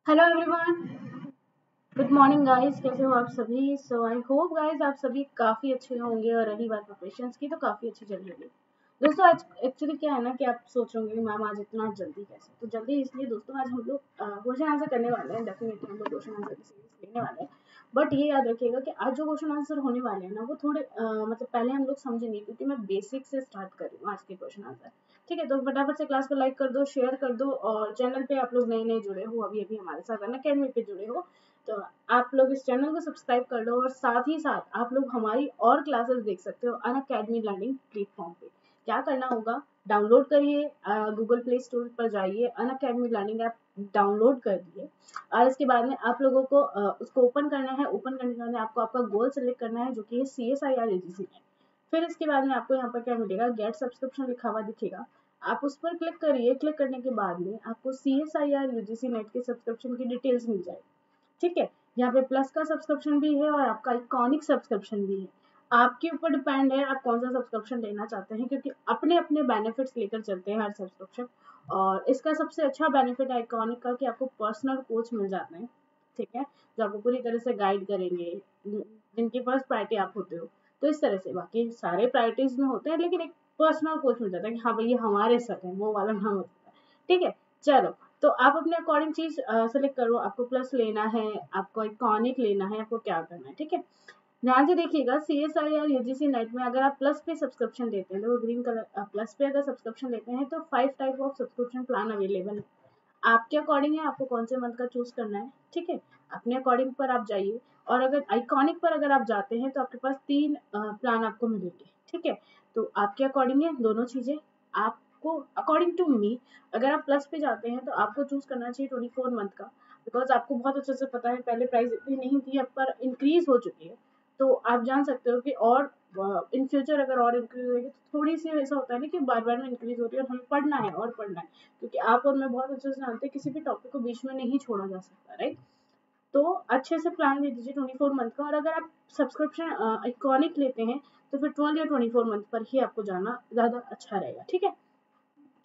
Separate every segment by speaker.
Speaker 1: Hello everyone, good morning guys. कैसे हो आप सभी? सो आई होप गाइस आप सभी काफ़ी अच्छे होंगे और रही बात प्रिपरेशंस की तो काफ़ी अच्छी चल रही है। दोस्तों आज एक्चुअली क्या है ना कि आप सोच रहे होंगे कि मैम आज इतना जल्दी कैसे, तो जल्दी इसलिए दोस्तों आज हम लोग क्वेश्चन आंसर करने वाले हैं। डेफिनेटली हम लोग क्वेश्चन आंसर की सीरीज लेने वाले हैं। बट ये याद रखिएगा कि आज जो क्वेश्चन आंसर होने वाले हैं ना वो थोड़े मतलब पहले हम लोग समझेंगे, क्योंकि मैं बेसिक से स्टार्ट कर रही हूँ आज के क्वेश्चन आंसर। ठीक है, तो फटाफट से क्लास को लाइक कर दो, शेयर कर दो, और चैनल पे आप लोग नए नए जुड़े हो, अभी अभी हमारे साथ अनअकैडमी पे जुड़े हो, तो आप लोग इस चैनल को सब्सक्राइब कर लो। और साथ ही साथ आप लोग हमारी और क्लासेस देख सकते हो अनअकैडमी लर्निंग प्लेटफॉर्म पे। क्या करना होगा, डाउनलोड करिए, गूगल प्ले स्टोर पर जाइए, अनअकैडमी लर्निंग ऐप डाउनलोड कर दिए। और इसके बाद में आप लोगों को उसको ओपन करना है। ओपन करने के बाद में आपको आपका गोल सेलेक्ट करना है, जो कि है CSIR UGC है। फिर इसके बाद में आपको यहाँ पर क्या मिलेगा, गेट सब्सक्रिप्शन लिखा हुआ दिखेगा। आप उस पर क्लिक करिए। क्लिक करने के बाद में आपको CSIR UGC नेट के सब्सक्रिप्शन की डिटेल्स मिल जाएगी। ठीक है, यहाँ पे प्लस का सब्सक्रिप्शन भी है और आपका इकॉनिक सब्सक्रिप्शन भी है। आपके ऊपर डिपेंड है आप कौन सा सब्सक्रिप्शन लेना चाहते हैं, क्योंकि अपने अपने बेनिफिट्स लेकर चलते हैं हर सब्सक्रिप्शन। और इसका सबसे अच्छा बेनिफिट है इकॉनिक का कि आपको पर्सनल कोच मिल जाते हैं। ठीक है, जो आपको पूरी तरह से गाइड करेंगे, जिनकी फर्स्ट प्रायोरिटी आप होते हो। तो इस तरह से बाकी सारे प्रायोरिटीज में होते हैं, लेकिन एक पर्सनल कोच मिल जाता है कि हाँ भाई ये हमारे सर है, वो वाला नाम होता है। ठीक है, चलो, तो आप अपने अकॉर्डिंग चीज सेलेक्ट करो। आपको प्लस लेना है, आपको इकॉनिक लेना है, आपको क्या करना है। ठीक है, ध्यान से देखिएगा। CSIR UGC नेट में अगर आप प्लस पे सब्सक्रिप्शन लेते हैं, तो ग्रीन कलर प्लस पे अगर सब्सक्रिप्शन लेते हैं तो 5 type of subscription plan available है। आपके अकॉर्डिंग है, आपको कौन से मंथ का चूज करना है। ठीक है, अपने अकॉर्डिंग पर आप जाइए। और अगर आइकॉनिक पर अगर आप जाते हैं तो आपके पास 3 प्लान आपको मिलेंगे। ठीक है, तो आपके अकॉर्डिंग है दोनों चीजें। आपको अकॉर्डिंग टू मी, अगर आप प्लस पे जाते हैं तो आपको चूज करना चाहिए 24 मंथ का। बिकॉज आपको बहुत अच्छे से पता है पहले प्राइस इतनी नहीं थी, अब पर इंक्रीज हो चुकी है। तो आप जान सकते हो कि और इन फ्यूचर अगर और इंक्रीज होगी तो थोड़ी सी ऐसा होता है ना कि बार बार में इंक्रीज होती है और हमें पढ़ना है और पढ़ना है, क्योंकि आप और मैं बहुत अच्छे से जानते हैं किसी भी टॉपिक को बीच में नहीं छोड़ा जा सकता, राइट। तो अच्छे से प्लान ले दीजिए 24 मंथ का। और अगर आप सब्सक्रिप्शन आइकॉनिक लेते हैं तो फिर 12 या 24 मंथ पर ही आपको जाना ज़्यादा अच्छा रहेगा। ठीक है,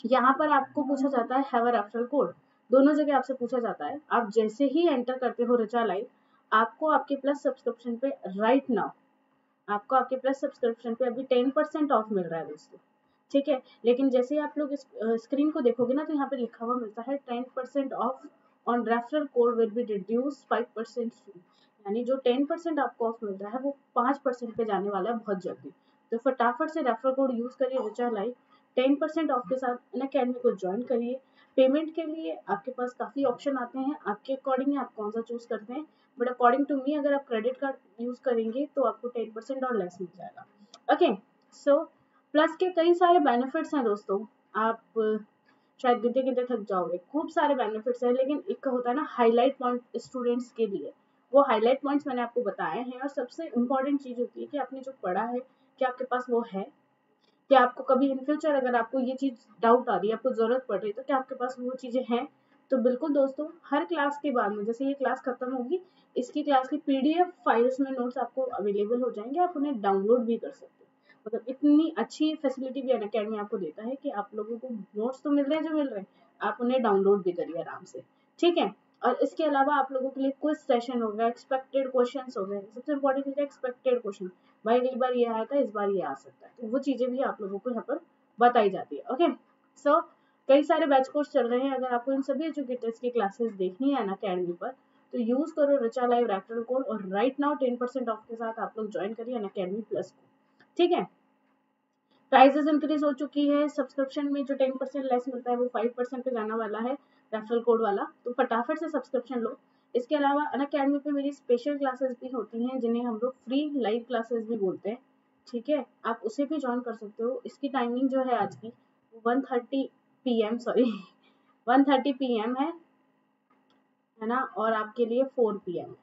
Speaker 1: यहाँ पर आपको पूछा जाता है हैव अ रेफरल कोड। दोनों जगह आपसे पूछा जाता है। आप जैसे ही एंटर करते हो ऋचा लाइव, आपको आपके प्लस सब्सक्रिप्शन पे राइट नाउ, आपको आपके प्लस सब्सक्रिप्शन पे अभी 10% ऑफ मिल रहा है दोस्तों। ठीक है, लेकिन जैसे ही आप लोग इस स्क्रीन को देखोगे ना, तो यहाँ पे लिखा हुआ मिलता है 10% of on referral code will be reduce 5% फी। यानी जो 10% आपको ऑफ मिल रहा है वो 5% पे जाने वाला है बहुत जल्दी। तो फटाफट से रेफरल कोड यूज करिए रिचा लाइव, 10% ऑफ के साथ अनअकैडमी को ज्वाइन करिए। पेमेंट के लिए आपके पास काफ़ी ऑप्शन आते हैं, आपके अकॉर्डिंग आप कौन सा चूज करते हैं। बट अकॉर्डिंग टू मी, अगर आप क्रेडिट कार्ड यूज करेंगे तो आपको 10% और लेस मिल जाएगा। ओके, सो प्लस के कई सारे बेनिफिट्स हैं दोस्तों। आप शायद गिनते गिनते थक जाओगे, खूब सारे बेनिफिट्स हैं, लेकिन एक होता है ना हाईलाइट पॉइंट स्टूडेंट्स के लिए। वो हाईलाइट पॉइंट्स मैंने आपको बताए हैं। और सबसे इम्पोर्टेंट चीज होती है कि आपने जो पढ़ा है क्या आपके पास वो है, क्या आपको कभी इन फ्यूचर अगर आपको ये चीज डाउट आ रही है, आपको जरूरत पड़ रही है, तो क्या आपके पास वो चीजें हैं। तो बिल्कुल दोस्तों, हर क्लास के बाद में जैसे ये क्लास खत्म होगी, इसकी क्लास की PDF फाइल्स में नोट्स आपको अवेलेबल हो जाएंगे, आप उन्हें डाउनलोड भी कर सकते हो। मतलब इतनी अच्छी फैसिलिटी भी अनअकैडमी आपको देता है कि आप लोगों को नोट्स तो मिल रहे हैं, जो मिल रहे हैं आप उन्हें डाउनलोड भी करिए आराम से। ठीक है, और इसके अलावा आप लोगों के लिए क्विज सेशन हो गया, एक्सपेक्टेड क्वेश्चन हो गए। सबसे इंपॉर्टेंट चीज है एक्सपेक्टेड क्वेश्चन। भाई अगली बार ये आया था, इस बार ये आ सकता है, तो वो चीजें भी आप लोगों को यहाँ पर बताई जाती है। ओके, सो कई सारे बैच कोर्स चल रहे हैं। अगर आपको इन सभी एजुकेटर्स की क्लासेस देखनी है अनअकैडमी पर, तो यूज करो रिचा लाइव रेफरल कोड, और राइट नाउ 10% ऑफ के साथ आप लोग ज्वाइन करिए अनअकैडमी प्लस को। ठीक है, प्राइसेस इंक्रीज हो चुकी है। सब्सक्रिप्शन में जो 10% लेस मिलता है वो 5% पे जाना वाला है, रेफरल कोड वाला। तो फटाफट से सब्सक्रिप्शन लो। इसके अलावा अनअकैडमी पे मेरी स्पेशल क्लासेस भी होती हैं, जिन्हें हम लोग फ्री लाइव क्लासेस भी बोलते हैं। ठीक है, आप उसे भी ज्वाइन कर सकते हो। इसकी टाइमिंग जो है आज की 1:30 PM, सॉरी 1:30 PM है ना, और आपके लिए 4 PM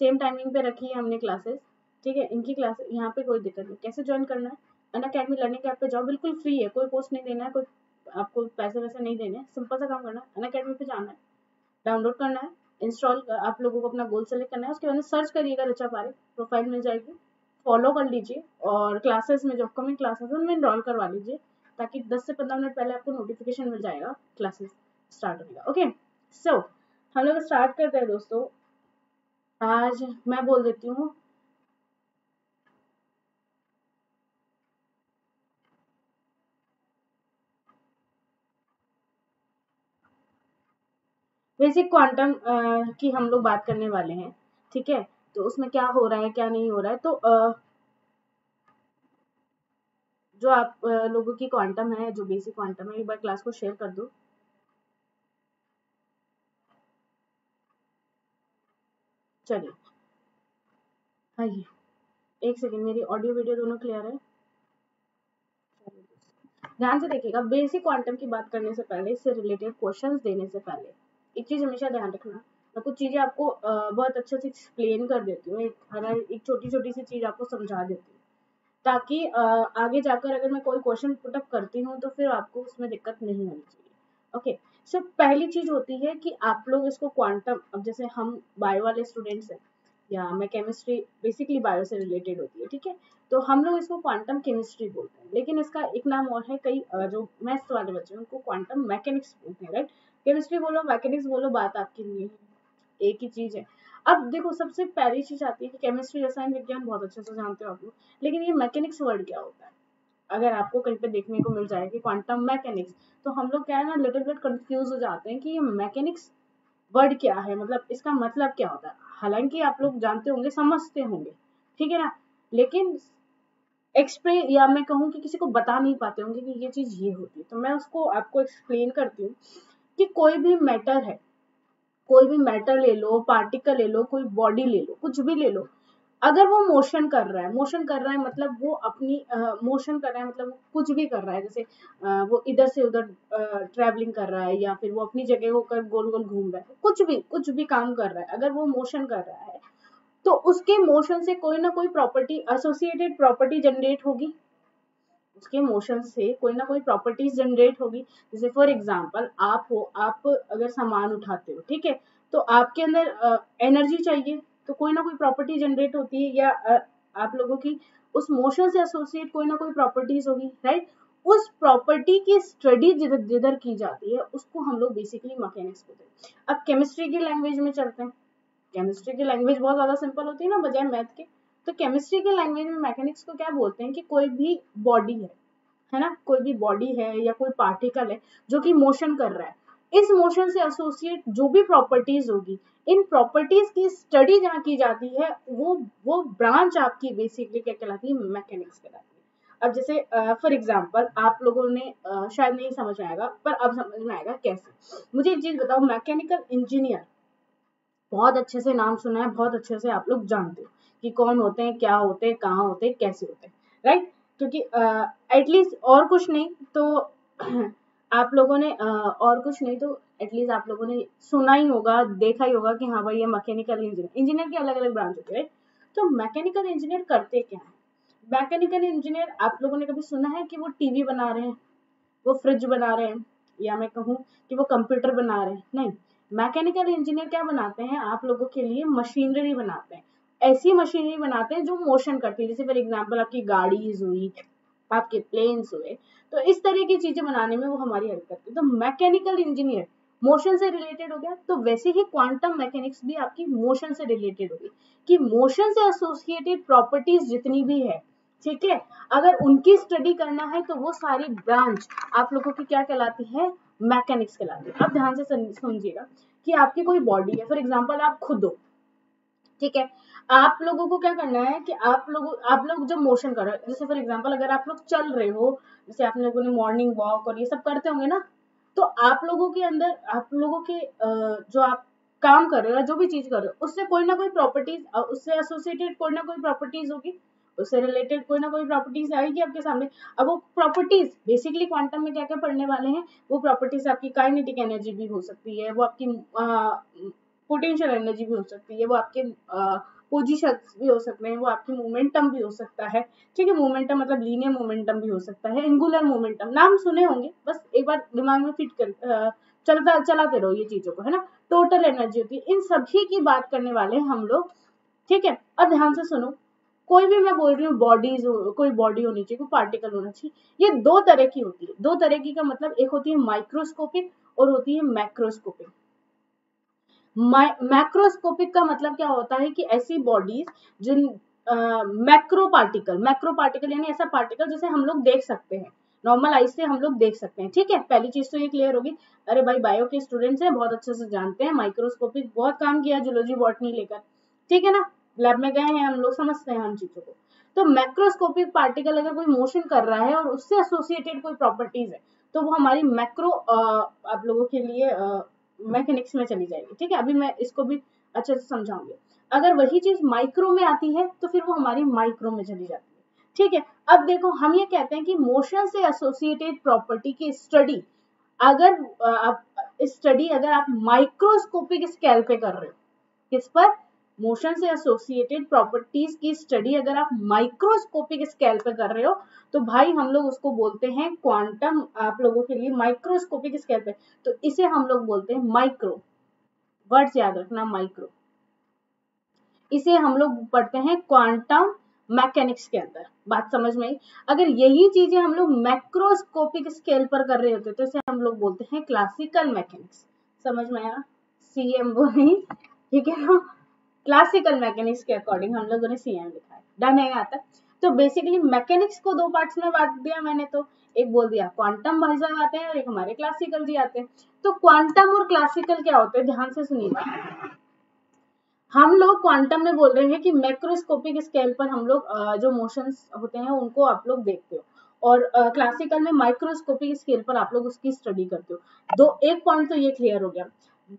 Speaker 1: सेम टाइमिंग पे रखी है हमने क्लासेस। ठीक है, इनकी क्लास यहाँ पे कोई दिक्कत नहीं। कैसे ज्वाइन करना है, अनअकैडमी लर्निंग ऐप पे जाओ, बिल्कुल फ्री है, कोई कोर्स नहीं देना है, कोई आपको पैसे वैसे नहीं देने। सिंपल सा काम करना है, अनअकैडमी पे जाना है, डाउनलोड करना है, इंस्टॉल आप लोगों को अपना गोल सेलेक्ट करना है। उसके बाद सर्च करिएगा रिचा पारिक, प्रोफाइल मिल जाएगी, फॉलो कर लीजिए। और क्लासेस में जो अपकमिंग क्लासेस है उनमें इनरोल करवा लीजिए, ताकि 10 से 15 मिनट पहले आपको नोटिफिकेशन मिल जाएगा क्लासेस स्टार्ट होने का। ओके, सो हम लोग स्टार्ट करते हैं दोस्तों। आज मैं बोल देती हूँ बेसिक क्वांटम की हम लोग बात करने वाले हैं। ठीक है, तो उसमें क्या हो रहा है क्या नहीं हो रहा है, तो जो आप लोगों की क्वांटम है, जो बेसिक क्वांटम है, एक बार क्लास को शेयर कर दो। चलिए आइए, एक सेकेंड, मेरी ऑडियो वीडियो दोनों क्लियर है? ध्यान से देखिएगा, बेसिक क्वांटम की बात करने से पहले, इससे रिलेटेड क्वेश्चंस देने से पहले एक चीज हमेशा ध्यान रखना। मैं कुछ चीजें आपको बहुत अच्छे से एक्सप्लेन कर देती हूँ, एक छोटी छोटी सी चीज आपको समझा देती हूँ, ताकि आगे जाकर अगर मैं कोई क्वेश्चन पुटअप करती हूँ तो फिर आपको उसमें दिक्कत नहीं होनी चाहिए। ओके, सो पहली चीज होती है कि आप लोग इसको क्वांटम, अब जैसे हम बायो वाले स्टूडेंट्स हैं, या मैं केमिस्ट्री बेसिकली बायो से रिलेटेड होती है, ठीक है, तो हम लोग इसको क्वांटम केमिस्ट्री बोलते हैं, लेकिन इसका एक नाम और है, कई जो मैथ्स वाले बच्चे हैं उनको क्वांटम मैकेनिक्स बोलते हैं, राइट। केमिस्ट्री बोलो मैकेनिक्स बोलो, बात आपके लिए है, एक ही चीज है। अब देखो, सबसे पहली चीज आती है कि केमिस्ट्री रसायन विज्ञान बहुत अच्छे से जानते हो आप लोग, लेकिन ये मैकेनिक्स वर्ड क्या होता है? अगर आपको कहीं पे देखने को मिल जाए कि क्वांटम मैकेनिक्स, तो हम लोग क्या है ना, लिटिल बिट कंफ्यूज हो जाते हैं कि ये मैकेनिक्स वर्ड क्या है, मतलब इसका मतलब क्या होता है। हालांकि आप लोग जानते होंगे, समझते होंगे, ठीक है ना, लेकिन एक्सप्लेन, या मैं कहूँ कि किसी को बता नहीं पाते होंगे कि ये चीज ये होती है, तो मैं उसको आपको एक्सप्लेन करती हूँ कि कोई भी मैटर है, कोई भी मैटर ले लो, पार्टिकल ले लो, कोई बॉडी ले लो, कुछ भी ले लो, अगर वो मोशन कर रहा है, मोशन कर रहा है मतलब वो अपनी मोशन कर रहा है मतलब वो कुछ भी कर रहा है, जैसे वो इधर से उधर ट्रैवलिंग कर रहा है, या फिर वो अपनी जगह होकर गोल गोल घूम रहा है, कुछ भी काम कर रहा है, अगर वो मोशन कर रहा है तो उसके मोशन से कोई ना कोई प्रॉपर्टी, एसोसिएटेड प्रॉपर्टी जनरेट होगी, उसके मोशन से कोई ना कोई प्रॉपर्टीज जनरेट होगी। जैसे फॉर एग्जांपल आप हो, आप अगर सामान उठाते हो, ठीक है, तो आपके अंदर एनर्जी चाहिए, तो कोई ना कोई प्रॉपर्टी जनरेट होती है, या आप लोगों की उस मोशन से एसोसिएट कोई ना कोई प्रॉपर्टीज होगी, राइट। उस प्रॉपर्टी की स्टडी जिधर जिधर की जाती है उसको हम लोग बेसिकली मैकेनिक्स बोलते हैं। अब केमिस्ट्री की लैंग्वेज में चलते हैं। केमिस्ट्री की लैंग्वेज बहुत ज्यादा सिंपल होती है ना, बजाय मैथ के। तो केमिस्ट्री की लैंग्वेज में मैकेनिक्स को क्या बोलते हैं कि कोई भी बॉडी है ना, कोई भी बॉडी है या कोई पार्टिकल है जो कि मोशन कर रहा है, इस मोशन से एसोसिएट जो भी प्रॉपर्टीज होगी, इन प्रॉपर्टीज की स्टडी जहाँ की जाती है, वो ब्रांच आपकी बेसिकली क्या कहलाती है, मैकेनिक्स कहलाती है। अब जैसे फॉर एग्जांपल आप लोगों ने शायद नहीं समझ में आएगा, पर अब समझ में आएगा कैसे। मुझे एक चीज बताओ, मैकेनिकल इंजीनियर बहुत अच्छे से नाम सुना है, बहुत अच्छे से आप लोग जानते हो कि कौन होते हैं, क्या होते हैं, कहाँ होते हैं, कैसे होते हैं, राइट। क्योंकि एटलीस्ट और कुछ नहीं तो आप लोगों ने और कुछ नहीं तो एटलीस्ट आप लोगों ने सुना ही होगा, देखा ही होगा कि हाँ भाई ये मैकेनिकल इंजीनियर, इंजीनियर की अलग अलग ब्रांच होती है, राइट। तो मैकेनिकल इंजीनियर करते क्या है? मैकेनिकल इंजीनियर, आप लोगों ने कभी सुना है कि वो टीवी बना रहे हैं, वो फ्रिज बना रहे हैं, या मैं कहूँ कि वो कंप्यूटर बना रहे हैं? नहीं, मैकेनिकल इंजीनियर क्या बनाते हैं, आप लोगों के लिए मशीनरी बनाते हैं। ऐसी मशीनरी बनाते हैं जो मोशन करती है, जैसे फॉर एग्जांपल आपकी गाड़ीज हुई, आपके प्लेन्स हुए, तो इस तरह की चीजें बनाने में वो हमारी हेल्प करती है। तो मैकेनिकल इंजीनियर मोशन से रिलेटेड हो गया, तो वैसे ही क्वांटम मैकेनिक्स भी आपकी मोशन से रिलेटेड होगी, कि मोशन से एसोसिएटेड प्रॉपर्टीज जितनी भी है, ठीक है, अगर उनकी स्टडी करना है तो वो सारी ब्रांच आप लोगों की क्या कहलाती है, मैकेनिक्स कहलाती है। अब ध्यान से समझिएगा कि आपकी कोई बॉडी है, फॉर एग्जांपल आप खुद हो, ठीक है, आप लोगों को क्या करना है कि आप लोग जब मोशन कर रहे हो, जैसे फॉर एग्जांपल अगर आप लोग चल रहे हो, जैसे आप लोगों ने मॉर्निंग वॉक और ये सब करते होंगे ना, तो आप लोगों के अंदर, आप लोगों के जो आप काम कर रहे हो, जो भी चीज कर रहे हो, उससे कोई ना कोई प्रॉपर्टीज, उससे एसोसिएटेड कोई ना कोई प्रॉपर्टीज होगी, उससे रिलेटेड कोई ना कोई प्रॉपर्टीज आएगी आपके सामने। अब वो प्रॉपर्टीज बेसिकली क्वांटम में क्या क्या पढ़ने वाले हैं, वो प्रॉपर्टीज आपकी काइनेटिक एनर्जी भी हो सकती है, वो आपकी पोटेंशियल एनर्जी भी हो सकती है, वो आपके पोजिशन भी हो सकते हैं, वो आपकी मोमेंटम भी हो सकता है, ठीक है, मोमेंटम मतलब लीनियर मोमेंटम भी हो सकता है, एंगुलर मोमेंटम, नाम सुने होंगे, बस एक बार दिमाग में फिट कर चलाते रहो ये चीजों को, है ना। टोटल एनर्जी होती है, इन सभी की बात करने वाले हैं हम लोग, ठीक है। अब ध्यान से सुनो, कोई भी मैं बोल रही हूँ बॉडीज, कोई बॉडी होनी चाहिए, कोई पार्टिकल होना चाहिए, ये दो तरह की होती है। दो तरह की का मतलब, एक होती है माइक्रोस्कोपिक और होती है मैक्रोस्कोपिक। मैक्रोस्कोपिक का मतलब क्या होता है कि ऐसी बॉडीज जिन मैक्रो पार्टिकल यानी ऐसा पार्टिकल जिसे हम लोग देख सकते हैं, नॉर्मल आई से हम लोग देख सकते हैं। ठीक है, पहली चीज तो ये क्लियर होगी। अरे भाई बायो के स्टूडेंट्स हैं, बहुत अच्छे से जानते हैं, माइक्रोस्कोपिक बहुत काम किया जूलॉजी बॉटनी लेकर, ठीक है ना, लैब में गए हैं हम लोग, समझते हैं हम चीजों को। तो मैक्रोस्कोपिक पार्टिकल अगर कोई मोशन कर रहा है और उससे एसोसिएटेड कोई प्रॉपर्टीज है तो वो हमारी मैक्रो आप लोगों के लिए मैकेनिक्स में चली जाएगी। ठीक है, अभी मैं इसको भी अच्छे से समझाऊंगी। अगर वही चीज माइक्रो में आती है तो फिर वो हमारी माइक्रो में चली जाती है। ठीक है, अब देखो हम ये कहते हैं कि मोशन से एसोसिएटेड प्रॉपर्टी की स्टडी अगर आप माइक्रोस्कोपिक स्केल पे कर रहे हो, किस पर, मोशन से एसोसिएटेड प्रॉपर्टीज की स्टडी अगर आप माइक्रोस्कोपिक स्केल पे कर रहे हो तो भाई हम लोग उसको बोलते हैं क्वांटम, आप लोगों के लिए माइक्रोस्कोपिक स्केल पे, तो इसे हम लोग बोलते हैं माइक्रो, वर्ड्स याद रखना, माइक्रो। इसे हम लोग पढ़ते हैं क्वांटम मैकेनिक्स के अंदर, बात समझ में आई। अगर यही चीजें हम लोग मैक्रोस्कोपिक स्केल पर कर रहे होते तो इसे हम लोग बोलते हैं क्लासिकल मैकेनिक्स। समझ में आया, सीएम वो नहीं, ठीक है ना, क्लासिकल मैकेनिक्स के अकॉर्डिंग हम लोगों ने सीएम लिखा है, डन है यहाँ तक। तो बेसिकली मैकेनिक्स को दो पार्ट्स में बांट दिया मैंने, तो एक बोल दिया क्वांटम भाई साहब आते हैं और एक हमारे क्लासिकल जी आते हैं। तो क्वांटम और क्लासिकल क्या होते हैं, ध्यान से सुनिएगा। हम लोग क्वांटम में बोल रहे हैं कि मैक्रोस्कोपिक स्केल पर हम लोग जो मोशंस होते हैं उनको आप लोग देखते हो, और क्लासिकल में माइक्रोस्कोपिक स्केल पर आप लोग उसकी स्टडी करते हो। दो, एक पॉइंट तो ये क्लियर हो गया।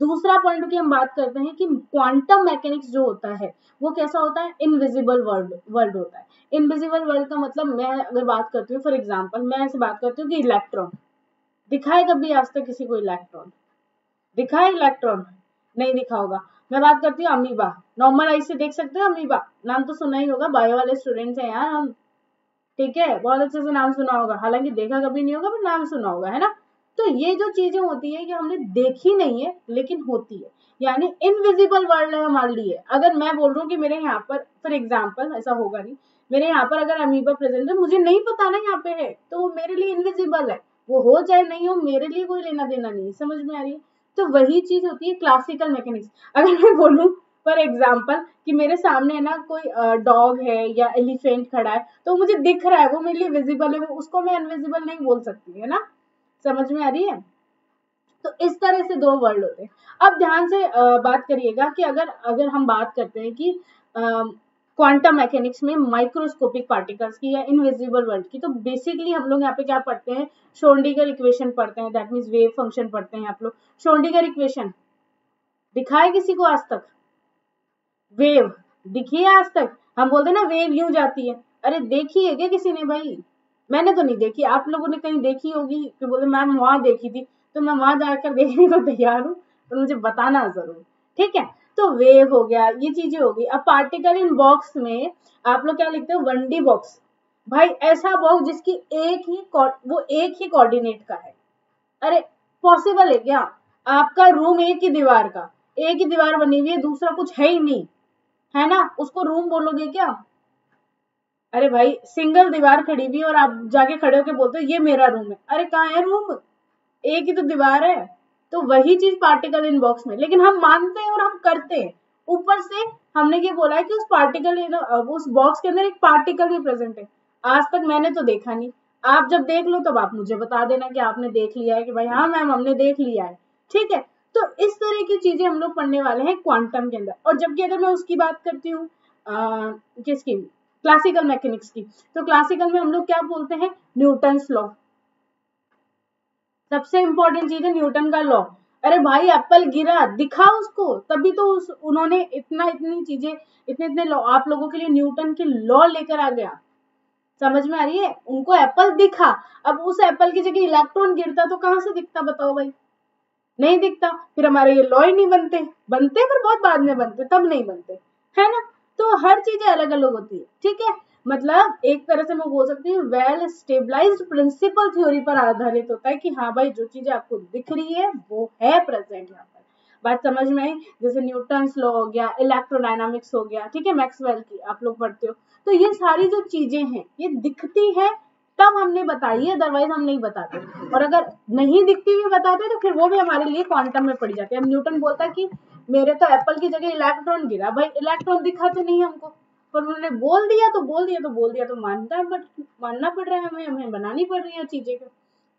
Speaker 1: दूसरा पॉइंट की हम बात करते हैं कि क्वांटम मैकेनिक्स जो होता है वो कैसा होता है, इनविजिबल वर्ल्ड होता है। इनविजिबल वर्ल्ड का मतलब, मैं अगर बात करती हूँ फॉर एग्जाम्पल, मैं ऐसे बात करती हूँ कि इलेक्ट्रॉन दिखा है कभी आज तक किसी को, इलेक्ट्रॉन दिखा है, इलेक्ट्रॉन नहीं दिखा होगा। मैं बात करती हूँ अमीबा, नॉर्मल आई से देख सकते हो अमीबा, नाम तो सुना ही होगा, बायो वाले स्टूडेंट्स हैं यार हम, ठीक है, बहुत अच्छे से नाम सुना होगा, हालांकि देखा कभी नहीं होगा पर नाम सुना होगा, है ना। तो ये जो चीजें होती है कि हमने देखी नहीं है लेकिन होती है, यानी इनविजिबल वर्ल्ड है हमारे लिए। अगर मैं बोल रहा हूँ कि मेरे यहाँ पर फॉर एग्जाम्पल, ऐसा होगा नहीं, मेरे यहाँ पर अगर अमीबा प्रेजेंट है, मुझे नहीं पता ना यहाँ पे है, तो वो मेरे लिए इनविजिबल है, वो हो चाहे नहीं हो, मेरे लिए कोई लेना देना नहीं है। समझ में आ रही है, तो वही चीज होती है क्लासिकल मैकेनिक्स। अगर मैं बोलूँ फॉर एग्जाम्पल कि मेरे सामने है ना कोई डॉग है या एलिफेंट खड़ा है, तो मुझे दिख रहा है, वो मेरे लिए विजिबल है, उसको मैं अनविजिबल नहीं बोल सकती, है ना, समझ में आ रही है। तो इस तरह से दो वर्ल्ड होते हैं। अब ध्यान से बात करिएगा कि अगर हम बात करते हैं कि क्वांटम मैकेनिक्स में माइक्रोस्कोपिक पार्टिकल्स की या इनविजिबल वर्ल्ड की, तो बेसिकली हम लोग यहाँ पे क्या पढ़ते हैं, श्रोडिंगर इक्वेशन पढ़ते हैं, दैट मीन्स वेव फंक्शन पढ़ते हैं आप लोग। श्रोडिंगर इक्वेशन दिखा है किसी को आज तक, वेव दिखी है आज तक, हम बोलते हैं ना वेव यूं जाती है, अरे देखी है क्या किसी ने भाई, मैंने तो नहीं देखी, आप लोगों ने कहीं देखी होगी कि बोले मैम वहां देखी थी, तो मैं वहां जाकर देखने को तैयार हूँ, तो मुझे बताना जरूर, ठीक है। तो वेव हो गया, ये चीजें होगी। अब पार्टिकल इन बॉक्स में आप लोग क्या लिखते हो, 1D बॉक्स, भाई ऐसा बॉक्स जिसकी एक ही कोऑर्डिनेट का है। अरे पॉसिबल है क्या, आपका रूम एक ही दीवार का, एक ही दीवार बनी हुई है, दूसरा कुछ है ही नहीं, है ना, उसको रूम बोलोगे क्या। अरे भाई सिंगल दीवार खड़ी हुई और आप जाके खड़े होके बोलते हो ये मेरा रूम है, अरे कहाँ है रूम, एक ही तो दीवार है। तो वही चीज पार्टिकल इन बॉक्स में, लेकिन हम मानते हैं और हम करते हैं। ऊपर से हमने ये बोला है कि उस बॉक्स के अंदर एक पार्टिकल भी प्रेजेंट है। आज तक मैंने तो देखा नहीं, आप जब देख लो तब आप मुझे बता देना कि आपने देख लिया है, कि भाई हाँ मैम हमने देख लिया है, ठीक है। तो इस तरह की चीजें हम लोग पढ़ने वाले हैं क्वांटम के अंदर। और जबकि अगर मैं उसकी बात करती हूँ किसकी, क्लासिकल मैकेनिक्स की, तो क्लासिकल में हम लोग क्या बोलते हैं, न्यूटन्स लॉ, सबसे इंपॉर्टेंट चीज है न्यूटन का लॉ। अरे भाई एप्पल गिरा दिखा उसको, तभी तो उन्होंने इतनी चीजें, इतने लॉ आप लोगों के लिए न्यूटन के लॉ लेकर आ गया। समझ में आ रही है, उनको एप्पल दिखा, अब उस एप्पल की जगह इलेक्ट्रॉन गिरता तो कहां से दिखता बताओ भाई, नहीं दिखता, फिर हमारे ये लॉ ही नहीं बनते, बनते पर बहुत बाद में बनते, तब नहीं बनते, है ना। तो हर चीजें अलग अलग होती है, ठीक है। मतलब एक तरह से मैं बोल सकती हूँ वेल स्टेबलाइज्ड प्रिंसिपल थ्योरी पर आधारित होता है कि हाँ भाई जो चीजें आपको दिख रही है वो है प्रेजेंट यहाँ पर, बात समझ में आई। जैसे न्यूटन्स लॉ हो गया, इलेक्ट्रोडायनामिक्स हो गया, ठीक है, मैक्सवेल की आप लोग पढ़ते हो। तो ये सारी जो चीजें हैं ये दिखती है तब हमने बताई है, अदरवाइज हम नहीं बताते, और अगर नहीं दिखती हुई बताते तो फिर वो भी हमारे लिए क्वांटम में पड़ी जाती है। अब न्यूटन बोलता है कि मेरे तो एप्पल की जगह इलेक्ट्रॉन गिरा, भाई इलेक्ट्रॉन दिखा तो नहीं हमको, पर उन्होंने बोल दिया तो मानना पड़ रहा है, हमें बनानी पड़ रही है चीजें।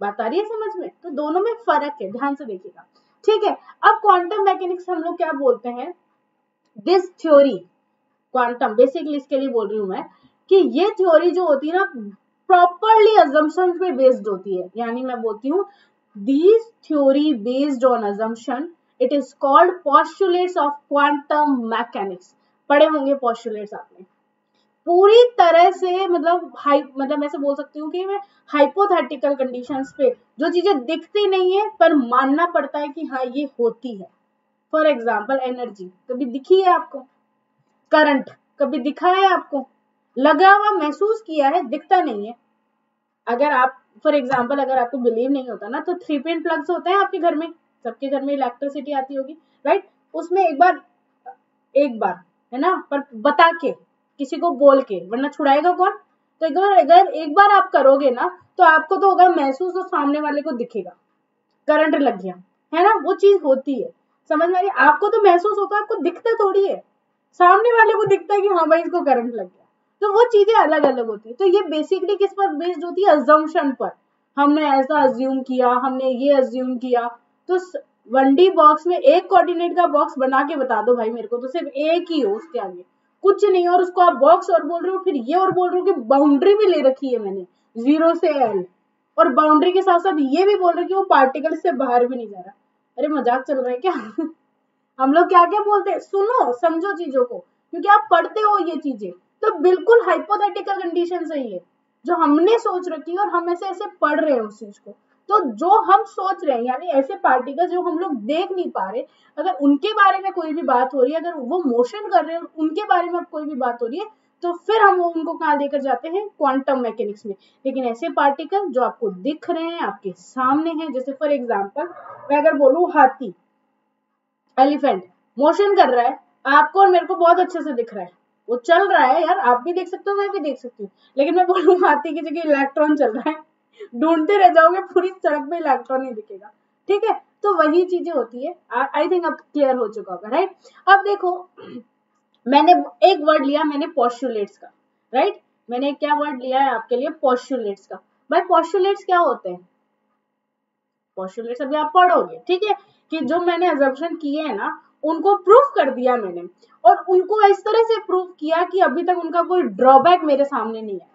Speaker 1: बात आ रही है समझ में? तो दोनों में फर्क है, ध्यान से देखिएगा, ठीक है। अब क्वांटम मैकेनिक्स हम लोग क्या बोलते हैं, दिस थ्योरी, क्वांटम बेसिकली इसके लिए बोल रही हूं मैं कि ये थ्योरी जो होती है ना प्रॉपरली अजम्पशन पे बेस्ड होती है, यानी मैं बोलती हूँ this theory based on assumption, it is called postulates of quantum mechanics. पढ़े होंगे पोस्टुलेट्स आपने, पूरी तरह से मतलब ऐसे बोल सकती हूँ कि मैं हाइपोथेटिकल कंडीशंस पे जो चीजें दिखती नहीं है पर मानना पड़ता है कि हाँ ये होती है। फॉर एग्जाम्पल एनर्जी कभी दिखी है आपको, करंट कभी दिखा है आपको, लगा हुआ महसूस किया है, दिखता नहीं है। अगर आप फॉर एग्जाम्पल अगर आपको बिलीव नहीं होता ना तो 3 पिन प्लग्स होते हैं आपके घर में, सबके घर में इलेक्ट्रिसिटी आती होगी, राइट? उसमें एक बार है ना, पर बता के किसी को बोल के, वरना छुड़ाएगा कौन? तो अगर एक बार आप करोगे ना तो आपको तो होगा महसूस, तो सामने वाले को दिखेगा करंट लग गया, है ना, वो चीज होती है। समझ में आ रही है? आपको तो महसूस होता है, आपको दिखता थोड़ी है, सामने वाले को दिखता है कि हाँ भाई इसको करंट लग गया। तो वो चीजें अलग अलग होती है। तो ये बेसिकली किस पर बेस्ड होती है? अजम्पशन पर। हमने ऐसा अज्यूम किया, हमने ये अज्यूम किया। तो 1D बॉक्स में एक कोऑर्डिनेट का बॉक्स बना के बता दो भाई मेरे को, तो सिर्फ एक ही हो, उसके आगे कुछ नहीं, और उसको आप बॉक्स और बोल रहे हो, फिर ये और बोल रहे हो कि बाउंड्री भी ले रखी है मैंने 0 से L, और बाउंड्री के साथ साथ ये भी बोल रहे कि वो पार्टिकल से बाहर भी नहीं जा रहा। अरे मजाक चल रहा है क्या? हम लोग क्या क्या बोलते हैं, सुनो समझो चीजों को, क्योंकि आप पढ़ते हो ये चीजें। तो बिल्कुल हाइपोथेटिकल कंडीशन सही है जो हमने सोच रखी है, और हम ऐसे ऐसे पढ़ रहे हैं उस चीज को। तो जो हम सोच रहे हैं, यानी ऐसे पार्टिकल जो हम लोग देख नहीं पा रहे, अगर उनके बारे में कोई भी बात हो रही है, अगर वो मोशन कर रहे हैं उनके बारे में कोई भी बात हो रही है, तो फिर हम उनको कहाँ लेकर जाते हैं? क्वांटम मैकेनिक्स में। लेकिन ऐसे पार्टिकल जो आपको दिख रहे हैं, आपके सामने हैं, जैसे फॉर एग्जाम्पल मैं अगर बोलूं हाथी, एलिफेंट मोशन कर रहा है, आपको और मेरे को बहुत अच्छे से दिख रहा है, वो चल रहा है यार, आप भी देख सकते हो, मैं भी देख सकती हूँ। लेकिन मैं बोलूँ हाथी की जगह इलेक्ट्रॉन चल रहा है, ढूंढते रह जाओगे, पूरी सड़क पे इलेक्ट्रॉन ही दिखेगा, ठीक है? तो वही चीजें होती है। आई थिंक अब क्लियर हो चुका होगा, राइट? अब देखो, मैंने एक वर्ड लिया, मैंने पोस्टुलेट्स का, राइट? मैंने क्या वर्ड लिया है आपके लिए? पोस्टुलेट्स का। भाई पोस्टुलेट्स क्या होते हैं? पोस्टुलेट्स अभी आप पढ़ोगे, ठीक है, कि जो मैंने अजम्पशन किए हैं ना उनको प्रूफ कर दिया मैंने, और उनको इस तरह से प्रूफ किया कि अभी तक उनका कोई ड्रॉबैक मेरे सामने नहीं आया।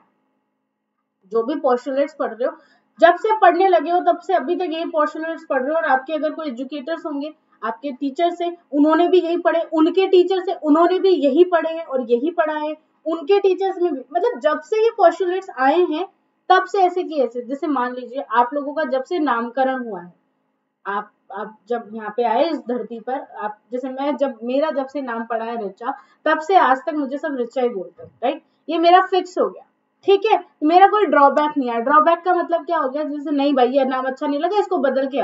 Speaker 1: जो भी पोस्टुलेट्स पढ़ रहे हो, जब से पढ़ने लगे हो तब से अभी तक यही पोस्टुलेट्स पढ़ रहे हो, और आपके अगर कोई एजुकेटर्स होंगे, आपके टीचर से, उन्होंने भी यही पढ़े, उनके टीचर से उन्होंने भी यही पढ़े हैं और यही पढ़ा है, उनके टीचर्स में भी, मतलब जब से ये पोस्टुलेट्स आए हैं तब से ऐसे की ऐसे। जैसे मान लीजिए आप लोगों का जब से नामकरण हुआ है, आप जब यहाँ पे आए इस धरती पर, आप जैसे मैं जब से नाम पड़ा है ऋचा, तब से आज तक मुझे सब ऋचा ही बोलते हैं, राइट? ये मेरा फिक्स हो गया, ठीक है? मेरा कोई ड्रॉबैक नहीं है। ड्रॉबैक का मतलब क्या हो गया? जैसे नहीं भाई ये नाम अच्छा नहीं लगा, इसको बदल के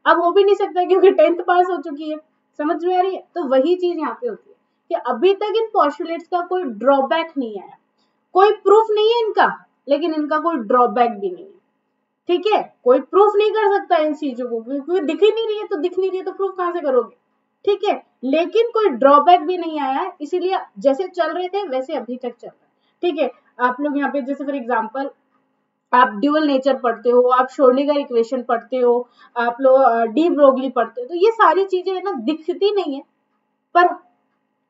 Speaker 1: अब हो भी नहीं सकता क्योंकि 10th पास हो चुकी है। समझ में आ रही है? तो वही चीज यहाँ पे होती है कि अभी तक इन पोस्टुलेट्स का कोई ड्रॉबैक नहीं आया, कोई प्रूफ नहीं है इनका, लेकिन इनका कोई ड्रॉबैक भी नहीं है, ठीक है? कोई प्रूफ नहीं कर सकता इन चीजों को, क्योंकि दिख ही नहीं रही है, तो दिख नहीं रही है तो प्रूफ कहां से करोगे, ठीक है? लेकिन कोई ड्रॉबैक भी नहीं आया है, इसीलिए जैसे चल रहे थे वैसे अभी तक चल रहा है, ठीक है? आप लोग यहाँ पे जैसे फॉर एग्जाम्पल आप ड्यूअल नेचर पढ़ते हो, आप श्रोडिंगर इक्वेशन पढ़ते हो, आप लोग डी ब्रोगली पढ़ते हो, तो ये सारी चीजें है ना दिखती नहीं है पर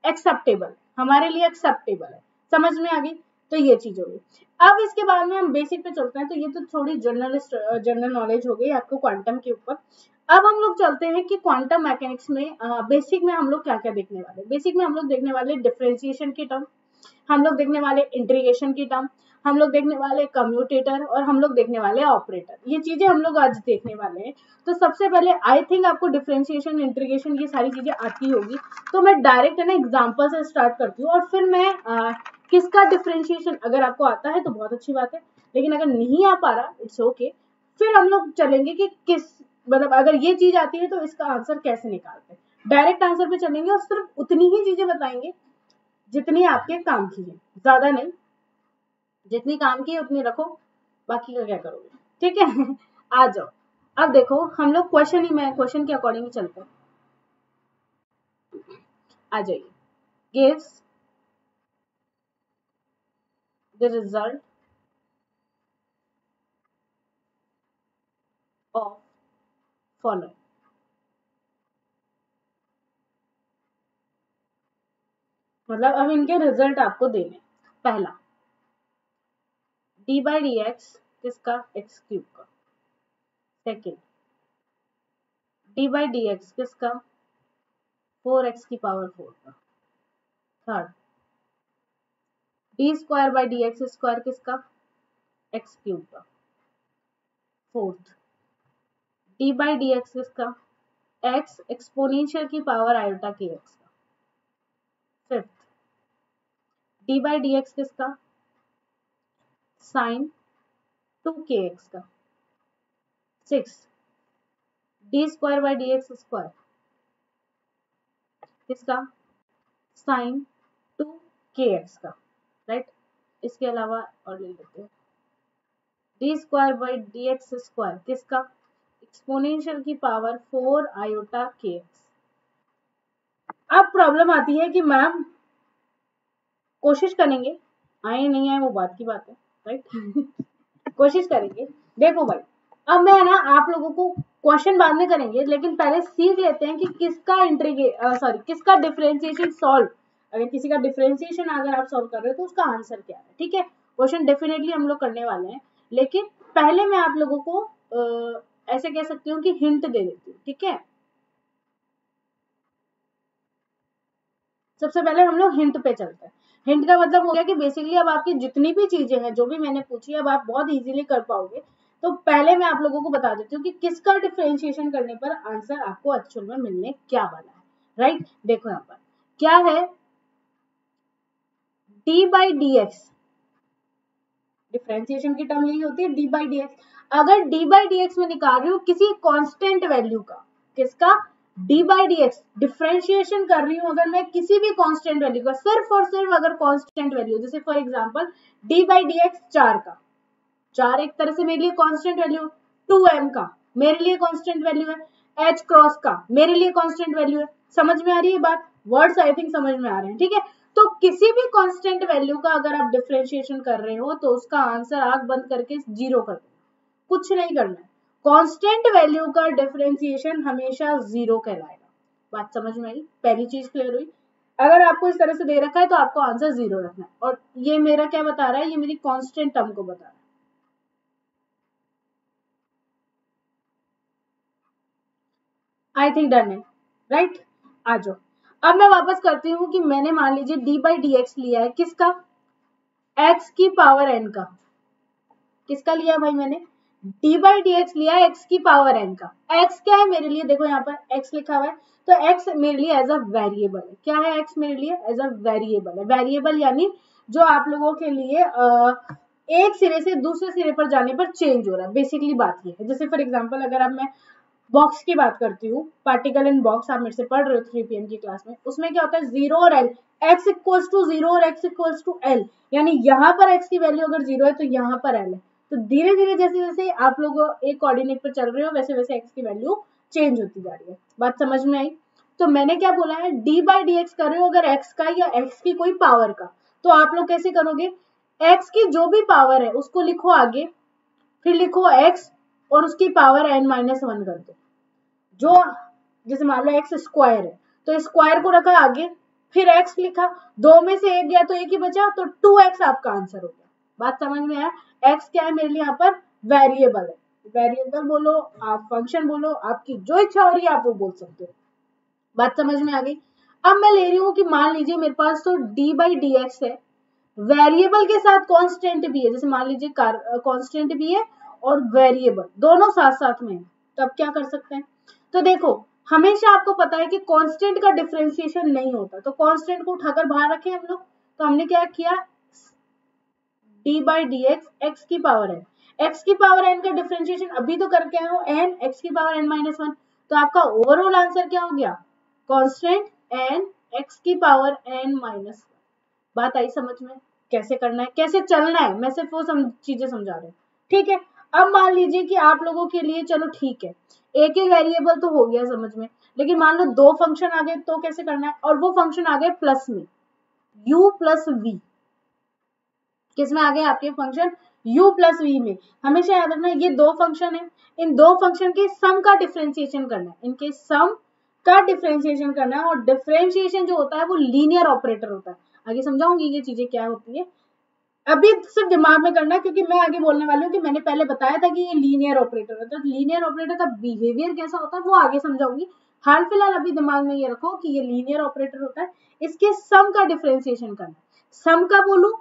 Speaker 1: एक्सेप्टेबल, हमारे लिए एक्सेप्टेबल है। समझ में आ गई? तो ये चीज होगी। अब इसके बाद में हम बेसिक पे चलते हैं, तो ये तो थोड़ी जनरल नॉलेज हो गई आपको क्वांटम के ऊपर। अब हम लोग चलते हैं कि क्वांटम मैकेनिक्स में बेसिक में हम लोग क्या क्या देखने वाले। बेसिक में हम लोग देखने वाले डिफरेंशिएशन की टर्म, हम लोग देखने वाले इंटीग्रेशन की टर्म, हम लोग देखने वाले कम्यूटेटर, और हम लोग देखने वाले ऑपरेटर। ये चीजें हम लोग आज देखने वाले हैं। तो सबसे पहले आई थिंक आपको डिफरेंशिएशन, इंटीग्रेशन ये सारी चीजें आती होगी, तो मैं डायरेक्ट है ना एग्जांपल से स्टार्ट करती हूँ, और फिर मैं किसका डिफरेंशिएशन अगर आपको आता है तो बहुत अच्छी बात है, लेकिन अगर नहीं आ पा रहा इट्स ओके। फिर हम लोग चलेंगे कि किस, मतलब अगर ये चीज आती है तो इसका आंसर कैसे निकालते हैं। डायरेक्ट आंसर पे चलेंगे और सिर्फ उतनी ही चीजें बताएंगे जितनी आपके काम की है, ज्यादा नहीं, जितनी काम की है उतनी रखो, बाकी का क्या करोगे, ठीक है? आ जाओ। अब देखो हम लोग क्वेश्चन के अकॉर्डिंग चलते हैं। आ जाइए, gives the result of following. मतलब अब इनके रिजल्ट आपको देने, पहला डी बाई डी एक्स किसका, एक्स क्यूब का। Second D by D x किसका, 4x की पावर 4 का। Third D square by D x square किसका, एक्स क्यूब का। Fourth D by D x किसका, एक्स एक्सपोनेंशियल की पावर आयोटा के एक्स का। Fifth D by D x किसका, साइन 2kx का। Six D square by D x square किसका, sign 2kx का, राइट। इसके अलावा और ले लेते हैं D square by D x square किसका, एक्सपोनेंशियल की पावर 4 आयोटा के एक्स। अब प्रॉब्लम आती है कि मैम कोशिश करेंगे, आए नहीं आए वो बात की बात है, राइट। कोशिश करेंगे। देखो भाई, अब मैं ना आप लोगों को क्वेश्चन बाद में करेंगे, लेकिन पहले सीख लेते हैं कि किसका डिफरेंशिएशन सॉल्व, अगर किसी का डिफरेंशिएशन अगर आप सॉल्व कर रहे हो तो उसका आंसर क्या है, ठीक है। क्वेश्चन डेफिनेटली हम लोग करने वाले हैं, लेकिन पहले मैं आप लोगों को ऐसे कह सकती हूँ कि हिंट दे देती हूँ, ठीक है। सबसे पहले हम लोग हिंट पे चलते हैं। हिंट का मतलब हो गया कि बेसिकली अब आपकी जितनी भी चीजें हैं जो भी मैंने पूछी अब आप बहुत इजीली कर पाओगे। तो पहले मैं आप लोगों को बता देती हूँ कि किसका डिफरेंशिएशन करने पर आंसर आपको एक्चुअल में मिलने क्या वाला है, राइट। देखो यहाँ पर क्या है, d by D x, differentiation की टर्म यही होती है डी बाई डी एक्स। अगर डी बाई डी एक्स में निकाल रही हूँ किसी कांस्टेंट वैल्यू का, किसका, D by D x, differentiation कर रही हूँ अगर मैं किसी भी कांस्टेंट वैल्यू का, सिर्फ और सिर्फ अगर कांस्टेंट वैल्यू, जैसे for example D by D x 4 का, 4 एक तरह से मेरे लिए कांस्टेंट वैल्यू, 2m का मेरे लिए कांस्टेंट वैल्यू है, h क्रॉस का मेरे लिए कांस्टेंट वैल्यू है। समझ में आ रही है बात, वर्ड्स आई थिंक समझ में आ रहे हैं, ठीक है। तो किसी भी कांस्टेंट वैल्यू का अगर आप डिफरेंशिएशन कर रहे हो तो उसका आंसर आंख बंद करके 0 कर देना, कुछ नहीं करना है। कांस्टेंट वैल्यू का डिफरेंशिएशन हमेशा 0 कहलाएगा। बात समझ में आई, पहली चीज क्लियर हुई। अगर आपको इस तरह से दे रखा है तो आपको आंसर 0 रखना है, और ये मेरा क्या बता रहा है, ये मेरी कांस्टेंट टर्म को बता रहा है। आई थिंक डन है, राइट। आ जाओ, अब मैं वापस करती हूँ कि मैंने मान लीजिए डी बाई डी एक्स लिया है, किसका, एक्स की पावर एन का। किसका लिया भाई मैंने, डी बाई डी एक्स लिया है एक्स की पावर एन का। एक्स क्या है मेरे लिए, देखो यहाँ पर एक्स लिखा हुआ है, तो एक्स मेरे लिए एज अ वेरिएबल है। क्या है एक्स मेरे लिए, एज अ वेरिएबल है। वेरिएबल यानी जो आप लोगों के लिए एक सिरे से दूसरे सिरे पर जाने पर चेंज हो रहा है, बेसिकली बात ये है। जैसे फॉर एग्जाम्पल अगर अब मैं बॉक्स की बात करती हूँ, पार्टिकल इन बॉक्स, आप मेरे से पढ़ रहे हो 3 PM की क्लास में, उसमें क्या होता है 0 और एल, एक्स इक्वल्स टू 0 और एक्स इक्वल्स टू एल, यानी यहाँ पर एक्स की वैल्यू अगर 0 है तो यहाँ पर एल है। तो धीरे धीरे जैसे जैसे आप लोग एक कोऑर्डिनेट पर चल रहे हो वैसे वैसे एक्स की वैल्यू चेंज होती जा रही है। बात समझ में आई। तो मैंने क्या बोला है, डी बाई डी एक्स कर रहे हो अगर एक्स का या एक्स की कोई पावर का, तो आप लोग कैसे करोगे, एक्स की जो भी पावर है उसको लिखो आगे, फिर लिखो एक्स और उसकी पावर n-1 कर दो। जो जैसे मान लो एक्स स्क्वायर है तो स्क्वायर को रखा आगे, फिर एक्स लिखा, दो में से एक गया तो एक ही बचा, तो 2x आपका आंसर हो गया। बात समझ में आया। एक्स क्या है मेरे लिए यहाँ पर, वेरिएबल है। वेरिएबल बोलो, आप फंक्शन बोलो, आपकी जो इच्छा हो रही है आप वो बोल सकते हो। बात समझ में आ गई। अब मैं ले रही हूँ कि मान लीजिए मेरे पास तो डी बाई डी एक्स है, वेरिएबल के साथ कांस्टेंट भी है, जैसे मान लीजिए कांस्टेंट भी है और वेरिएबल दोनों साथ साथ में है, तो अब क्या कर सकते हैं। तो देखो हमेशा आपको पता है कि कांस्टेंट का डिफरेंशिएशन नहीं होता, तो कांस्टेंट को उठाकर बाहर रखे हम लोग। तो हमने क्या किया, D by D x, x की पावर एन, एक्स की पावर एन का डिफरेंशिएशन अभी तो करके आए हो, एन एक्स की पावर n-1, तो आपका ओवरऑल आंसर क्या हो गया, कांस्टेंट एन एक्स की पावर n-1। बात आई समझ में, कैसे करना है कैसे चलना है, मैं सिर्फ वो चीजें समझा रही हूँ, ठीक है। अब मान लीजिए कि आप लोगों के लिए चलो ठीक है, एक ही वेरिएबल तो हो गया समझ में, लेकिन मान लो दो फंक्शन आ गए तो कैसे करना है, और वो फंक्शन आ गए प्लस में, u प्लस वी। किसमें आ गए आपके फंक्शन, u प्लस वी में। हमेशा याद रखना ये दो फंक्शन है, इन दो फंक्शन के सम का डिफरेंशिएशन करना है, इनके सम का डिफरेंशिएशन करना है, और डिफरेंशिएशन जो होता है वो लीनियर ऑपरेटर होता है। आगे समझाऊंगी ये चीजें क्या होती है, अभी सिर्फ दिमाग में करना है, क्योंकि मैं आगे बोलने वाली हूँ कि मैंने पहले बताया था कि ये लीनियर ऑपरेटर होता है, लीनियर ऑपरेटर का बिहेवियर कैसा होता है वो आगे समझाऊंगी। हाल फिलहाल अभी दिमाग में ये रखो कि ये लीनियर ऑपरेटर होता है, इसके सम का डिफरेंशिएशन करना है। सम का बोलूं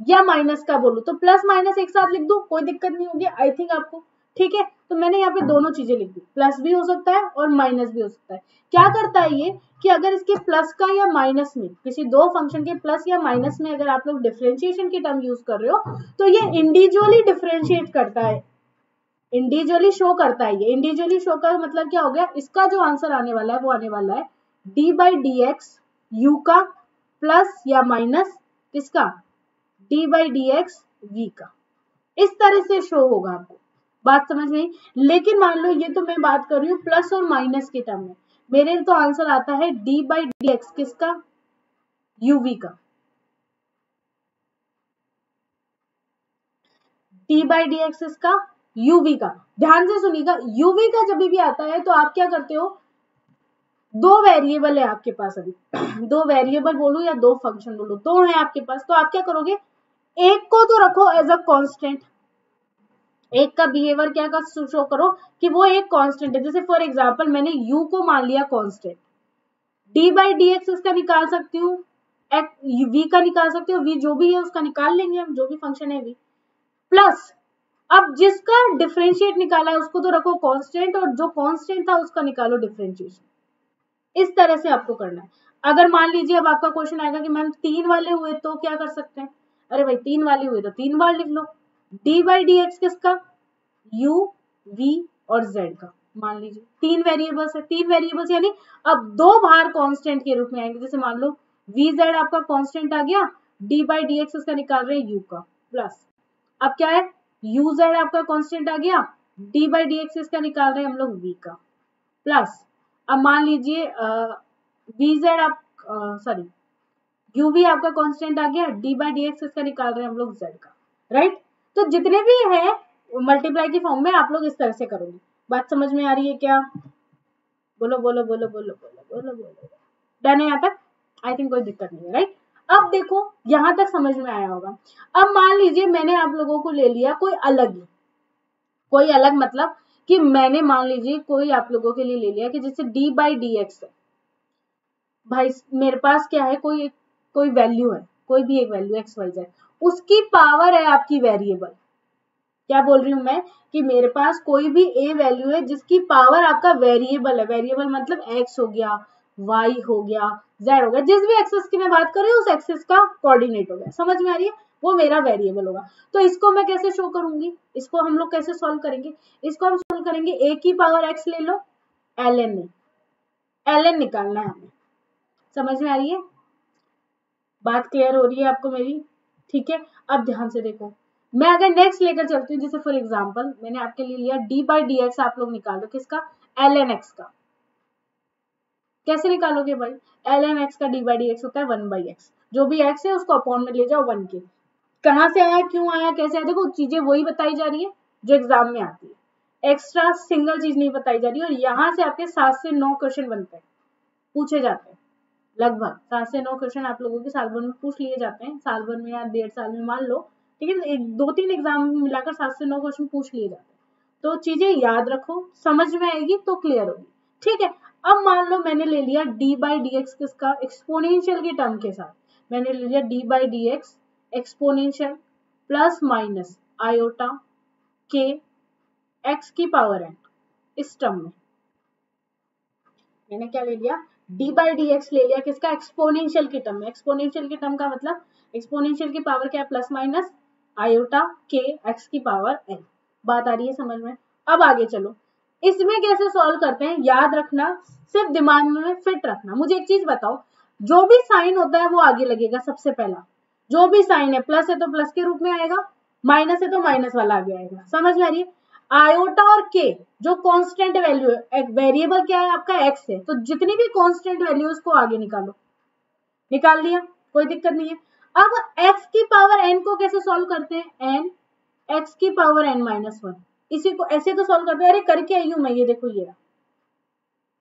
Speaker 1: या माइनस का बोलूं, तो प्लस माइनस एक साथ लिख दो, कोई दिक्कत नहीं होगी आई थिंक आपको, ठीक है। तो मैंने यहाँ पे दोनों चीजें लिख दी, प्लस भी हो सकता है और माइनस भी हो सकता है। क्या करता है ये कि अगर इसके प्लस का या माइनस में, किसी दो फंक्शन के प्लस या माइनस में अगर आप लोग डिफरेंशिएशन की टर्म यूज कर रहे हो, तो ये इंडिविजुअली डिफरेंशिएट करता है, इंडिविजुअली शो करता है। ये इंडिविजुअली शो का मतलब क्या हो गया, इसका जो आंसर आने वाला है वो आने वाला है d by D x u का प्लस या माइनस किसका, D by D x v का। इस तरह से शो होगा आपको, बात समझ में आई। लेकिन मान लो ये तो मैं बात कर रही हूँ प्लस और माइनस के टर्म में, मेरे तो आंसर आता है डी बाई डी एक्स किसका, यूवी का, डी बाई डी एक्स इसका यूवी का। ध्यान से सुनिएगा, यूवी का जब भी आता है तो आप क्या करते हो, दो वेरिएबल है आपके पास अभी दो वेरिएबल बोलूं या दो फंक्शन बोलूं, दो है आपके पास, तो आप क्या करोगे, एक को तो रखो एज अ कांस्टेंट, एक का बिहेवियर क्या का शो करो कि वो एक कांस्टेंट है। जैसे फॉर एग्जांपल मैंने u को मान लिया constant, d by D x इसका निकाल सकती हूँ, v का निकाल सकती हूँ, v जो भी है उसका निकाल लेंगे हम, जो भी फंक्शन है v प्लस, अब जिसका डिफरेंशिएट निकाला है उसको तो रखो कांस्टेंट, और जो कांस्टेंट था उसका निकालो डिफरेंशिएशन। इस तरह से आपको करना है। अगर मान लीजिए अब आपका क्वेश्चन आएगा कि मैम तीन वाले हुए तो क्या कर सकते हैं, अरे भाई तीन वाले हुए तो तीन बार लिख लो, डी बाई डी एक्स किसका, u v और z का। मान लीजिए तीन वेरिएबल्स है, तीन वेरिएबल्स यानी अब दो बाहर कांस्टेंट के रूप में आएंगे। जैसे मान लो vz आपका कांस्टेंट आ गया, d बाई डी एक्स उसका निकाल रहे हैं u का, प्लस अब क्या है uz आपका कांस्टेंट आ गया, d बाई डी एक्स इसका निकाल रहे हैं हम लोग v का, प्लस अब मान लीजिए vz आप सॉरी uv आपका कांस्टेंट आ गया, d बाई डी एक्स इसका निकाल रहे हैं हम लोग z का, राइट। तो जितने भी है मल्टीप्लाई की फॉर्म में आप लोग इस तरह से करोगे। बात समझ में आ रही है क्या, बोलो बोलो बोलो बोलो बोलो बोलो बोलो, डन है यहाँ तक, आई थिंक कोई दिक्कत नहीं है, राइट। अब देखो यहाँ तक समझ में आया होगा। अब मान लीजिए मैंने आप लोगों को ले लिया कोई अलग, कोई अलग मतलब कि मैंने मान लीजिए कोई आप लोगों के लिए ले लिया कि जैसे d बाई डी एक्स है, भाई मेरे पास क्या है, कोई वैल्यू है, कोई भी एक वैल्यू एक्स वाई जेड, उसकी पावर है आपकी वेरिएबल। क्या बोल रही हूं मैं कि मेरे पास कोई भी ए वैल्यू है जिसकी पावर आपका वेरिएबल है, वेरिएबल मतलब एक्स हो गया, वाई हो गया, जेड हो गया, जिस भी एक्सेस की मैं बात कर रही हूँ उस एक्सेस का कोऑर्डिनेट हो गया, समझ में आ रही है, वो मेरा वेरिएबल होगा। तो इसको मैं कैसे शो करूंगी, इसको हम लोग कैसे सॉल्व करेंगे, इसको हम सॉल्व करेंगे ए की पावर एक्स ले लो, एल एन निकालना है हमें, समझ में आ रही है, बात क्लियर हो रही है आपको मेरी, ठीक है। अब ध्यान से देखो, मैं अगर नेक्स्ट लेकर चलती हूँ, जैसे फॉर एग्जांपल मैंने आपके लिए लिया d बाई डी एक्स, आप लोग निकाल दो किसका, एल एन एक्स का। कैसे निकालोगे भाई, एल एन एक्स का d बाई डी एक्स होता है 1 बाई एक्स, जो भी x है उसको अपॉन में ले जाओ 1 के। कहाँ से आया, क्यों आया, कैसे आया, देखो चीजें वही बताई जा रही है जो एग्जाम में आती है, एक्स्ट्रा सिंगल चीज नहीं बताई जा रही है। और यहाँ से आपके 7 से 9 क्वेश्चन बनते हैं, पूछे जाते हैं, लगभग 7 से 9 क्वेश्चन आप लोगों के साल भर में पूछ लिए जाते हैं, साल भर में या 1.5 साल में मान लो, ठीक है, एक 2-3 एग्जाम मिलाकर 7 से 9 क्वेश्चन पूछ लिए जाते हैं। तो चीजें याद रखो, समझ में आएगी तो क्लियर होगी, ठीक है। अब मान लो मैंने ले लिया d बाई डी एक्स किसका, एक्सपोनेंशियल की टर्म के साथ, मैंने ले लिया d by D x exponential plus minus iota के एक्स की पावर n, इस टर्म में मैंने क्या ले लिया, d बाई डी एक्स ले लिया किसका, एक्सपोनेंशियल की टर्म में। एक्सपोनेंशियल की टर्म का मतलब एक्सपोनेंशियल की पावर क्या है, प्लस माइनस आयोटा के एक्स की पावर n। बात आ रही है समझ में। अब आगे चलो, इसमें कैसे सॉल्व करते हैं, याद रखना, सिर्फ दिमाग में फिट रखना। मुझे एक चीज बताओ, जो भी साइन होता है वो आगे लगेगा सबसे पहला, जो भी साइन है, प्लस है तो प्लस के रूप में आएगा, माइनस है तो माइनस वाला आगे आएगा, समझ में आ रही है। आयोटा और के जो कांस्टेंट वैल्यू है, वेरिएबल क्या है आपका एक्स है, तो जितनी भी कांस्टेंट वैल्यू उसको आगे निकालो, निकाल लिया, कोई दिक्कत नहीं है। अब x की पावर n को कैसे सॉल्व करते हैं, n x की पावर n माइनस वन, इसी को ऐसे तो सॉल्व करते हैं। अरे करके आई हूं मैं, ये देखो ये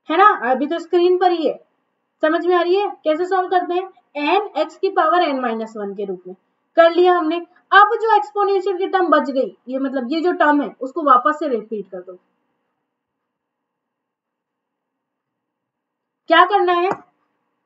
Speaker 1: है ना, अभी तो स्क्रीन पर ही है, समझ में आ रही है कैसे सॉल्व करते हैं, n x की पावर n माइनस वन के रूप में कर लिया हमने। अब जो एक्सपोनेंशियल की टर्म बच गई, ये मतलब ये जो टर्म है उसको वापस से रिपीट कर दो। क्या करना है,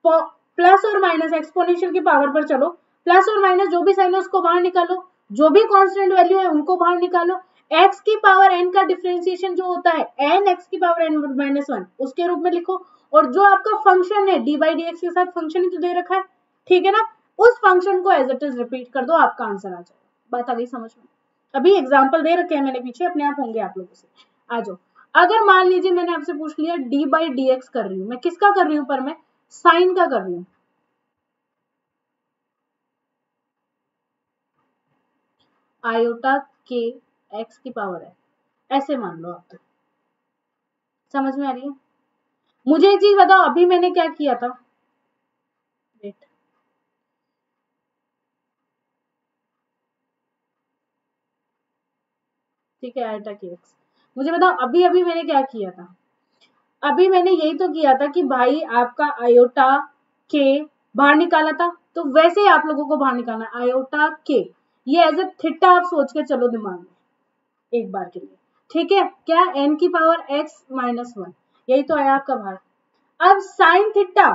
Speaker 1: प्लस और माइनस एक्सपोनेंशियल की पावर पर चलो, प्लस और माइनस जो भी साइन है उसको बाहर निकालो, जो भी कांस्टेंट वैल्यू है उनको बाहर निकालो। x की पावर n का डिफरेंशिएशन जो होता है n x की पावर n माइनस वन उसके रूप में लिखो, और जो आपका फंक्शन है डी बाई डी एक्स के साथ फंक्शन ही तो दे रखा है, ठीक है ना, उस फंक्शन को एज इट इज रिपीट कर दो, आपका आंसर आ जाएगा। बात आ गई समझ में, अभी एग्जाम्पल दे रखे हैं मैंने पीछे, अपने आप होंगे आप लोगों से। आ जाओ, अगर मान लीजिए मैंने आपसे पूछ लिया डी बाई डी एक्स कर रही हूँ, मैं किसका कर रही हूँ, पर मैं साइन का कर रही हूँ, आयोटा के एक्स की पावर है, ऐसे मान लो आप, तो समझ में आ रही है। मुझे एक चीज बताओ, अभी मैंने क्या किया था, वेट, ठीक है, आयोटा के एक्स, मुझे बताओ अभी अभी मैंने क्या किया था, अभी मैंने यही तो किया था कि भाई आपका आयोटा के बाहर निकाला था, तो वैसे ही आप लोगों को बाहर निकालना है आयोटा के, ये एज ए थीटा आप सोच के चलो दिमाग में एक बार के लिए, ठीक है, क्या n की पावर x माइनस वन, यही तो आया आपका बाहर। अब साइन थीटा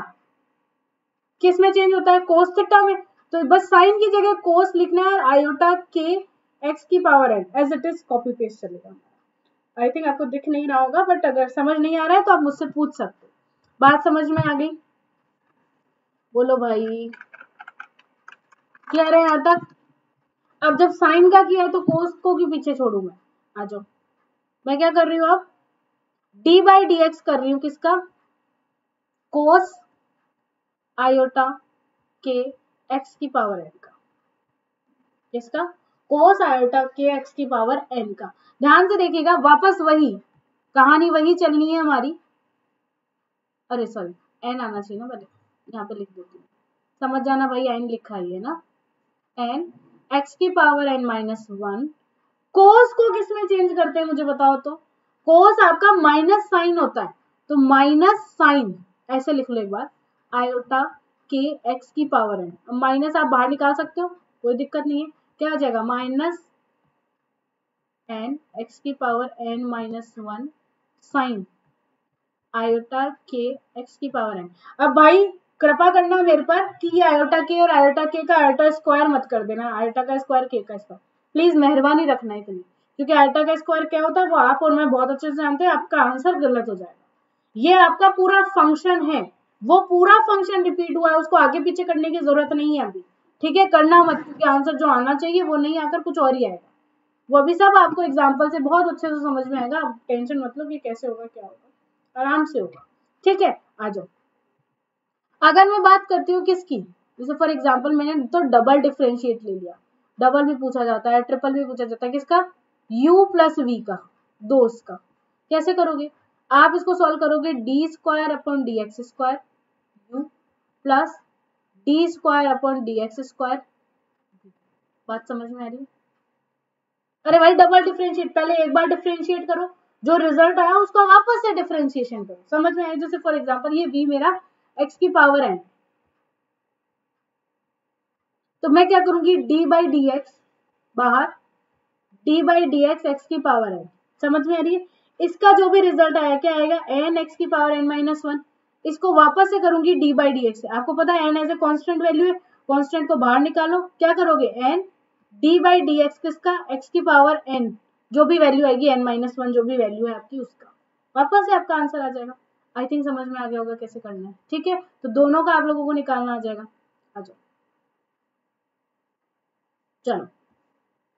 Speaker 1: किस में चेंज होता है, कोस थीटा में, तो बस साइन की जगह कोस लिखना है और आयोटा के x की power n as it is copy paste चलेगा। आई थिंक आपको दिख नहीं रहा होगा, बट अगर समझ नहीं आ रहा है तो आप मुझसे पूछ सकते हो। बात समझ में आ गई, बोलो भाई, क्लियर है यहाँ तक। अब जब साइन का किया है तो कोस को भी पीछे छोड़ू मैं, आ जाओ, मैं क्या कर रही हूँ अब, डी बाई डी एक्स कर रही हूँ, किसका, कोस आयोटा के एक्स की पावर एन का, किसका, कोस आयोटा के एक्स की पावर एन का। ध्यान से देखिएगा, वापस वही कहानी वही चलनी है हमारी, अरे सॉरी एन आना चाहिए ना पहले, यहाँ पे लिख देती हूँ, समझ जाना भाई, एन लिखा ही है ना, एन एक्स की पावर एन माइनस वन। कोस को किस में चेंज करते हैं मुझे बताओ तो, कोस आपका माइनस साइन होता है, तो माइनस साइन ऐसे लिख लो एक बार, आयोटा के एक्स की पावर एन, माइनस आप बाहर निकाल सकते हो, कोई दिक्कत नहीं है, क्या आ जाएगा, माइनस एन एक्स की power n minus one sine iota के एक्स की पावर एन। अब भाई कृपा करना मेरे पर कि ये आयोटा के और आयोटा के का आयोटा स्क्वायर मत कर देना, आयोटा का स्क्वायर के का स्क्वायर, प्लीज मेहरबानी रखना इतनी, क्योंकि आयोटा का स्क्वायर क्या होता है वो आप और मैं बहुत अच्छे से जानते हैं, आपका आंसर गलत हो जाएगा। ये आपका पूरा फंक्शन है, वो पूरा फंक्शन रिपीट हुआ है, उसको आगे पीछे करने की जरूरत नहीं है अभी, ठीक है, करना मत, क्योंकि आंसर जो आना चाहिए वो नहीं आकर कुछ और ही आएगा, वो अभी सब आपको एग्जाम्पल से बहुत अच्छे से समझ में आएगा, आप टेंशन मत लो कि कैसे होगा क्या होगा, आराम से होगा, ठीक है। आ जाओ, अगर मैं बात करती हूँ किसकी, जैसे फॉर एग्जाम्पल मैंने तो डबल डिफरेंशिएट ले लिया, डबल भी पूछा जाता है, ट्रिपल भी पूछा जाता है, किसका, u प्लस वी का, दोस्त का, कैसे करोगे आप इसको सॉल्व करोगे, D square upon d x square you plus D square upon d x square, बात समझ में आ रही है। अरे भाई डबल डिफरेंशिएट, पहले एक बार डिफरेंशिएट करो, जो रिजल्ट आया उसका वापस से डिफरेंशिएशन करो, समझ में आया। जैसे फॉर एग्जांपल ये v मेरा x की पावर n, तो मैं क्या करूंगी, d बाई डी एक्स बाहर, d by D x x की पावर n, समझ में आ रही है। इसका जो भी रिजल्ट आया क्या आएगा, n x की पावर n माइनस वन, इसको वापस से करूंगी d बाई डी एक्स, आपको पता है n as a constant value है, कॉन्स्टेंट को बाहर निकालो, क्या करोगे, n d by D x किसका, x की पावर n, जो भी वैल्यू आएगी n माइनस वन जो भी वैल्यू है आपकी उसका, वापस से आपका आंसर आ जाएगा। आई थिंक समझ में आ गया होगा कैसे करना है, ठीक है, तो दोनों का आप लोगों को निकालना आ जाएगा। आ जाओ, चलो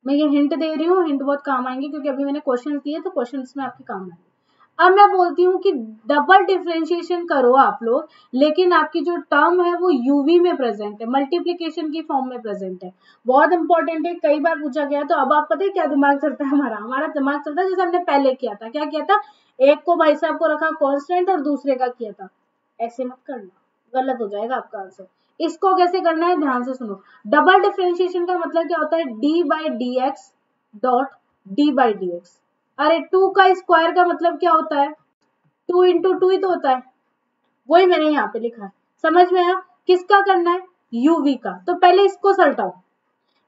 Speaker 1: मैं ये हिंट दे रही हूँ, हिंट बहुत काम आएंगे क्योंकि अभी मैंने क्वेश्चन दिए तो क्वेश्चन में आपके काम आएंगे। अब मैं बोलती हूँ कि डबल डिफरेंशिएशन करो आप लोग, लेकिन आपकी जो टर्म है वो यूवी में प्रेजेंट है, मल्टीप्लीकेशन की फॉर्म में प्रेजेंट है। बहुत इंपॉर्टेंट है, कई बार पूछा गया। तो अब आप पता है क्या दिमाग चलता है हमारा दिमाग चलता है जैसे हमने पहले किया था। क्या किया था, एक को भाई साहब को रखा कांस्टेंट और दूसरे का किया था। ऐसे मत करना, गलत हो जाएगा आपका आंसर। इसको कैसे करना है ध्यान से सुनो। डबल डिफरेंशिएशन का मतलब क्या होता है, d by D x dot D by D x. अरे 2 का स्क्वायर का मतलब क्या होता है, 2 इंटू 2 ही तो होता है। वही मैंने यहाँ पे लिखा है, समझ में आया। किसका करना है, यूवी का। तो पहले इसको सल्टाओ।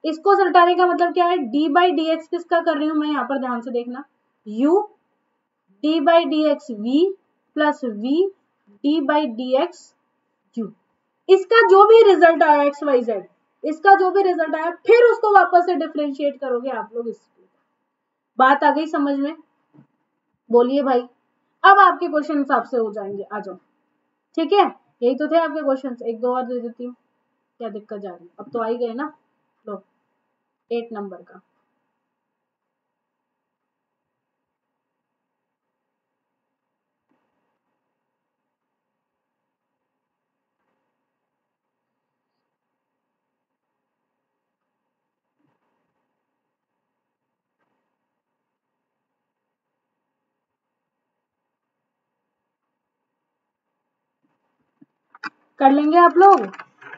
Speaker 1: इसको सल्टाने का मतलब क्या है, डी बाई डी एक्स किसका कर रही हूं मैं यहाँ पर, ध्यान से देखना। U d by D x v plus v d by D x u. इसका जो भी रिजल्ट आया एक्स वाई जेड, इसका जो भी रिजल्ट आया फिर उसको वापस से डिफरेंशिएट करोगे आप लोग। इस बात आ गई समझ में, बोलिए भाई। अब आपके क्वेश्चन हिसाब से हो जाएंगे, आ जाओ। ठीक है, यही तो थे आपके क्वेश्चन। एक दो और दे देती हूँ, क्या दिक्कत जा रही है, अब तो आ ही गए ना। लो 8 नंबर का। कर लेंगे आप लोग,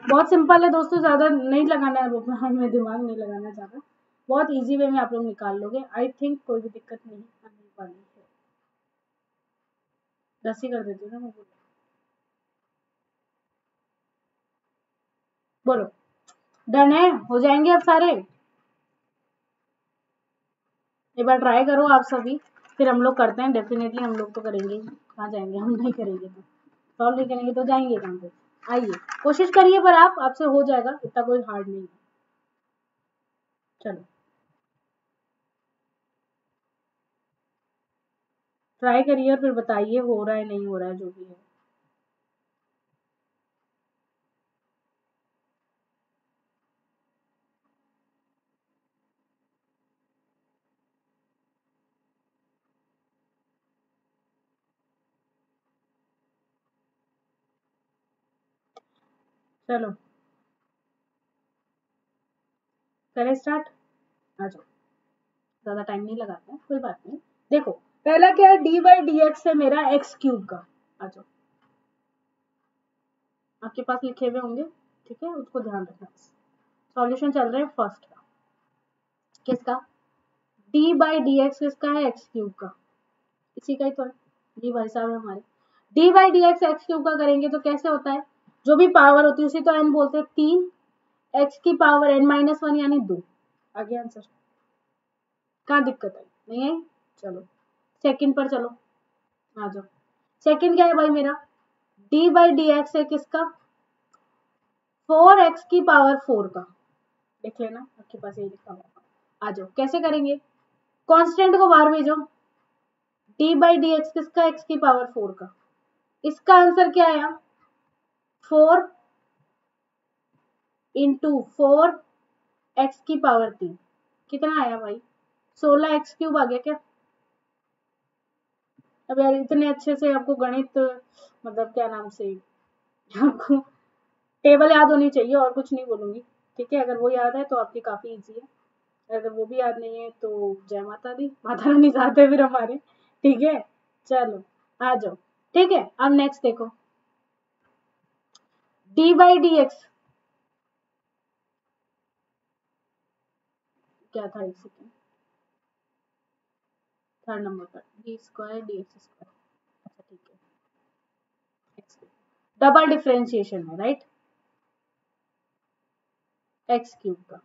Speaker 1: बहुत सिंपल है दोस्तों, ज्यादा नहीं लगाना है हमें, दिमाग नहीं लगाना ज्यादा, बहुत इजी वे में आप लोग निकाल लोगे। आई थिंक कोई भी दिक्कत नहीं आने वाली है। 10 ही कर देती हूँ ना मैं, बोलो। डन है, हो जाएंगे अब सारे। एक बार ट्राई करो आप सभी, फिर हम लोग करते हैं। डेफिनेटली हम लोग तो करेंगे, कहाँ जाएंगे हम नहीं करेंगे तो, सॉल्व नहीं करेंगे तो जाएंगे कहाँ पे। आइए कोशिश करिए, पर आप आपसे हो जाएगा, इतना कोई हार्ड नहीं है। चलो ट्राई करिए और फिर बताइए हो रहा है नहीं हो रहा है, जो भी है। चलो करें स्टार्ट, आ जाओ। ज्यादा टाइम नहीं लगाते हैं, कोई बात नहीं। देखो पहला क्या है, डी बाई डी एक्स है मेरा एक्स क्यूब का। आ जाओ, आपके पास लिखे हुए होंगे, ठीक है, उसको ध्यान रखना। सॉल्यूशन चल रहा है फर्स्ट का, किसका, डी बाई डी एक्स किसका है, एक्स क्यूब का। इसी का ही तो है, डी भाई साहब है हमारे। D by D x x cube का करेंगे तो कैसे होता है, जो भी पावर होती है उसी तो एन बोलते हैं। 3 एक्स की पावर एन माइनस 1 यानी 2। आगे आंसर, कहाँ दिक्कत है, नहीं है। चलो सेकंड पर चलो, आ जाओ। सेकंड क्या है भाई मेरा, डी बाई डी एक्स है किसका, 4 एक्स की पावर 4 का। देख लेना आपके पास यही लिखा हुआ। आ जाओ कैसे करेंगे, कांस्टेंट को बाहर भेजो। डी बाई डी एक्स किसका, एक्स की पावर 4 का। इसका आंसर क्या आया, 4 इंटू 4 एक्स की पावर 3। कितना आया भाई, 16 एक्स क्यूब आ गया क्या। अब यार इतने अच्छे से आपको गणित, मतलब क्या नाम से, आपको टेबल याद होनी चाहिए, और कुछ नहीं बोलूंगी। ठीक है, अगर वो याद है तो आपकी काफी इजी है, अगर वो भी याद नहीं है तो जय माता दी, माता रानी साथ है फिर हमारे। ठीक है, चलो आ जाओ। ठीक है, अब नेक्स्ट देखो, डी बाई डी एक्स क्या था, एक सेकेंड, थर्ड नंबर पर D square D x square. अच्छा ठीक है, डबल डिफरेंशिएशन है राइट, एक्स क्यूब का।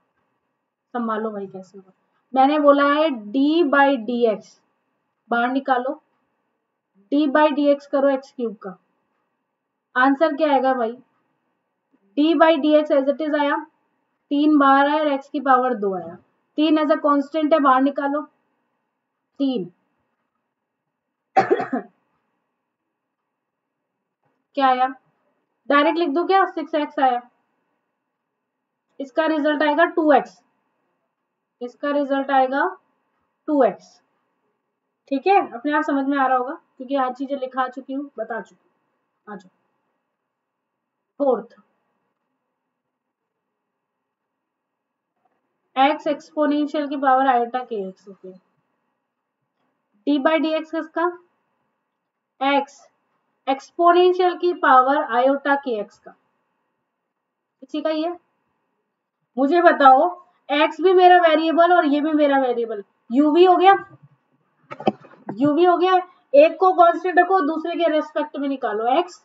Speaker 1: संभालो भाई कैसे होगा, मैंने बोला है डी बाई डी एक्स, बाहर निकालो, डी बाई डी एक्स करो एक्स क्यूब का। आंसर क्या आएगा भाई, d by D x as it is आया, 3 बाहर आया और एक्स की पावर 2 आया। 3 एज अ कॉन्स्टेंट है, बाहर निकालो 3। क्या आया, डायरेक्ट लिख दो क्या, 6x आया। इसका रिजल्ट आएगा 2x, इसका रिजल्ट आएगा 2x। ठीक है, अपने आप समझ में आ रहा होगा क्योंकि हर चीजें लिखा चुकी हूँ, बता चुकी हूँ। आ जाओ फोर्थ, एक्स एक्सपोनेंशियल की पावर आयोटा के x. Okay, D by D x किसका, एक्स एक्सपोनेंशियल की पावर आयोटा के एक्स का, इसी का ही है। मुझे बताओ, एक्स भी मेरा वेरिएबल और ये भी मेरा वेरिएबल, यूवी हो गया, यूवी हो गया, एक को कांस्टेंट रखो, दूसरे के रेस्पेक्ट में निकालो। X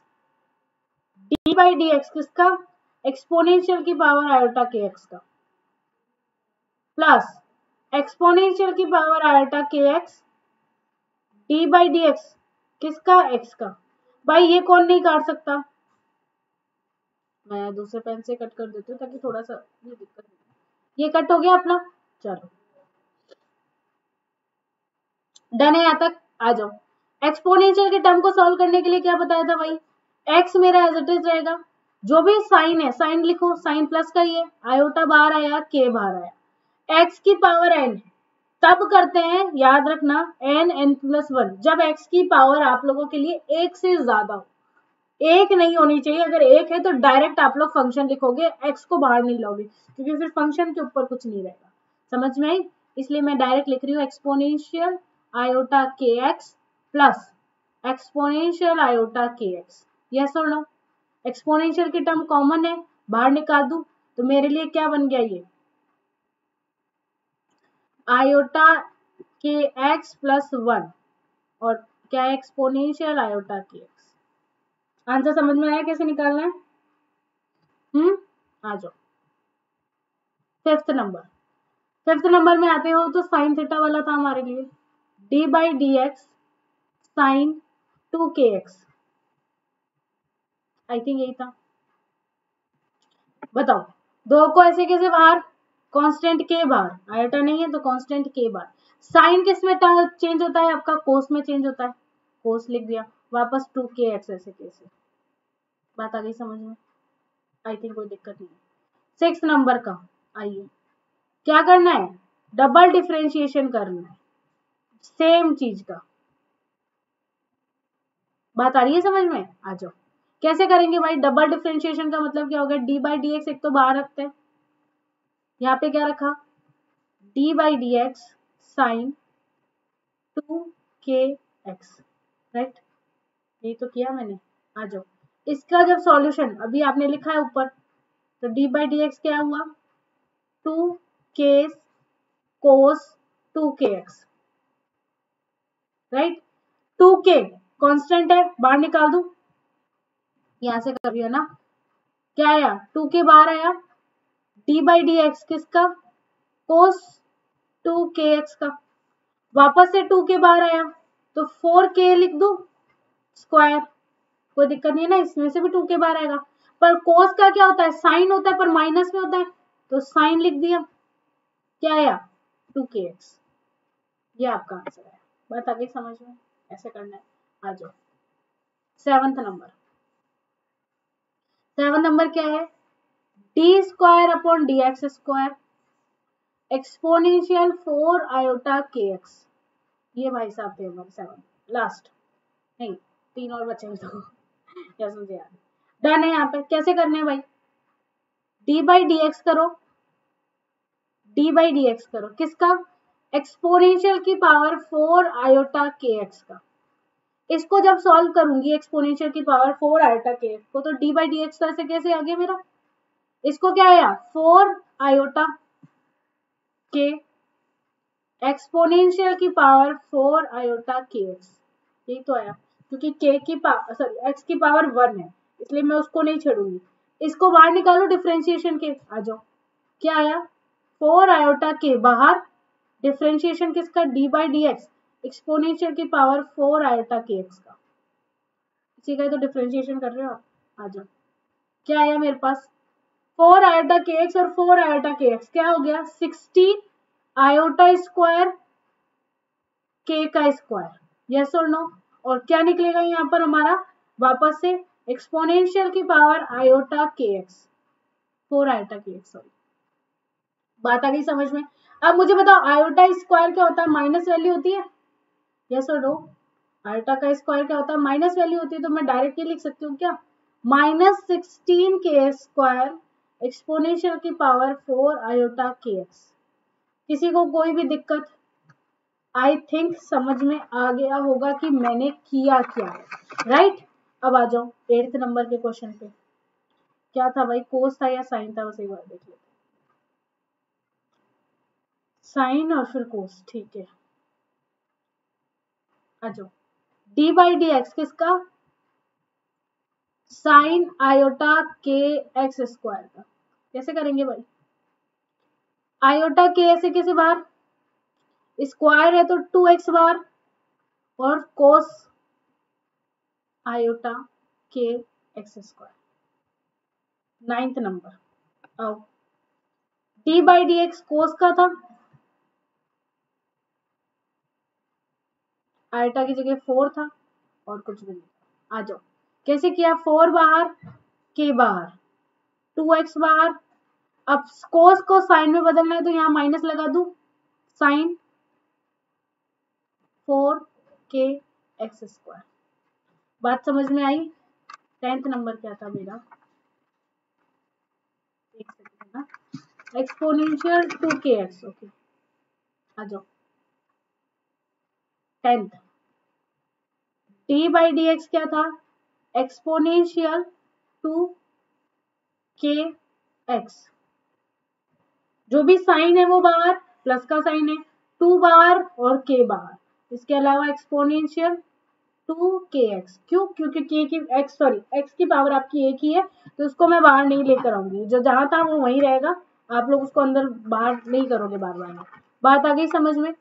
Speaker 1: d by D x किसका, एक्सपोनेंशियल की पावर आयोटा के एक्स का, प्लस एक्सपोनेंशियल की पावर आयोटा के x d by D x किसका, एक्स का। भाई ये कौन नहीं काट सकता, मैं दूसरे पेन से कट कर देती हूँ ताकि थोड़ा सा ये दिक्कत नहीं। ये कट हो गया अपना, चलो डन है यहाँ तक। आ जाओ, एक्सपोनेंशियल के टर्म को सॉल्व करने के लिए क्या बताया था भाई, एक्स मेरा एज इट इज रहेगा, जो भी साइन है साइन लिखो, साइन प्लस का ही है, आयोटा बाहर आया, के बाहर आया, एक्स की पावर एन तब करते हैं, याद रखना, एन एन प्लस वन, जब एक्स की पावर आप लोगों के लिए एक से ज्यादा हो, एक नहीं होनी चाहिए, अगर एक है तो डायरेक्ट आप लोग फंक्शन लिखोगे, एक्स को बाहर नहीं लाओगे क्योंकि फिर फंक्शन के ऊपर कुछ नहीं रहेगा, समझ में आई, इसलिए मैं डायरेक्ट लिख रही हूँ एक्सपोनेंशियल आयोटा के एक्स प्लस एक्सपोनेंशियल आयोटा के एक्स, यस और नो। एक्सपोनेंशियल की टर्म कॉमन है, बाहर निकाल दूं तो मेरे लिए क्या बन गया, ये आयोटा के एक्स प्लस वन, और क्या एक्सपोनेंशियल आयोटा के एक्स। आंसर समझ में आया कैसे निकालना है, आ जाओ फिफ्थ नंबर। फिफ्थ नंबर में आते हो तो साइन थीटा वाला था हमारे लिए, d by D x sine 2kx, I think यही था। बताओ, दो को ऐसे कैसे बाहर, कांस्टेंट के बाहर, आयोटा नहीं है तो कांस्टेंट के बाहर, साइन किस में चेंज होता है आपका, कोस में चेंज होता है, कोस लिख दिया, वापस 2kx ऐसे कैसे, बात आ गई समझ में, आई थिंक कोई दिक्कत नहीं। सिक्स नंबर का, आइए क्या करना है, डबल डिफरेंशिएशन करना है, सेम चीज का, बात आ रही है समझ में, आ जाओ कैसे करेंगे भाई, डबल डिफरेंशिएशन का मतलब क्या होगा, डी बाई डी एक्स एक तो बाहर रखते हैं, यहाँ पे क्या रखा, d by D x sine 2kx, right, यही तो किया मैंने। आ जाओ, इसका जब सॉल्यूशन अभी आपने लिखा है ऊपर, तो डी बाई डी एक्स क्या हुआ, 2k कोस 2kx, राइट, 2k कांस्टेंट है, बाहर निकाल दूं, यहां से कर दिया ना, क्या आया, 2k बाहर आया, डी बाई डी एक्स किसका, कोस 2kx का, वापस से 2k बाहर आया तो 4k लिख दू स्क्वायर, कोई दिक्कत नहीं है ना, इसमें से भी 2k बाहर आएगा, पर कोस का क्या होता है, साइन होता है पर माइनस में होता है, तो साइन लिख दिया, क्या आया 2kx, ये आपका आंसर है, बात आगे समझ में, ऐसे करना है। आ जाओ सेवंथ नंबर, सेवन नंबर क्या है, D square upon d x square exponential 4 iota के एक्स, ये भाई साहब थे हमारे सेवन, लास्ट नहीं, तीन और बचे तो क्या समझे यार, डन है। यहाँ पे कैसे करने हैं भाई, डी बाई डी एक्स करो, डी बाई डी एक्स करो किसका, एक्सपोनेंशियल की पावर 4 आयोटा के एक्स का, इसको जब सॉल्व करूंगी एक्सपोनेंशियल की पावर 4 आयोटा के एक्स को, तो डी बाई डी एक्स से कैसे आ गया मेरा, इसको क्या आया 4 आयोटा के एक्सपोनेंशियल की पावर 4 आयोटा के एक्स, यही तो आया, क्योंकि के की पावर सॉरी एक्स की पावर 1 है, इसलिए मैं उसको नहीं छेड़ूंगी, इसको बाहर निकालो डिफरेंशिएशन के, आ जाओ क्या आया 4 आयोटा के बाहर, डिफरेंशिएशन किसका, D by D x exponential की पावर 4 आयोटा के एक्स का, इसी का तो डिफरेंशिएशन कर रहे हो आप। आ जाओ क्या आया मेरे पास, 4 आयोटा के एक्स और 4 आयोटा के एक्स क्या हो गया, 60 आयोटा स्क्वायर के का स्क्वायर, यस और नो, और क्या निकलेगा यहाँ पर हमारा, वापस से एक्सपोनेंशियल की पावर आयोटा के एक्स, 4 आयोटा के एक्स, सॉरी, बात आ गई समझ में। अब मुझे बताओ आयोटा स्क्वायर क्या होता है, माइनस वैल्यू होती है, यस और नो? आयोटा का स्क्वायर क्या होता है? माइनस वैल्यू होती है तो मैं डायरेक्ट ये लिख सकती हूँ क्या? -16k² एक्सपोनेंशियल की पावर 4 आयोटा kx। किसी को कोई भी दिक्कत? आई थिंक समझ में आ गया होगा कि मैंने किया क्या, राइट? अब आ जाओ 8th नंबर के क्वेश्चन पे। क्या था भाई, कोस था या साइन था? बस एक बार देख लेते। साइन और फिर कोस, ठीक है। आ जाओ। डी बाई डी एक्स किसका? साइन आयोटा के एक्स स्क्वायर का। कैसे करेंगे भाई? आयोटा के ऐसे कैसे बाहर, स्क्वायर है तो 2x बाहर, और कोस आयोटा के एक्स स्क्वायर। 9th number. आओ, डी बाई डी एक्स कोस का था, आयोटा की जगह 4 था और कुछ भी नहीं। आ जाओ, कैसे किया? 4 बाहर, के बाहर, 2x बाहर। अब कोस को साइन में बदलना है तो यहाँ माइनस लगा दू, साइन 4k एक्स स्क्वायर। बात समझ में आई? 10th नंबर क्या था मेरा? एक सेकंड ना, एक्सपोनेंशियल 2kx। ओके, आ जाओ। 10th, D by D x क्या था? Exponential 2kx। जो भी साइन है वो बाहर, प्लस का साइन है, 2 बाहर और k बाहर। इसके अलावा एक्सपोनेंशियल 2kx। क्यों? क्योंकि k की x की पावर आपकी एक ही है, तो उसको मैं बाहर नहीं लेकर आऊंगी, जो जहां था वो वहीं रहेगा। आप लोग उसको अंदर बाहर नहीं करोगे बार बार। बात आ गई समझ में?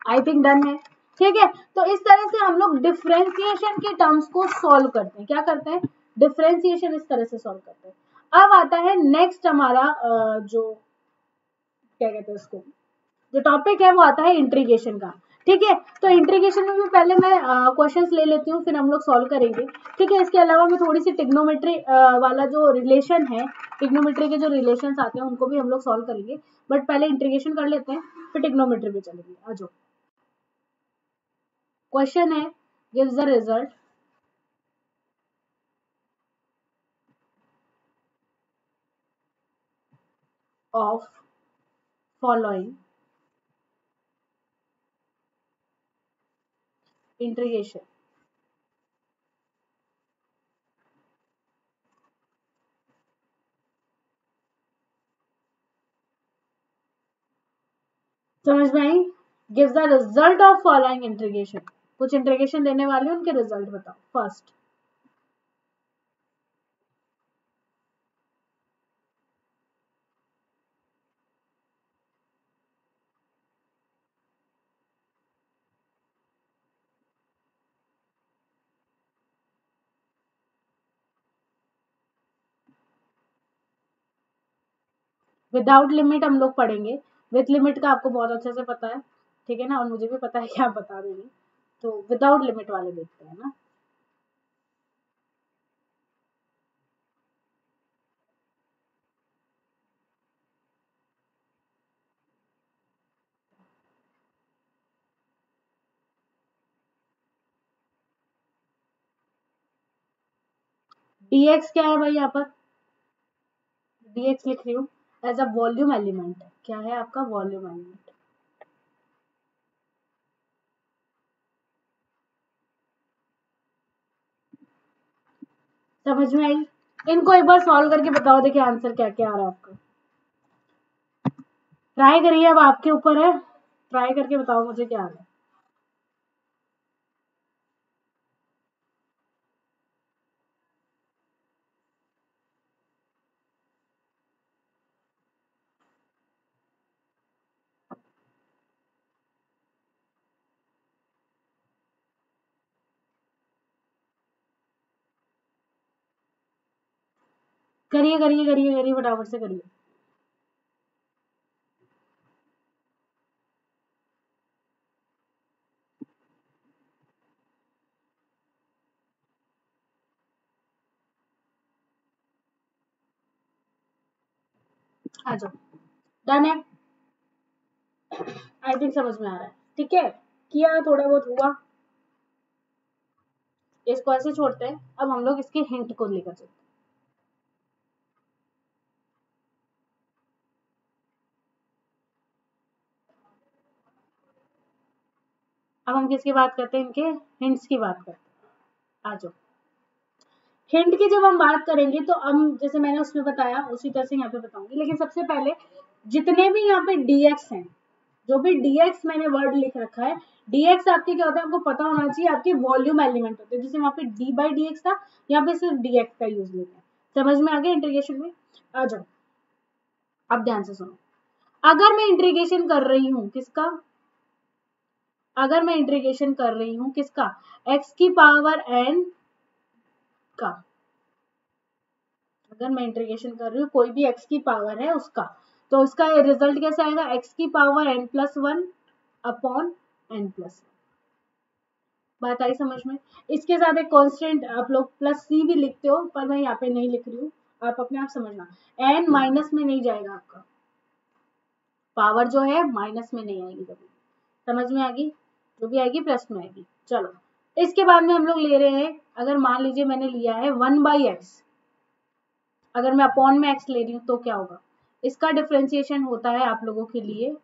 Speaker 1: आई थिंक डन है। ठीक है, तो इस तरह से हम लोग डिफ्रेंसिएशन के टर्म्स को सॉल्व करते हैं। क्या करते हैं? डिफ्रेंसिएशन इस तरह से सॉल्व करते हैं। अब आता है नेक्स्ट हमारा जो क्या कहते हैं उसको, जो टॉपिक है वो आता है इंटीग्रेशन का। ठीक है, तो इंटीग्रेशन में भी पहले मैं क्वेश्चंस ले लेती हूँ, फिर हम लोग सॉल्व करेंगे। ठीक है, इसके अलावा मैं थोड़ी सी टिग्नोमेट्री वाला जो रिलेशन है, टिग्नोमेट्री के जो रिलेशन आते हैं उनको भी हम लोग सॉल्व करेंगे, बट पहले इंटीग्रेशन कर लेते हैं, फिर टिग्नोमेट्री पे चलेंगे। आ जाओ, क्वेश्चन है, gives the result of following integration. समझ में आई? Gives the result of following integration. कुछ इंटीग्रेशन देने वाले उनके रिजल्ट बताओ। फर्स्ट, विदाउट लिमिट हम लोग पढ़ेंगे, विथ लिमिट का आपको बहुत अच्छे से पता है, ठीक है ना, और मुझे भी पता है कि आप बता देंगे, तो विदाउट लिमिट वाले देखते हैं ना। dx क्या है भाई? यहाँ पर dx लिख रही हूँ एज अ वॉल्यूम एलिमेंट। क्या है आपका? Volume element. समझ में आई? इनको एक बार सॉल्व करके बताओ, देखिए आंसर क्या क्या आ रहा है आपका। ट्राई करिए, अब आपके ऊपर है, ट्राई करके बताओ मुझे क्या आ रहा है। करिए करिए करिए करिए, फटाफट से करिए। आ जाओ, डन है। आई थिंक समझ में आ रहा है। ठीक है, किया, थोड़ा बहुत हुआ, इसको ऐसे छोड़ते हैं। अब हम लोग इसके हिंट को लेकर चलते हैं। अब हम किसकी बात करते हैं, इनके हिंट्स की बात करते हैं। आ जाओ, हिंट की जब हम बात करेंगे तो हम जैसे मैंने उसमें बताया उसी तरह से यहाँ पे बताऊंगी, लेकिन सबसे पहले जितने भी यहाँ पे डीएक्स हैं, जो भी डीएक्स मैंने वर्ड लिख रखा है, डीएक्स आपके क्या होता है आपको पता होना चाहिए, आपके वॉल्यूम एलिमेंट होते हैं। जैसे वहाँ पे डी बाई डीएक्स था, यहाँ पे सिर्फ डीएक्स का यूज लेते हैं। समझ में आ गया इंटीग्रेशन में? आ जाओ, अब ध्यान से सुनो। अगर मैं इंटीग्रेशन कर रही हूँ किसका, अगर मैं इंटीग्रेशन कर रही हूँ किसका, एक्स की पावर एन का, अगर मैं इंटीग्रेशन कर रही हूँ कोई भी एक्स की पावर है उसका, तो उसका रिजल्ट कैसे आएगा, एक्स की power n plus one upon n plus one. बात आई समझ में? इसके साथ एक कांस्टेंट आप लोग प्लस सी भी लिखते हो, पर मैं यहाँ पे नहीं लिख रही हूँ, आप अपने आप समझना। एन माइनस में नहीं जाएगा, आपका पावर जो है माइनस में नहीं आएगी कभी। समझ में आ गई? जो भी आएगी प्लस में आएगी। चलो, इसके बाद में हम लोग ले रहे हैं, अगर मान लीजिए मैंने लिया है 1/x, अगर मैं अपॉन में x ले रही हूँ तो क्या होगा, इसका डिफरेंशिएशन होता है आप लोगों के लिए,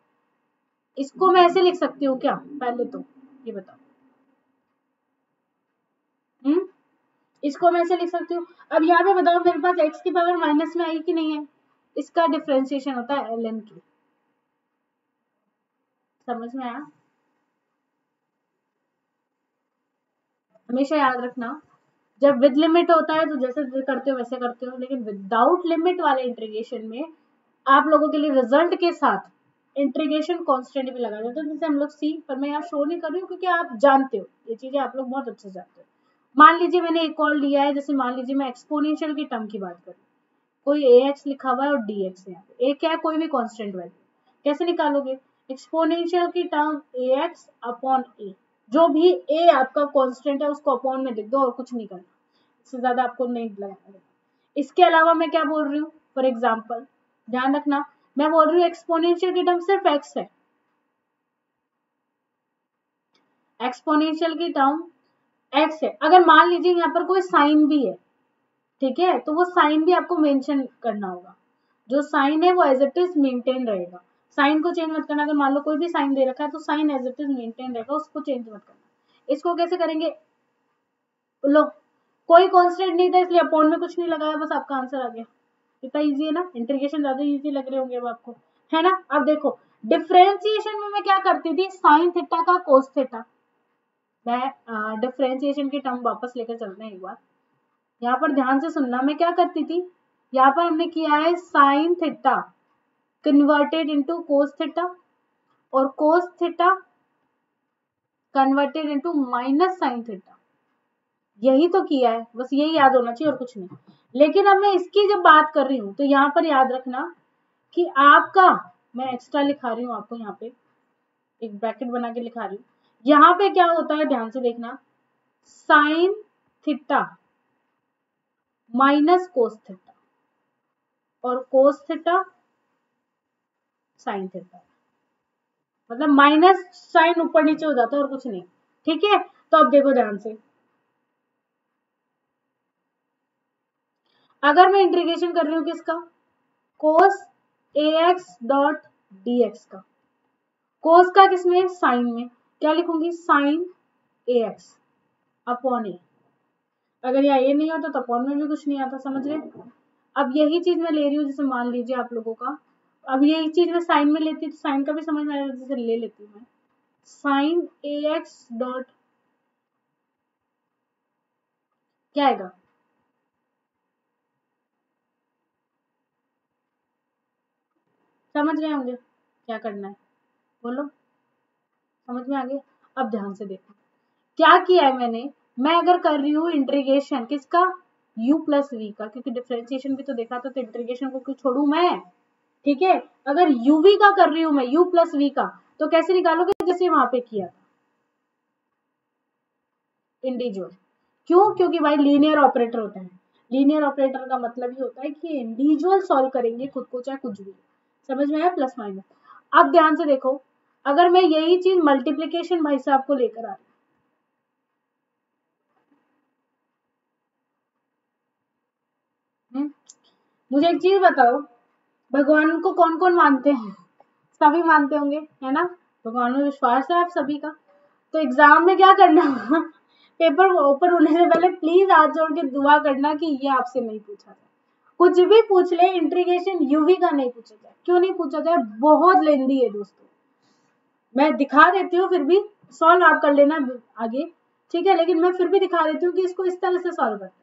Speaker 1: इसको मैं ऐसे लिख सकती हूँ क्या, पहले तो ये बताओ। इसको मैं ऐसे लिख सकती हूँ। अब यहाँ पे बताओ मेरे पास x की पावर माइनस में आई कि नहीं है, इसका डिफरेंशिएशन होता है ln की। समझ में आया? हमेशा याद रखना, जब विद लिमिट होता है तो जैसे करते हो वैसे करते हो, लेकिन विदाउट लिमिट वाले इंटीग्रेशन में आप लोगों के लिए रिजल्ट के साथ इंटीग्रेशन कांस्टेंट भी लगा देते हैं, जैसे हम लोग सी, पर मैं यहाँ शो नहीं कर रही हूँ क्योंकि आप जानते हो ये चीजें, आप लोग बहुत अच्छे से जानते हो। मान लीजिए मैंने एक और लिया है, जैसे मान लीजिए मैं एक्सपोनेंशियल की टर्म की बात करूँ, कोई ax लिखा हुआ है और dx है, यहाँ पे a क्या है, कोई भी कांस्टेंट वैल्यू, कैसे निकालोगे, एक्सपोनेंशियल की टर्म ax अपॉन a, जो भी a आपका कांस्टेंट है उसको अपॉन में लिख दो और कुछ नहीं करना, इससे ज्यादा आपको नहीं लगाना। इसके अलावा मैं क्या बोल रही हूँ, फॉर एग्जाम्पल ध्यान रखना, मैं बोल रही हूँ एक्सपोनेंशियल की टर्म सिर्फ x है, एक्सपोनेंशियल की टर्म x है। अगर मान लीजिए यहाँ पर कोई साइन भी है, ठीक है, तो वो साइन भी आपको मेंशन करना होगा, जो साइन है वो एज इट इज मेंटेन रहेगा, साइन को चेंज मत करना। अगर मान लो कोई भी साइन दे रखा है तो sine as it is maintain रहेगा, उसको चेंज मत करना। इसको कैसे करेंगे, लो कोई कांस्टेंट नहीं था इसलिए अपॉन में कुछ नहीं लगाया, बस आपका आंसर आ गया। इतना इजी है ना, इंटीग्रेशन ज्यादा इजी लग रहे होंगे अब आपको, है ना? अब देखो डिफरेंशिएशन में मैं क्या करती थी, साइन थीटा का कोस थीटा, मैं डिफरेंशिएशन की टर्म वापस लेकर चलते हैं एक बार, यहाँ पर ध्यान से सुनना, मैं क्या करती थी, यहाँ पर हमने किया है sine theta converted into cos theta, और cos theta converted into minus sine theta, यही तो किया है, बस यही याद होना चाहिए और कुछ नहीं। लेकिन अब मैं इसकी जब बात कर रही हूँ तो यहाँ पर याद रखना कि आपका, मैं एक्स्ट्रा लिखा रही हूँ आपको, यहाँ पे एक ब्रैकेट बना के लिखा रही हूँ, यहाँ पे क्या होता है ध्यान से देखना, sine theta minus cos theta, और कोस थीटा साइन थीटा, मतलब माइनस साइन ऊपर नीचे हो जाता है और कुछ नहीं, ठीक है? तो अब देखो ध्यान से, अगर मैं इंटीग्रेशन कर रही हूँ किसका, कोस ax डॉट dx का, कोस का किसमें, साइन में, क्या लिखूंगी, साइन ax अपॉन ए, अगर यहाँ ए नहीं होता तो अपॉन में भी कुछ नहीं आता, समझ रहे? अब यही चीज मैं ले रही हूँ, जैसे मान लीजिए आप लोगों का, अब यही चीज मैं साइन में लेती तो साइन का भी समझ में आएगा, जैसे ले लेती हूँ मैं साइन ax डॉट, क्या आएगा, समझ रहे होंगे क्या करना है, बोलो, समझ में आ गया? अब ध्यान से देखो क्या किया है मैंने, मैं अगर कर रही हूँ इंटीग्रेशन किसका, u प्लस वी का, क्योंकि डिफरेंशिएशन भी तो देखा था, तो इंटीग्रेशन को क्यों छोड़ू मैं, ठीक है? अगर uv का कर रही हूँ मैं, u प्लस वी का, तो कैसे निकालोगे, जैसे वहां पे किया था, इंडिविजुअल। क्यों? क्योंकि भाई लीनियर ऑपरेटर होता है, लीनियर ऑपरेटर का मतलब ही होता है कि इंडिविजुअल सॉल्व करेंगे खुद को, चाहे कुछ भी। समझ में आया, प्लस माइनस? अब ध्यान से देखो, अगर मैं यही चीज मल्टीप्लीकेशन भाई साहब को लेकर आ रही, मुझे एक चीज बताओ, भगवान को कौन कौन मानते हैं? सभी मानते होंगे, है ना? भगवान में विश्वास है आप सभी का। तो एग्जाम में क्या करना होगा, पेपर ओपन होने से पहले प्लीज हाथ जोड़ के दुआ करना कि ये आपसे नहीं पूछा जाए। कुछ भी पूछ ले, इंट्रीगेशन यूवी का नहीं पूछा जाए। क्यों नहीं पूछा जाए? बहुत लेंदी है दोस्तों, मैं दिखा देती हूँ, फिर भी सॉल्व आप कर लेना आगे, ठीक है? लेकिन मैं फिर भी दिखा देती हूँ कि इसको इस तरह से सॉल्व करते हैं।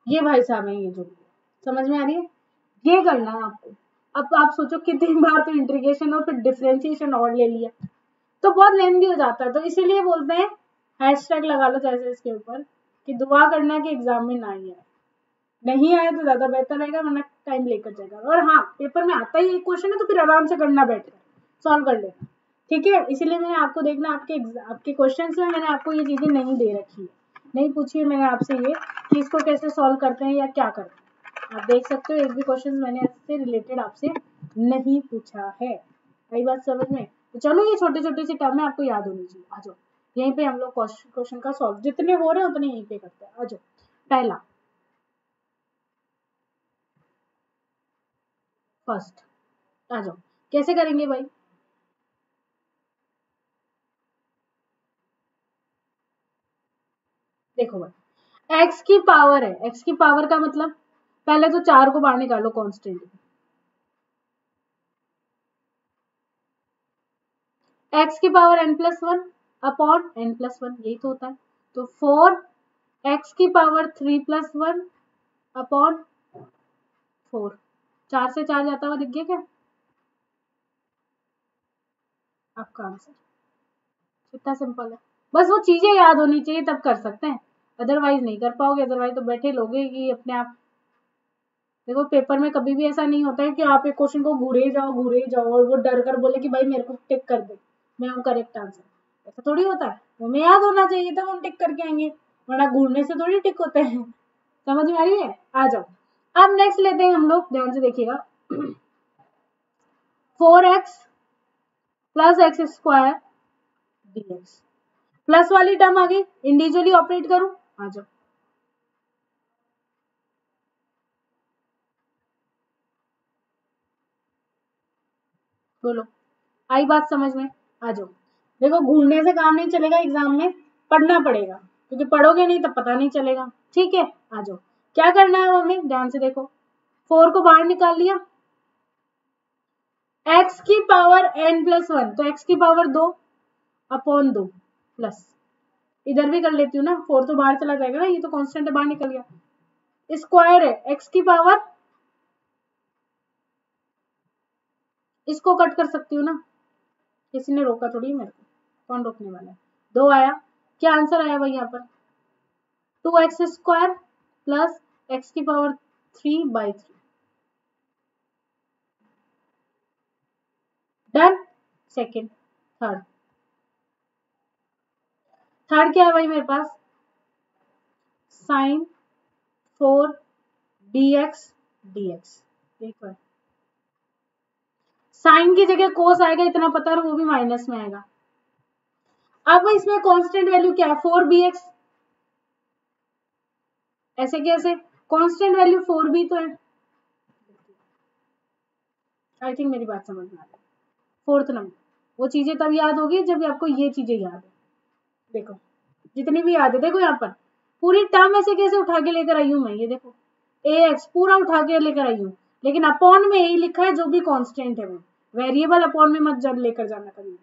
Speaker 1: ये भाई साहब है, ये जो समझ में आ रही है, ये करना है आपको। अब आप सोचो कितनी बार तो इंटीग्रेशन और फिर डिफरेंशिएशन और ले लिया, तो बहुत लेंदी हो जाता है। तो इसीलिए बोलते हैं हैशटैग लगा लो जैसे इसके ऊपर कि दुआ करना कि एग्जाम में ना ही आए, नहीं आए तो ज्यादा बेहतर रहेगा, वरना टाइम लेकर जाएगा। और हाँ, पेपर में आता ही एक क्वेश्चन है तो फिर आराम से करना, बैठकर सॉल्व कर लेना, ठीक है? इसीलिए मैंने आपको देखना, आपके क्वेश्चन में मैंने आपको ये चीजें नहीं दे रखी है, नहीं पूछी है मैंने आपसे ये कि इसको कैसे सॉल्व करते हैं या क्या करते हैं। आप देख सकते हो एक भी क्वेश्चन मैंने इससे रिलेटेड आपसे नहीं पूछा है। सही बात समझ में? तो चलो, ये छोटे छोटे से टर्म आपको याद होनी चाहिए। आ जाओ, यहीं पे हम लोग क्वेश्चन का सॉल्व जितने हो रहे हैं उतने यहीं पे करते हैं। आ जाओ, पहला फर्स्ट, आ जाओ। कैसे करेंगे भाई? देखो भाई, एक्स की पावर है, एक्स की पावर का मतलब पहले तो 4 को बाहर निकालो कांस्टेंट, एक्स की पावर n+1 अपॉन n+1, यही तो होता है। तो 4 एक्स की पावर 3+1 अपॉन 4, 4 से 4 जाता हुआ दिख गया क्या आपका आंसर? कितना सिंपल है। बस वो चीजें याद होनी चाहिए, तब कर सकते हैं, अदरवाइज नहीं कर पाओगे। अदरवाइज तो बैठे लोगे कि अपने आप। देखो, पेपर में कभी भी ऐसा नहीं होता है कि आप एक क्वेश्चन को घूरे जाओ और वो डर कर बोले कि भाई मेरे को टिक कर दे, मैं हूँ करेक्ट आंसर। ऐसा थोड़ी होता है, हमें याद होना चाहिए तब हम टिक करके आएंगे, वरना घूरने से थोड़ी टिक होते हैं। समझ में आ रही है? आ जाओ, अब नेक्स्ट लेते हैं हम लोग, ध्यान से देखिएगा। 4x+x² dx, प्लस वाली टर्म आ गई, इंडिविजुअली ऑपरेट करूं? आ जाओ, बोलो, आई बात समझ में? आ जाओ। देखो, घूमने से काम नहीं चलेगा, एग्जाम में पढ़ना पड़ेगा, क्योंकि पढ़ोगे नहीं तब पता नहीं चलेगा, ठीक है? आ जाओ, क्या करना है हमें, ध्यान से देखो। 4 को बाहर निकाल लिया, x की पावर n+1, तो x की पावर 2 अपॉन 2 प्लस, इधर भी कर लेती हूँ ना, 4 तो बाहर चला जाएगा ना, ये तो कांस्टेंट है, बाहर निकल गया। स्क्वायर है x की पावर, इसको कट कर सकती हूँ ना, किसी ने रोका थोड़ी मेरे को, कौन रोकने वाला है? 2 आया, क्या आंसर आया भाई यहाँ पर? 2x² प्लस x की power 3/3। Done. Second, third, third क्या है भाई मेरे पास? Sine 4 dx। देखो, साइन की जगह कोस आएगा, इतना पता है, वो भी माइनस में आएगा। अब इसमें कांस्टेंट वैल्यू क्या है? 4bx। ऐसे कैसे? कांस्टेंट वैल्यू 4b तो है। आई थिंक मेरी बात समझ में आ रही है। फोर्थ नंबर, वो चीजें तब याद होगी जब आपको ये चीजें याद है। देखो, जितनी भी याद है, देखो यहाँ पर पूरी टर्म ऐसे कैसे उठा के लेकर आई हूँ मैं, ये देखो, ax पूरा उठा के लेकर आई हूँ, लेकिन अपॉन में यही लिखा है जो भी कांस्टेंट है वो, वेरिएबल अपॉन में मत जब लेकर जाना कभी भी,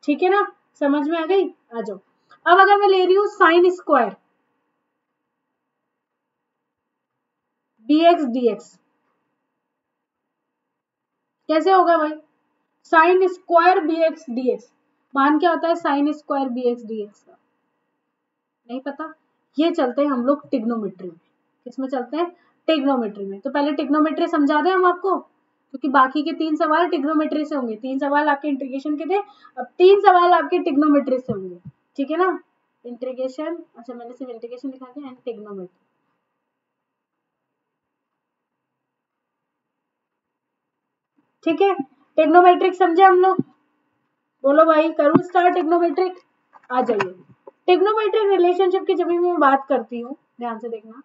Speaker 1: ठीक है ना? समझ में आ गई? आ जाओ। अब अगर मैं ले रही हूँ साइन स्क्वायर bx dx, कैसे होगा भाई? साइन स्क्वायर bx dx, मान क्या होता है साइन स्क्वायर bx dx का? नहीं पता? ये चलते हैं हम लोग टिग्नोमेट्री में। किसमें चलते हैं? टिग्नोमेट्री में। तो पहले टिग्नोमेट्री समझा दें हम आपको, क्योंकि बाकी के 3 सवाल टिग्नोमेट्री से होंगे। 3 सवाल आपके इंटीग्रेशन के थे, अब 3 सवाल आपके टिग्नोमेट्री से होंगे, ठीक है ना। इंटीग्रेशन, अच्छा मैंने सिर्फ इंटीग्रेशन लिखा था एंड ट्रिग्नोमेट्री। ठीक है, ट्रिग्नोमेट्रिक समझे हम लोग। बोलो भाई करूँ स्टार्ट ट्रिग्नोमेट्रिक। आ जाइए, ट्रिग्नोमेट्रिक रिलेशनशिप की जब भी मैं बात करती हूँ, ध्यान से देखना,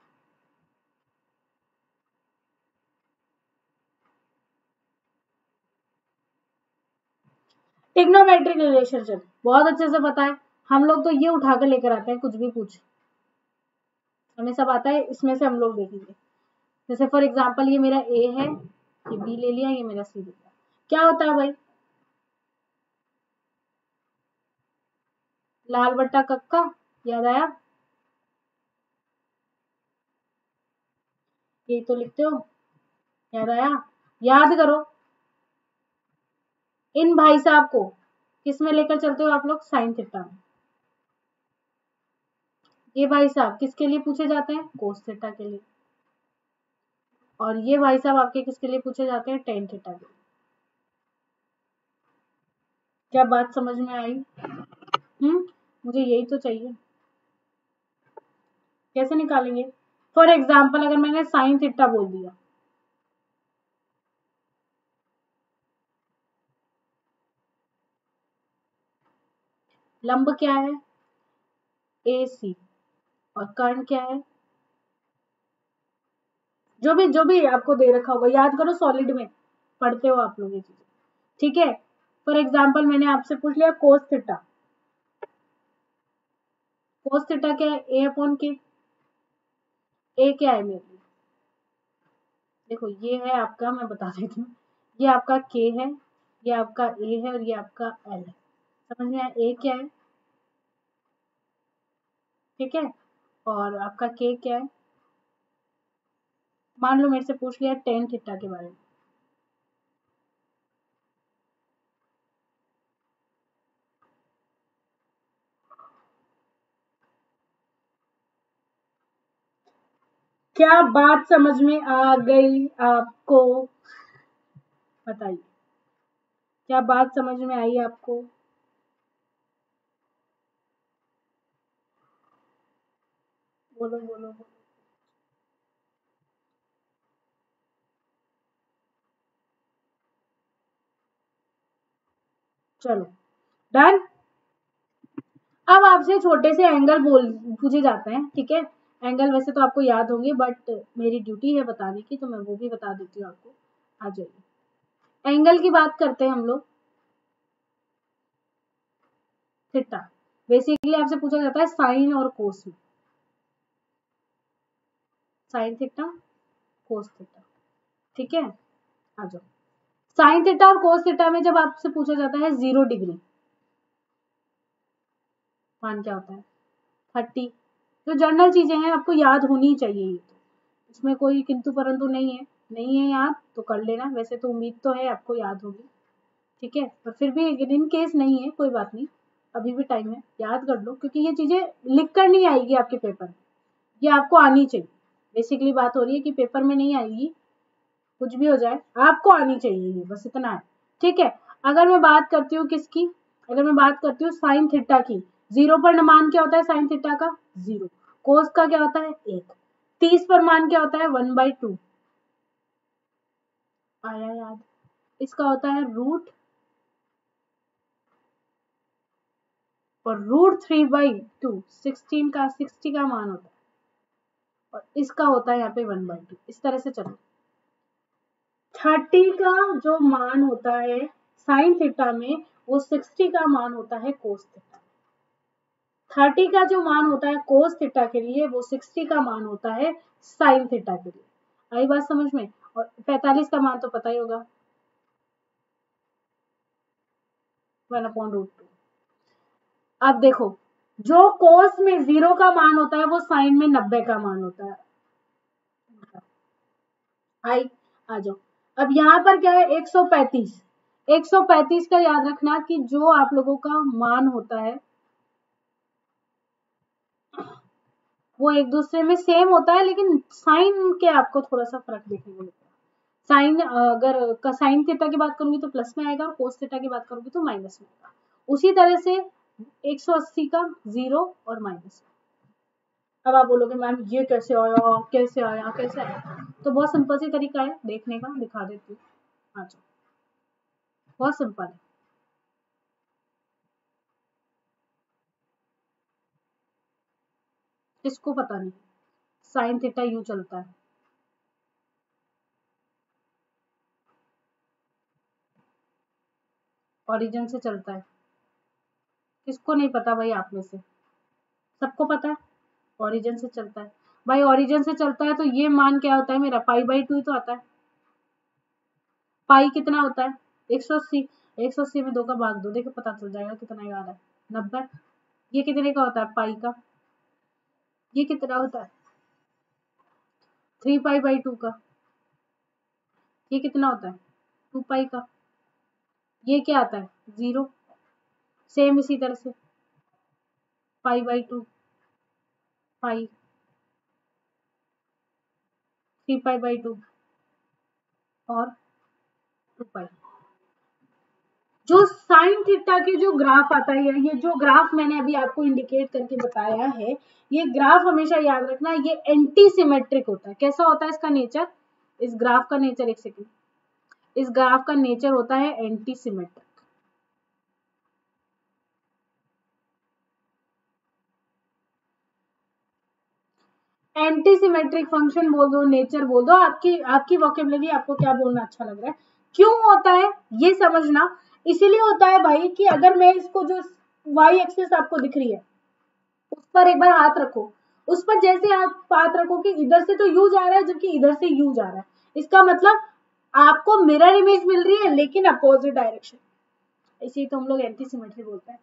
Speaker 1: ट्रिग्नोमेट्रिक रिलेशनशिप बहुत अच्छे से पता है। हम लोग तो ये उठा कर लेकर आते हैं, कुछ भी पूछ, हमें सब आता है। इसमें से हम लोग देखेंगे, जैसे फॉर एग्जांपल ये मेरा ए है, ये बी ले लिया, ये मेरा सी ले लिया। क्या होता है भाई, लाल बट्टा कक्का, याद आया, यही तो लिखते हो, याद आया, याद करो। इन भाई साहब को किस में लेकर चलते हो आप लोग, साइन थीटा में। ये भाई साहब किसके लिए पूछे जाते हैं, कोस थीटा के लिए। और ये भाई साहब आपके किसके लिए पूछे जाते हैं, टेन थीटा के लिए। क्या बात समझ में आई। मुझे यही तो चाहिए। कैसे निकालेंगे, फॉर एग्जाम्पल अगर मैंने साइन थीटा बोल दिया, लंब क्या है ए सी, और कर्ण क्या है, जो भी आपको दे रखा होगा, याद करो, सॉलिड में पढ़ते हो आप लोग ये चीजें। ठीक है, फॉर एग्जाम्पल मैंने आपसे पूछ लिया कोस थीटा। कोस थीटा क्या है, ए अपॉन के। ए क्या है मेरे लिए, देखो ये है आपका, मैं बता देती हूँ, ये आपका के है, ये आपका ए है, और ये आपका एल है। समझ में आया, ए क्या है, ठीक है, और आपका के क्या है। मान लो मेरे से पूछ लिया टेन थीटा के बारे में, क्या बात समझ में आ गई आपको, बताइए, क्या बात समझ में आई आपको। बोलो बोलो बोलो। चलो डन। अब आपसे छोटे से एंगल बोल पूछे जाते हैं, ठीक है। एंगल वैसे तो आपको याद होंगे, बट मेरी ड्यूटी है बताने की, तो मैं वो भी बता देती हूँ आपको। आ जाइए, एंगल की बात करते हैं हम लोग। थीटा बेसिकली आपसे पूछा जाता है साइन और कोस में, साइन थीटा, कोस थीटा, ठीक है। आ जाओ, साइन थीटा और कोस थीटा में जब आपसे पूछा जाता है 0 डिग्री, मान क्या होता है 30। तो जनरल चीजें हैं, आपको याद होनी चाहिए, ये तो इसमें कोई किंतु परंतु नहीं है। नहीं है याद तो कर लेना, वैसे तो उम्मीद तो है आपको याद होगी, ठीक है। पर फिर भी इन केस नहीं है कोई बात नहीं, अभी भी टाइम है, याद कर लो, क्योंकि ये चीजें लिख कर नहीं आएगी आपके पेपर में, ये आपको आनी चाहिए। बेसिकली बात हो रही है कि पेपर में नहीं आएगी, कुछ भी हो जाए आपको आनी चाहिए, ये बस इतना है, ठीक है। अगर मैं बात करती हूँ किसकी, अगर मैं बात करती हूँ साइन थीटा की, 0 पर मान क्या होता है साइन थीटा का, 0। कोस का क्या होता है 1। 30 पर मान क्या होता है 1/2। आया याद, इसका होता है रूट, और √3/2 16 का 60 का मान होता है, और इसका होता है यहाँ पे 1/2। इस तरह से चलो, 30 का जो मान होता है साइन थीटा में, वो 60 का मान होता है कोस थीटा। 30 का जो मान होता है कोस थीटा के लिए, वो 60 का मान होता है साइन थीटा के लिए। आई बात समझ में। और 45 का मान तो पता ही होगा, 1/√2। अब देखो, जो कोस में 0 का मान होता है, वो साइन में 90 का मान होता है। आई, आ जाओ। अब यहाँ पर क्या है 135। 135 का याद रखना कि जो आप लोगों का मान होता है वो एक दूसरे में सेम होता है, लेकिन साइन के आपको थोड़ा सा फर्क देखने को मिलता है। साइन अगर साइन थीटा की बात करूंगी तो प्लस में आएगा, और कोस थीटा की बात करूंगी तो माइनस में आएगा। उसी तरह से 180 का जीरो और माइनस। अब आप बोलोगे मैम ये कैसे आया कैसे आया कैसे आया, तो बहुत सिंपल सी तरीका है देखने का, दिखा देती हूँ। अच्छा, बहुत सिंपल है। किसको पता नहीं, साइन थीटा यूं चलता है, ओरिजिन से चलता है। किसको नहीं पता भाई, आप में से सबको पता है ओरिजिन से चलता है। भाई ओरिजिन से चलता है तो ये मान क्या होता है मेरा, पाई/2 तो आता है। पाई कितना होता है, 180। 180 में 2 का भाग दो, देखो पता चल जाएगा कितना आ रहा है, 90। ये कितने का होता है पाई का, ये कितना होता है 3 पाई/2 का। ये कितना होता है 2 पाई का। ये क्या आता है जीरो। सेम इसी तरह से पाई/2 पाई, 3 पाई/2 और 2 पाई। जो साइन थीटा के जो ग्राफ आता है, ये जो ग्राफ मैंने अभी आपको इंडिकेट करके बताया है, ये ग्राफ हमेशा याद रखना, ये एंटी सिमेट्रिक होता है। कैसा होता है इसका नेचर, इस ग्राफ का नेचर, एक सेकेंड, इस ग्राफ का नेचर होता है anti symmetric. Anti symmetric function बोल दो, नेचर बोल दो, आपकी आपकी वोकेबलरी, आपको क्या बोलना अच्छा लग रहा है। क्यों होता है ये समझना, इसीलिए होता है भाई कि अगर मैं इसको जो वाई एक्सिस आपको दिख रही है उस पर एक बार हाथ रखो, उस पर जैसे आप हाथ रखो कि इधर से तो यू जा रहा है जबकि इधर से यू जा रहा है, इसका मतलब आपको मिरर इमेज मिल रही है लेकिन अपोजिट डायरेक्शन। इसी तो हम लोग एंटी सिमेट्री बोलते हैं।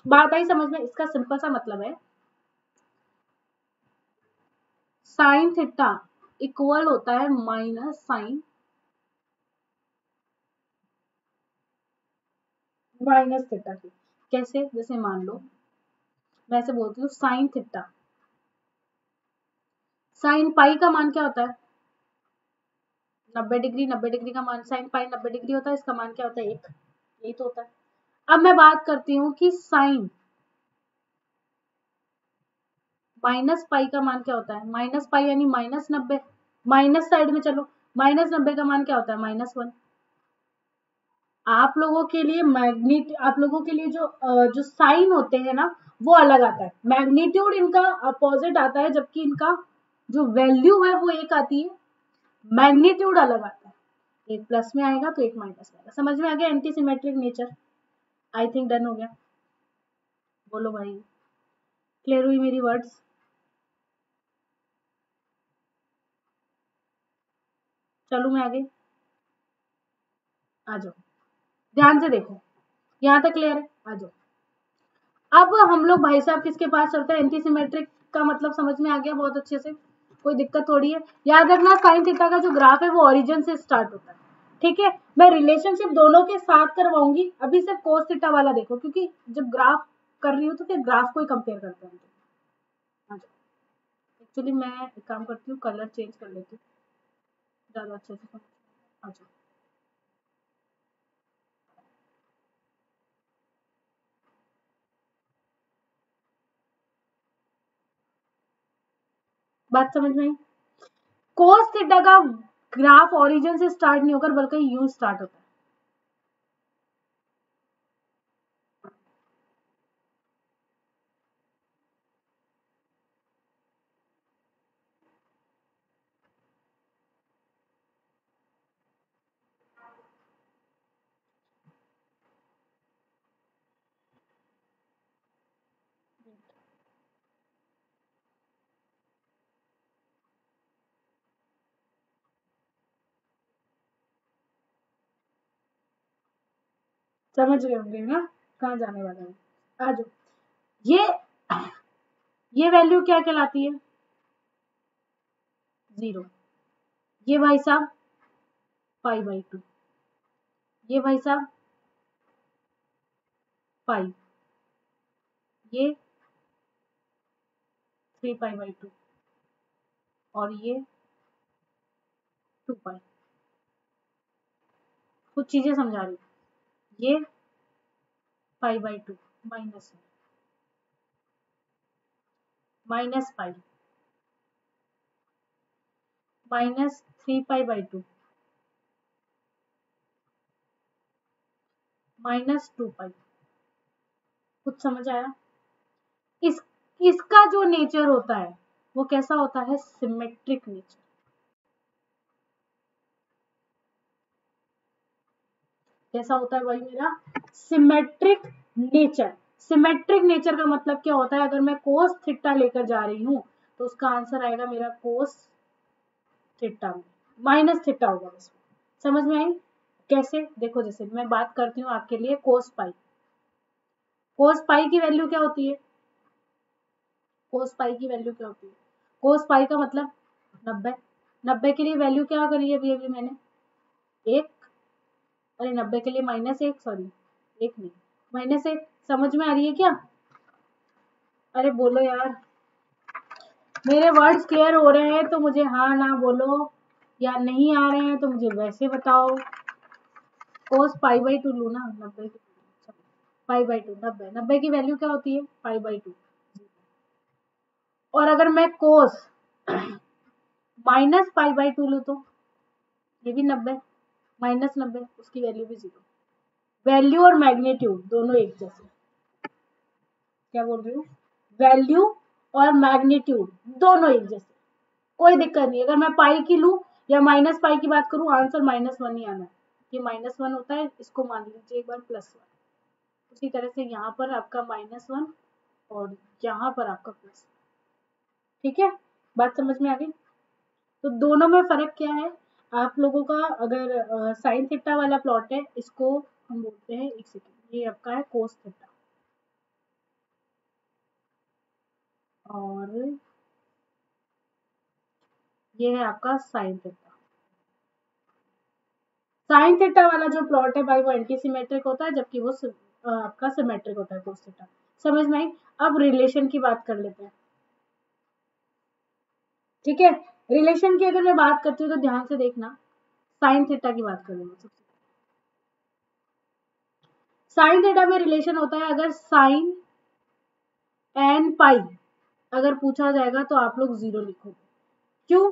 Speaker 1: बात आई समझ में, इसका सिंपल सा मतलब है साइन थीटा इक्वल होता है माइनस साइन माइनस थीटा की। कैसे, जैसे मान लो मैं ऐसे बोलती हूँ साइन थीटा, साइन पाई का मान क्या होता है 90 डिग्री। 90 डिग्री का मान, साइन पाई 90 डिग्री होता है, इसका मान क्या होता है 1, यही तो होता है। अब मैं बात करती हूँ कि साइन माइनस पाई का मान क्या होता है, माइनस पाई यानी -90। माइनस साइड में चलो, -90 का मान क्या होता है -1। आप लोगों के लिए मैग्नीट, आप लोगों के लिए जो साइन होते हैं ना वो अलग आता है, मैग्नीट्यूड इनका अपोजिट आता है, जबकि इनका जो वैल्यू है वो एक आती है, मैग्नीट्यूड अलग आता है। एक प्लस में आएगा तो एक माइनस में आएगा। समझ में आ गया anti symmetric nature. I think done हो गया। बोलो भाई, क्लियर हुई मेरी वर्ड्स। चलू मैं आगे, आ जाओ, ध्यान से देखो, यहाँ तक क्लियर है, आ जाओ। अब हम लोग भाई साहब किसके पास चलते हैं, एंटी सिमेट्रिक का मतलब समझ में आ गया बहुत अच्छे से, कोई दिक्कत थोड़ी है। याद रखना साइन थीटा का जो ग्राफ है वो ओरिजिन से स्टार्ट होता है, ठीक है। मैं रिलेशनशिप दोनों के साथ करवाऊंगी, अभी सिर्फ कोस थीटा वाला देखो, क्योंकि जब ग्राफ कर रही हूँ तो फिर ग्राफ को ही कंपेयर करते हैं। एक्चुअली मैं एक काम करती हूँ, कलर चेंज कर लेती हूँ, ज्यादा अच्छे से समझ। अच्छा, बात समझ में आई। कोस थीटा का ग्राफ ओरिजिन से स्टार्ट नहीं होकर बल्कि यूं स्टार्ट होता है। समझ गए होंगे ना कहाँ जाने वाला है। आ जाओ, ये ये वैल्यू क्या कहलाती है, जीरो। ये भाई साहब पाई/2, ये भाई साहब पाई, ये 3 पाई/2 और ये 2 पाई। कुछ चीजें समझा रही हूँ, ये pi by two minus minus pi minus 3 pi by 2 minus 2 पाई। कुछ समझ आया? इस इसका जो नेचर होता है वो कैसा होता है? Symmetric nature. कैसा होता है भाई मेरा? Symmetric nature. सिमेट्रिक नेचर का मतलब क्या होता है? अगर मैं कोस थीटा लेकर जा रही हूँ तो उसका आंसर आएगा मेरा कोस थीटा माइनस थीटा होगा इसमें। समझ में आई? कैसे? देखो, जैसे मैं बात करती हूँ आपके लिए कोस पाई। कोस पाई की वैल्यू क्या होती है? कोस पाई की वैल्यू क्या होती है? कोस पाई का मतलब 90। 90 के लिए वैल्यू क्या करी अभी अभी मैंने? एक। अरे 90 के लिए -1, सॉरी, एक नहीं, -1। समझ में आ रही है क्या? अरे बोलो यार, मेरे वर्ड्स क्लियर हो रहे हैं तो मुझे हाँ ना बोलो, या नहीं आ रहे हैं तो मुझे वैसे बताओ। कोस पाई बाई 2 लू ना, 90 पाई बाई 2 90। 90 की वैल्यू क्या होती है? पाई बाई 2। और अगर मैं कोस माइनस पाई बाई 2 लू तो ये भी 90, -90, उसकी वैल्यू भी 0। वैल्यू और मैग्नीट्यूड दोनों एक जैसे। क्या बोल रही हूँ? वैल्यू और मैग्नीट्यूड दोनों एक जैसे, कोई दिक्कत नहीं। अगर मैं पाई की लूं या माइनस पाई की बात करूं, आंसर -1 ही आना है। ये -1 होता है, इसको मान लीजिए एक बार +1। उसी तरह से यहाँ पर आपका -1 और यहाँ पर आपका +1। ठीक है, बात समझ में आ गई? तो दोनों में फर्क क्या है आप लोगों का? अगर साइन थीटा वाला प्लॉट है, इसको हम बोलते हैं, एक सेकेंड, ये आपका है कोस थीटा, और ये है आपका साइन थीटा। साइन थीटा वाला जो प्लॉट है भाई वो एंटी सिमेट्रिक होता है, जबकि वो आपका सिमेट्रिक होता है कोस थीटा। समझ में आई? अब रिलेशन की बात कर लेते हैं। ठीक है, रिलेशन की अगर मैं बात करती हूँ तो ध्यान से देखना, साइन थीटा की बात कर लेंगे सबसे। साइन थीटा में रिलेशन होता है, अगर साइन एन पाई अगर पूछा जाएगा तो आप लोग 0 लिखोगे। क्यों?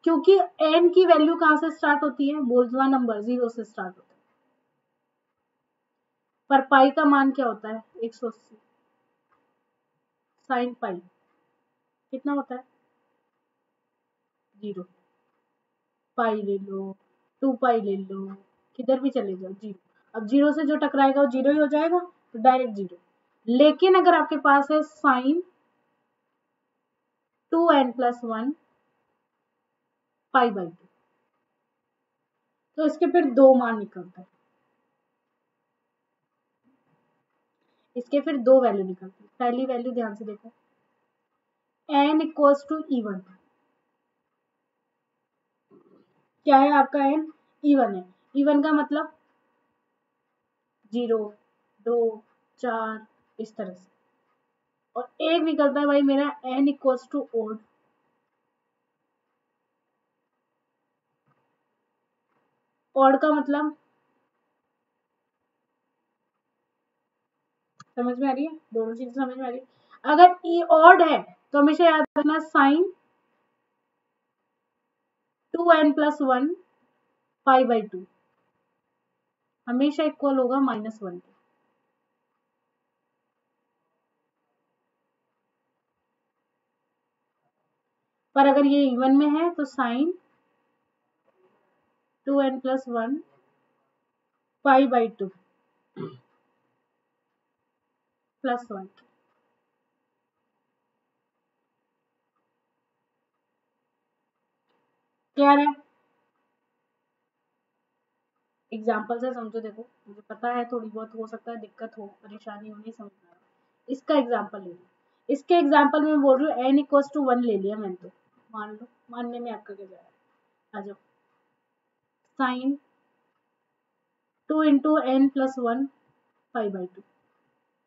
Speaker 1: क्योंकि एन की वैल्यू कहां से स्टार्ट होती है? बोल्ट्जमान नंबर 0 से स्टार्ट होता है। पर पाई का मान क्या होता है? 180। साइन पाई कितना होता है? 0। पाई ले लो, 2 पाई ले लो, किधर भी चले जाओ 0। अब 0 से जो टकराएगा वो 0 ही हो जाएगा, तो डायरेक्ट 0। लेकिन अगर आपके पास है साइन 2n+1 पाई बाई 2, तो इसके फिर दो मान निकलते हैं। इसके फिर दो वैल्यू निकलती है। पहली वैल्यू ध्यान से देखो, n=E1। क्या है आपका n? E1 है। E1 का मतलब 0, 2, 4, इस तरह से। और एक निकलता है भाई मेरा n=odd। ऑड का मतलब समझ में आ रही है? दोनों चीजें समझ में आ रही है? अगर ई ऑड है तो हमेशा याद रखना साइन 2n+1 पाई बाई 2 हमेशा इक्वल होगा -1 के। पर अगर ये इवन में है तो sine 2n+1 pi by 2 +1। Clear है? एग्जाम्पल से समझो। देखो, मुझे पता है थोड़ी बहुत हो सकता है दिक्कत हो, परेशानी हो, नहीं समझ में आ रहा। इसका एग्जाम्पल ले लो। इसके एग्जाम्पल में बोल रही हूँ n=1 ले लिया मैंने, तो मान लो, मानने में आपका क्या जाएगा? आ जाओ, sine 2 × n+1 pi by 2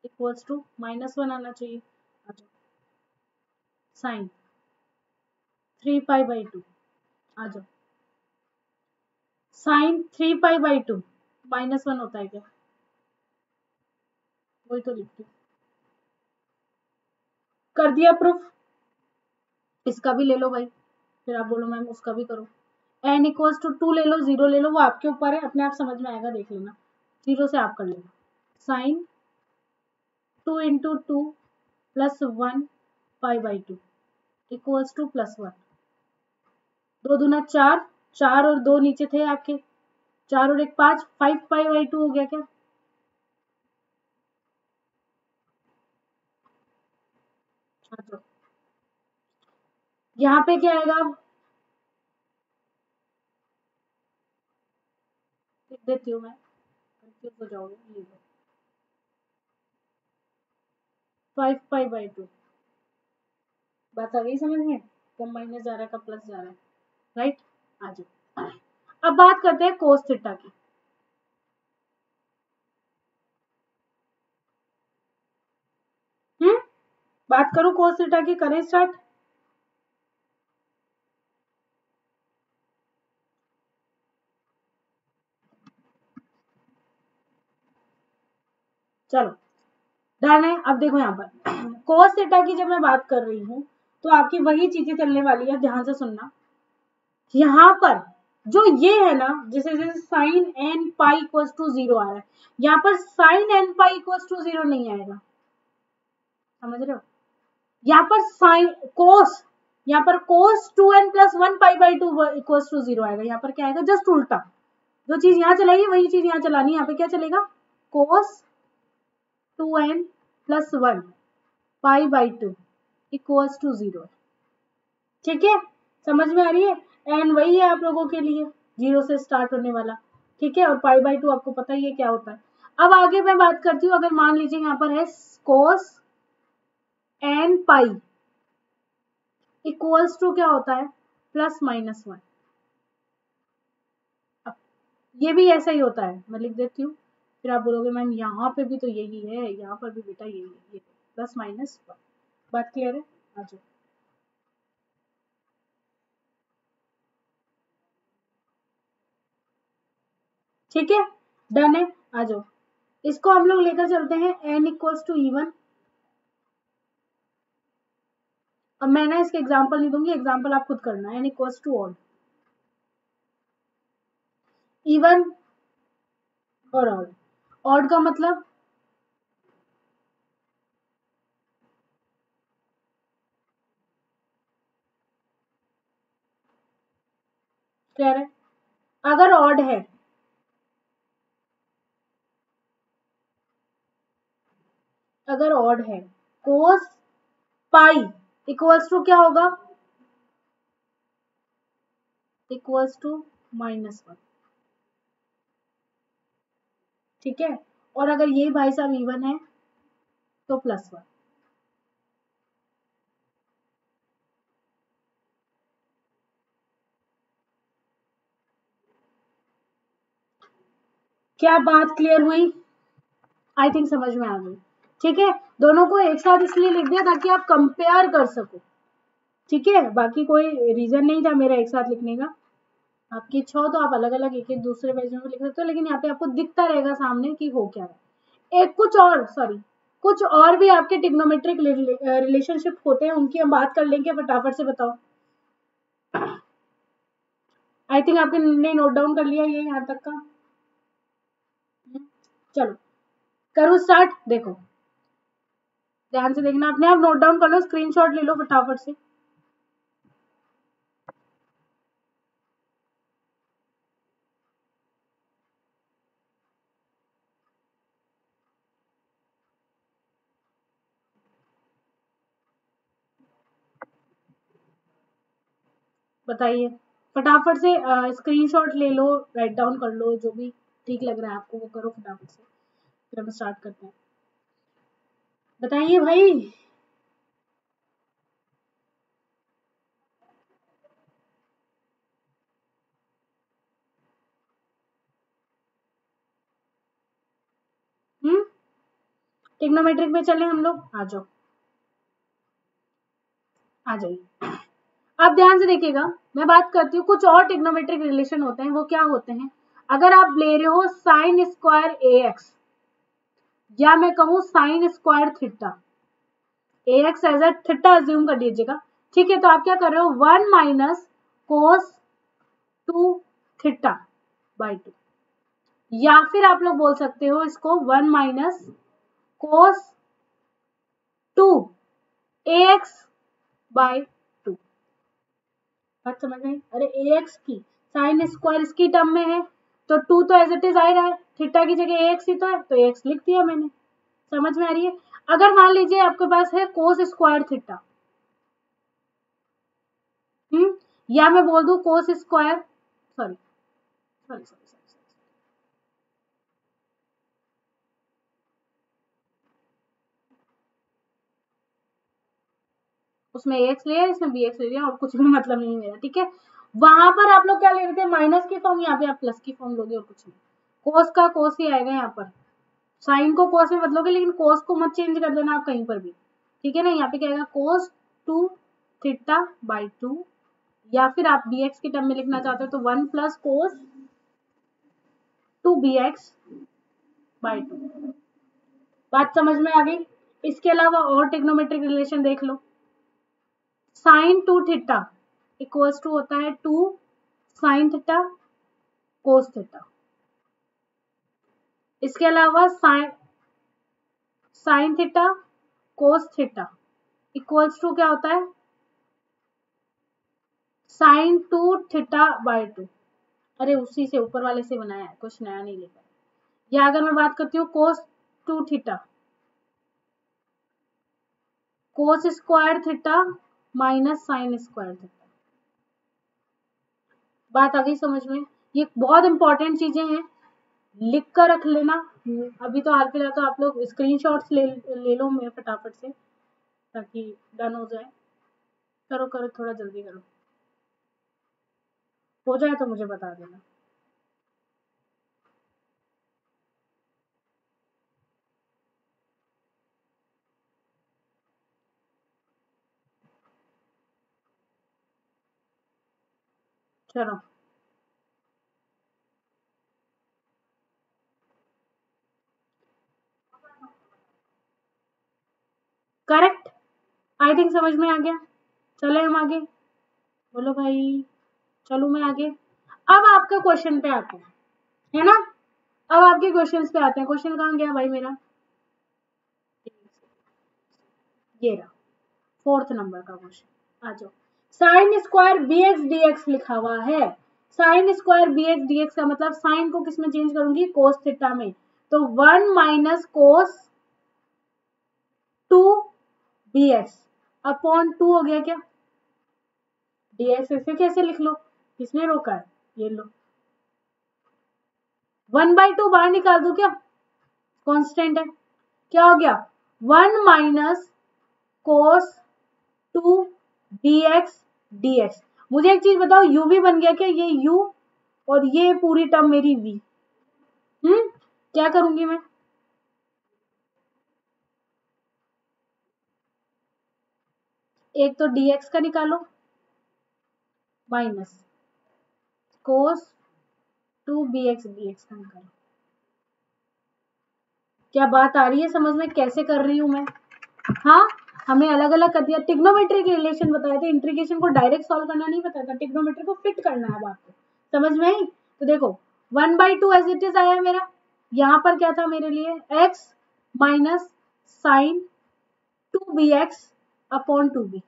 Speaker 1: equals to -1 आना चाहिए। आ जाओ, साइन 3 पाई बाई 2 आ जाओ, साइन 3 पाई बाई 2 -1 होता है क्या? वही तो लिखती हूँ। कर दिया प्रूफ। इसका भी ले लो भाई, फिर आप बोलो मैम उसका भी करो। n इक्वल्स टू 2 ले लो, 0 ले लो, वो आपके ऊपर है, अपने आप समझ में आएगा, देख लेना। 0 से आप कर लेना। Sine 2 into 2 plus 1 pi by 2 equals to plus 1। 2 दूना 4, 4 और 2 नीचे थे आपके, 4 और 1 5, 5 पाई बाई 2 हो गया क्या? अच्छा, यहाँ पे क्या आएगा? लिख देती हूँ मैं, कंफ्यूज हो जाओगे। 5 पाई बाई 2, बात आ गई समझ में? कब माइनस जा रहा है, कब प्लस जा रहा है, राइट? आ जाओ, अब बात करते हैं कोस थीटा की। बात करो कोस थीटा की, करें स्टार्ट? चलो डन है। अब देखो यहाँ पर कोस थीटा की जब मैं बात कर रही हूँ तो आपकी वही चीजें चलने वाली है, ध्यान से सुनना। यहाँ पर जो ये है ना, जैसे जैसे sine n pi equals to 0 आ रहा है, यहाँ पर sine n pi equals to 0 नहीं आएगा, समझ रहे हो? यहाँ पर साइन कोस, यहाँ पर cos 2n plus 1 pi by 2 equals to 0 आएगा। यहाँ पर क्या आएगा? जस्ट उल्टा, जो चीज यहाँ चलाइए वही चीज यहाँ चलानी है। यहाँ पे क्या चलेगा? Cos 2n plus 1 pi by 2 equals to 0। ठीक है, समझ में आ रही है? एन वही है आप लोगों के लिए, 0 से स्टार्ट होने वाला। ठीक है, और पाई बाई 2 आपको पता ही है क्या होता है। अब आगे मैं बात करती हूँ, अगर मान लीजिए यहाँ पर है कोस एन पाई इक्वल्स टू क्या होता है? Plus minus 1। ये भी ऐसा ही होता है, मैं लिख देती हूँ, फिर आप बोलोगे मैम यहाँ पे भी तो यही है, यहाँ पर भी बेटा यही है, ये प्लस माइनस 1। बात क्लियर है? आ जाओ। ठीक है, डन है, आ जाओ। इसको हम लोग लेकर चलते हैं n इक्वल्स टू इवन। अब मैं ना इसके एग्जाम्पल नहीं दूंगी, एग्जाम्पल आप खुद करना। n equals to odd, even और ऑड। ऑड का मतलब क्या है? अगर ऑड है, अगर ऑड है, कोस पाई इक्वल्स टू क्या होगा? Equals to minus 1। ठीक है, और अगर ये भाई साहब इवन है तो प्लस 1। क्या बात क्लियर हुई? आई थिंक समझ में आ गई। ठीक है, दोनों को एक साथ इसलिए लिख दिया ताकि आप कंपेयर कर सको। ठीक है, बाकी कोई रीजन नहीं था मेरा एक साथ लिखने का। आपकी इच्छा हो तो आप अलग अलग एक एक दूसरे पेज में लिख सकते हो, लेकिन यहाँ पे आपको दिखता रहेगा सामने कि हो क्या है। एक कुछ और भी आपके टिग्नोमेट्रिक रिलेशनशिप होते हैं, उनकी हम बात कर लेंगे। फटाफट से बताओ। आई थिंक आपने नोट डाउन कर लिया ये यहाँ तक का। चलो करो स्टार्ट। देखो ध्यान से देखना, अपने आप नोट डाउन कर लो, स्क्रीनशॉट ले लो फटाफट से। बताइए फटाफट से, स्क्रीनशॉट ले लो, राइट डाउन कर लो, जो भी ठीक लग रहा है आपको वो करो फटाफट से, फिर हम स्टार्ट करते हैं। बताइए भाई। टिग्नोमेट्रिक में चले हम लोग, आ जाओ, आ जाइए। अब ध्यान से देखिएगा, मैं बात करती हूँ कुछ और टिग्नोमेट्रिक रिलेशन होते हैं। वो क्या होते हैं? अगर आप ले रहे हो साइन स्क्वायर ए एक्स, या मैं कहूँ sine square theta, ax as a theta assume कर लीजिएगा, ठीक है। तो आप क्या कर रहे हो, 1 माइनस कोस 2 थीटा बाई 2, या फिर आप लोग बोल सकते हो इसको 1 माइनस कोस 2 ax बाई 2। बात समझ में? अरे ax की साइन स्क्वायर इसकी टर्म में है, तो 2 तो एज इट इज आ रहा है, थीटा की जगह ax ही तो है, तो ax लिख दिया मैंने। समझ में आ रही है? अगर मान लीजिए आपके पास है कोस स्क्वायर थीटा, या मैं बोल दूं cos square, sorry sorry sorry उसमें ax लिया, इसमें bx ले लिया, और कुछ भी मतलब नहीं मेरा, ठीक है। वहां पर आप लोग क्या ले रहे थे, माइनस की फॉर्म, यहाँ पे आप प्लस की फॉर्म लोगे और कुछ नहीं। कोस का कोस ही आएगा यहाँ पर, साइन को कोस में बदलोगे, लेकिन कोस को मत चेंज कर देना आप कहीं पर भी, ठीक है ना। यहाँ पे क्या आएगा, कोस 2 थीटा बाई 2, या फिर आप bx की टर्म में लिखना चाहते हो तो 1 प्लस कोस 2 bx बाई 2। बात समझ में आ गई? इसके अलावा और टेक्नोमेट्रिक रिलेशन देख लो, साइन 2 थीटा इक्वल्स टू होता है 2 साइन थीटा कोस थीटा। इसके अलावा sine theta cos theta equals to क्या होता है, साइन 2 थीटा बाई 2। अरे उसी से ऊपर वाले से बनाया है, कुछ नया नहीं लिखा है। या अगर मैं बात करती हूँ कोस 2 theta, cos square theta minus sign square theta. बात आ गई समझ में? ये बहुत इंपॉर्टेंट चीजें हैं, लिख कर रख लेना। अभी तो हाल फिलहाल तो आप लोग स्क्रीनशॉट्स ले लो मैं फटाफट से, ताकि डन हो जाए। करो करो, थोड़ा जल्दी करो, हो जाए तो मुझे बता देना। चलो करेक्ट, आई थिंक समझ में आ गया। चले हम आगे, बोलो भाई, चलो मैं आगे। अब आपका क्वेश्चन पे आते हैं, है ना। अब आपके क्वेश्चंस पे आते हैं। क्वेश्चन कहाँ गया भाई मेरा, ये रहा 4th नंबर का क्वेश्चन। आ जाओ, साइन स्क्वायर bx dx लिखा हुआ है। साइन स्क्वायर bx dx का मतलब साइन को किसमें चेंज करूंगी, कोस थीटा में। तो 1 माइनस कोस 2 bx अपॉन 2 हो गया क्या, dx ऐसे कैसे लिख लो, किसने रोका है, ये लो। 1/2 बाहर निकाल दो क्या, कांस्टेंट है, क्या हो गया 1 माइनस कोस 2 bx dx। मुझे एक चीज बताओ, u भी बन गया क्या, ये u और ये पूरी टर्म मेरी v। क्या करूंगी मैं, एक तो dx का निकालो माइनस कोस 2 bx dx का निकालो। क्या बात आ रही है समझ में, कैसे कर रही हूं मैं? हाँ, हमने अलग अलग कर दिया, टिग्नोमेट्री के रिलेशन बताए थे, इंटीग्रेशन को डायरेक्ट सॉल्व करना नहीं बताया था, टिग्नोमेट्री को फिट करना है बात को। समझ में आई? तो देखो 1/2 एज इट इज आया मेरा, यहाँ पर क्या था मेरे लिए, x minus sign 2bx upon 2b।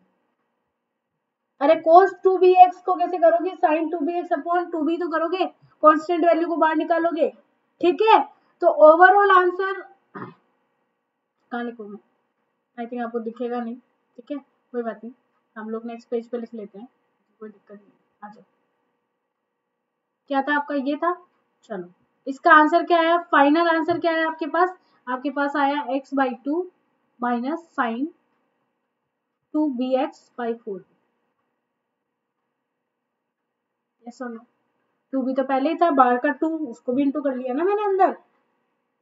Speaker 1: अरे cos 2bx को कैसे करोगे, साइन 2bx अपॉन 2b तो करोगे, कांस्टेंट वैल्यू को बाहर निकालोगे, ठीक है। तो ओवरऑल आंसर कहाँ लिखूंगा, आई थिंक आपको दिखेगा नहीं, ठीक है, कोई बात नहीं, हम लोग नेक्स्ट पेज पे लिख लेते हैं, कोई दिक्कत नहीं। आ जाओ, क्या था आपका, ये था। चलो इसका आंसर क्या है, फाइनल आंसर क्या है आपके पास, आपके पास आया x/2 minus sine 2bx/4। Yes और नो, 2b तो पहले ही था, बाहर का 2 उसको भी इंटू कर लिया ना मैंने अंदर।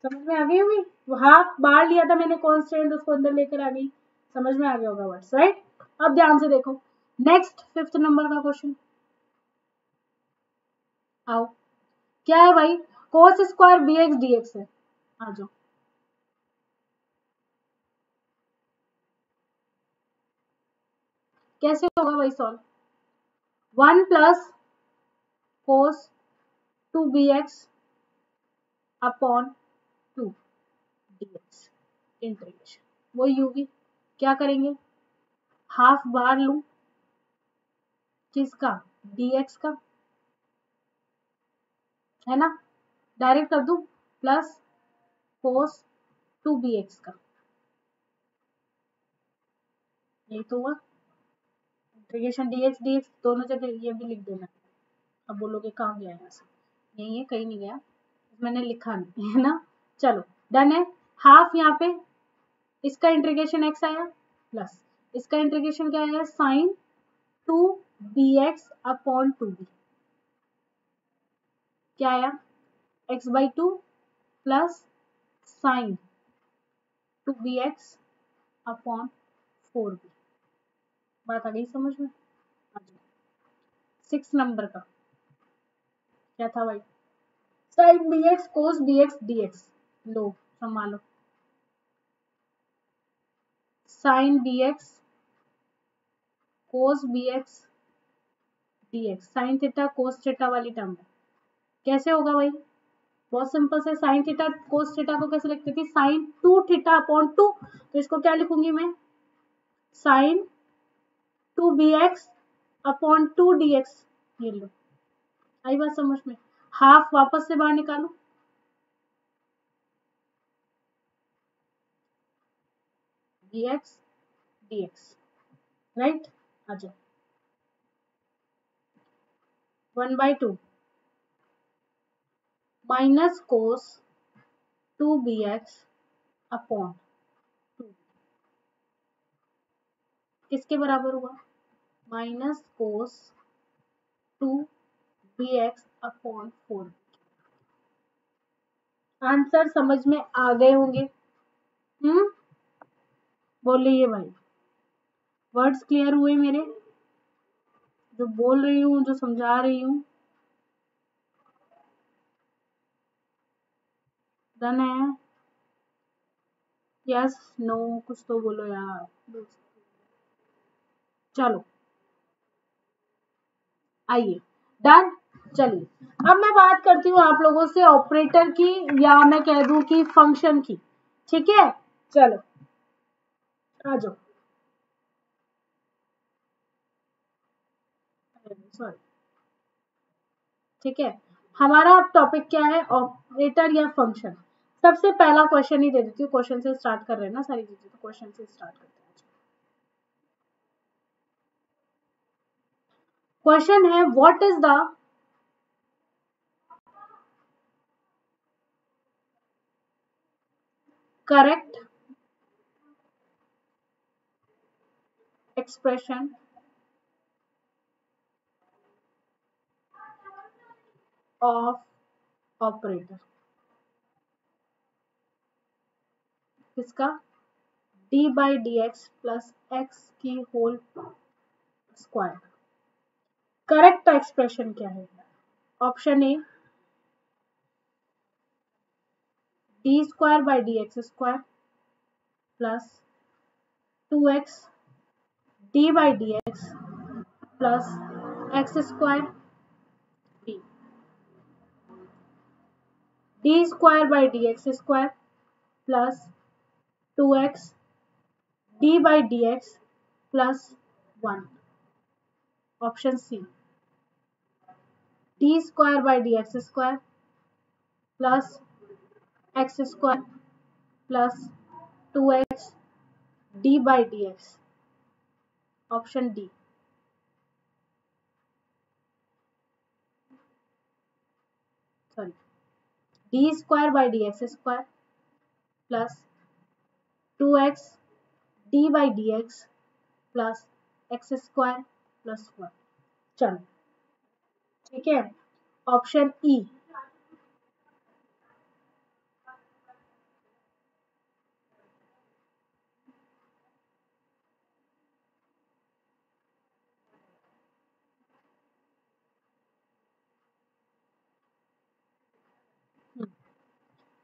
Speaker 1: समझ में आ गई होगी, हाफ बाहर लिया था मैंने कांस्टेंट, उसको अंदर लेकर आ गई। समझ में आ गया होगा वर्ड्स, राइट। अब ध्यान से देखो, नेक्स्ट 5th नंबर का क्वेश्चन आओ, क्या है भाई, cos स्क्वायर bx dx है। आ जाओ, कैसे होगा भाई solve? 1 plus cos 2bx upon 2 dx integration, वो यूवी क्या करेंगे, हाफ बार लूं किसका, dx का, है ना, डायरेक्ट कर दूं प्लस कोस 2bx का, यही तो हुआ इंटीग्रेशन dx dx दोनों जगह, ये भी लिख देना। अब बोलोगे कहाँ गया यहाँ से, यही है, कहीं नहीं गया, मैंने लिखा नहीं है ना। चलो डन है, हाफ यहाँ पे, इसका इंटीग्रेशन x आया प्लस इसका इंटीग्रेशन क्या आया, साइन 2bx अपॉन 2b, क्या आया x/2 plus sign 2bx upon 4b। बात आ गई समझ में? 6 नंबर का क्या था भाई, साइन bx कोस bx dx, लो संभालो, साइन bx कोस bx dx, sign theta cos theta वाली टर्म है, कैसे होगा भाई, बहुत सिंपल से, साइन थीटा कोस थीटा को कैसे लिखती थी, साइन 2 थीटा अपॉन 2, तो इसको क्या लिखूंगी मैं, साइन 2bx अपॉन 2 dx, ये लो, आई बात समझ में, हाफ वापस से बाहर निकालो, dx dx, राइट, आ जाओ 1/2 माइनस कोस 2bx अपॉन 2, किसके बराबर हुआ, minus cos 2bx upon 4। Answer समझ में आ गए होंगे, बोलिए भाई, वर्ड्स क्लियर हुए मेरे, जो बोल रही हूँ, जो समझा रही हूँ, डन है, यस नो कुछ तो बोलो यार, चलो आइए डन। चलिए अब मैं बात करती हूँ आप लोगों से ऑपरेटर की, या मैं कह दूं कि फंक्शन की, ठीक है, चलो आ जाओ, सॉरी, ठीक है, हमारा अब टॉपिक क्या है, ऑपरेटर या फंक्शन। सबसे पहला क्वेश्चन ही दे देती हूँ, क्वेश्चन से स्टार्ट कर रहे हैं ना सारी चीजें, तो क्वेश्चन से स्टार्ट करते हैं। क्वेश्चन है, what is the correct expression of operator, किसका, D by D x plus X की होल स्क्वायर, करेक्ट एक्सप्रेशन क्या है, option A D square by D x square plus 2x D by D x plus x square, B D square by D x square plus 2x D by D x plus 1, option C D square by D x square plus x square plus 2x D by D x, option D, sorry D square by D x square plus 2x D by D x plus x square plus 1, चलो ठीक है, option E,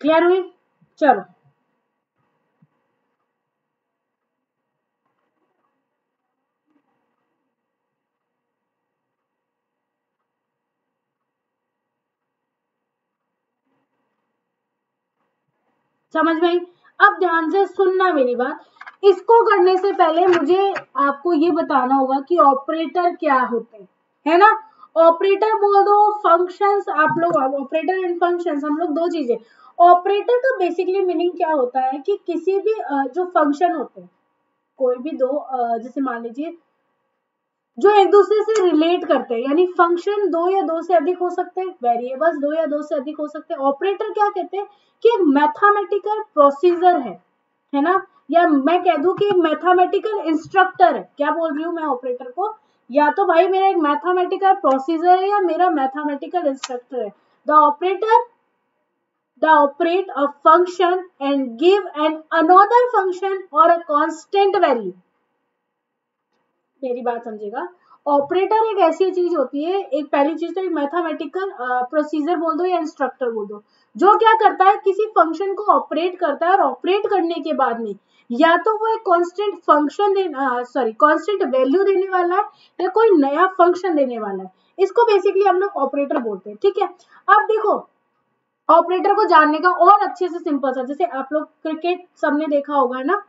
Speaker 1: clear हुई, चलो समझ में आई? अब ध्यान से सुनना मेरी बात। इसको करने से पहले मुझे आपको ये बताना होगा कि ऑपरेटर क्या होते हैं, है ना? ऑपरेटर बोल दो, फंक्शंस, आप लोग ऑपरेटर एंड फंक्शंस, हम लोग दो चीजें। ऑपरेटर का बेसिकली मीनिंग क्या होता है कि किसी भी जो फंक्शन होते हैं, कोई भी दो जैसे मान लीजिए जो एक दूसरे से रिलेट करते हैं, यानी फंक्शन दो या दो से अधिक हो सकते हैं, वेरिएबल्स दो या दो से अधिक हो सकते हैं। ऑपरेटर क्या कहते हैं कि एक मैथमेटिकल प्रोसीजर है ना? या मैं कह दूं कि एक मैथमेटिकल इंस्ट्रक्टर है। क्या बोल रही हूँ मैं ऑपरेटर को? या तो भाई मेरा एक मैथमेटिकल प्रोसीजर है या मेरा मैथमेटिकल इंस्ट्रक्टर है। The operate a function and give an another function और अ कांस्टेंट वैल्यू। मेरी बात समझेगा। ऑपरेटर एक ऐसी चीज होती है, एक पहली चीज तो एक मैथमेटिकल प्रोसीजर बोल दो या इंस्ट्रक्टर बोल दो, जो क्या करता है किसी फंक्शन को ऑपरेट करता है, और ऑपरेट करने के बाद में या तो वो एक कांस्टेंट फंक्शन कांस्टेंट वैल्यू देने वाला है या कोई नया फंक्शन देने वाला है। इसको बेसिकली हम लोग ऑपरेटर बोलते हैं, ठीक है? अब देखो, ऑपरेटर को जानने का और अच्छे से सिंपल सा, जैसे आप लोग क्रिकेट सबने देखा होगा ना,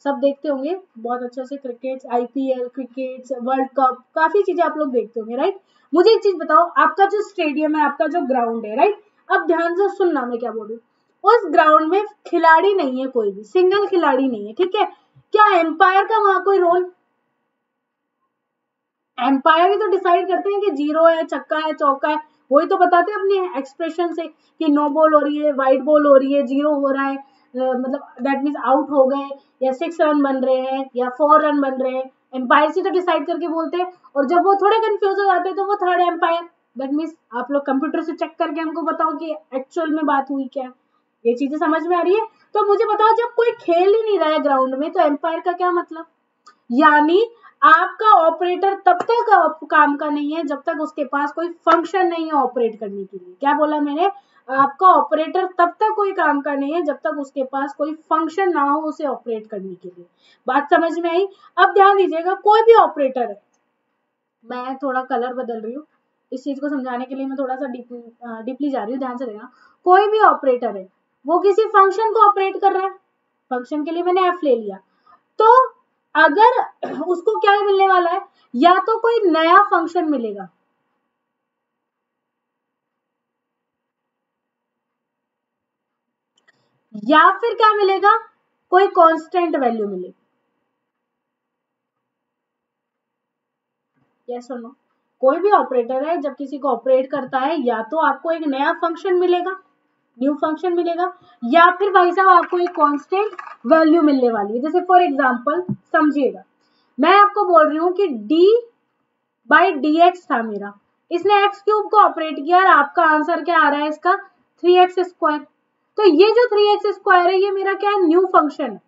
Speaker 1: सब देखते होंगे बहुत अच्छे से, cricket, IPL, cricket, world cup, काफी चीजें आप लोग देखते होंगे, राइट? मुझे एक चीज बताओ, आपका जो स्टेडियम है, आपका जो ग्राउंड है, राइट? अब ध्यान से सुनना मैं क्या बोल रही हूँ। उस ग्राउंड में खिलाड़ी नहीं है, कोई भी सिंगल खिलाड़ी नहीं है, ठीक है? क्या एम्पायर का वहां कोई रोल? एम्पायर ही तो डिसाइड करते हैं कि जीरो है, छक्का है, चौका है, वही तो बताते हैं अपने एक्सप्रेशन से कि नो बॉल हो रही है, वाइड बॉल हो रही है, जीरो हो रहा है, मतलब दैट मीन्स आउट हो गए, या 6 रन बन रहे हैं या 4 रन बन रहे हैं। एम्पायर से तो डिसाइड करके बोलते हैं, और जब वो थोड़े कंफ्यूज हो जाते हैं तो वो थर्ड एम्पायर, दैट मीन्स आप लोग कंप्यूटर से चेक करके हमको बताओ कि एक्चुअल में बात हुई क्या है। ये चीजें समझ में आ रही है? तो मुझे बताओ, जब कोई खेल ही नहीं रहा है ग्राउंड में, तो एम्पायर का क्या मतलब? यानी आपका ऑपरेटर तब तक काम का नहीं है जब तक उसके पास कोई फंक्शन नहीं है ऑपरेट करने के लिए। क्या बोला मैंने? आपका ऑपरेटर तब तक कोई काम का नहीं है जब तक उसके पास कोई फंक्शन ना हो उसे ऑपरेट करने के लिए। बात समझ में आई? अब ध्यान दीजिएगा, कोई भी ऑपरेटर है, मैं थोड़ा कलर बदल रही हूँ इस चीज को समझाने के लिए, मैं थोड़ा सा डीपली जा रही हूँ, ध्यान से देखना। कोई भी ऑपरेटर है, वो किसी फंक्शन को ऑपरेट कर रहा है। फंक्शन के लिए मैंने एफ ले लिया, तो अगर उसको क्या मिलने वाला है, या तो कोई नया फंक्शन मिलेगा, या फिर क्या मिलेगा, कोई कांस्टेंट वैल्यू मिलेगी। यस और नो? कोई भी ऑपरेटर है जब किसी को ऑपरेट करता है, या तो आपको एक नया फंक्शन मिलेगा, न्यू फंक्शन मिलेगा, या फिर भाई साहब आपको एक कांस्टेंट वैल्यू मिलने वाली है। जैसे फॉर एग्जांपल समझिएगा, मैं आपको बोल रही हूँ कि d बाई डी एक्स था मेरा, इसने एक्स क्यूब को ऑपरेट किया, और आपका आंसर क्या आ रहा है इसका? 3x square. तो ये जो 3x स्क्वायर है, ये मेरा क्या है? न्यू फंक्शन है।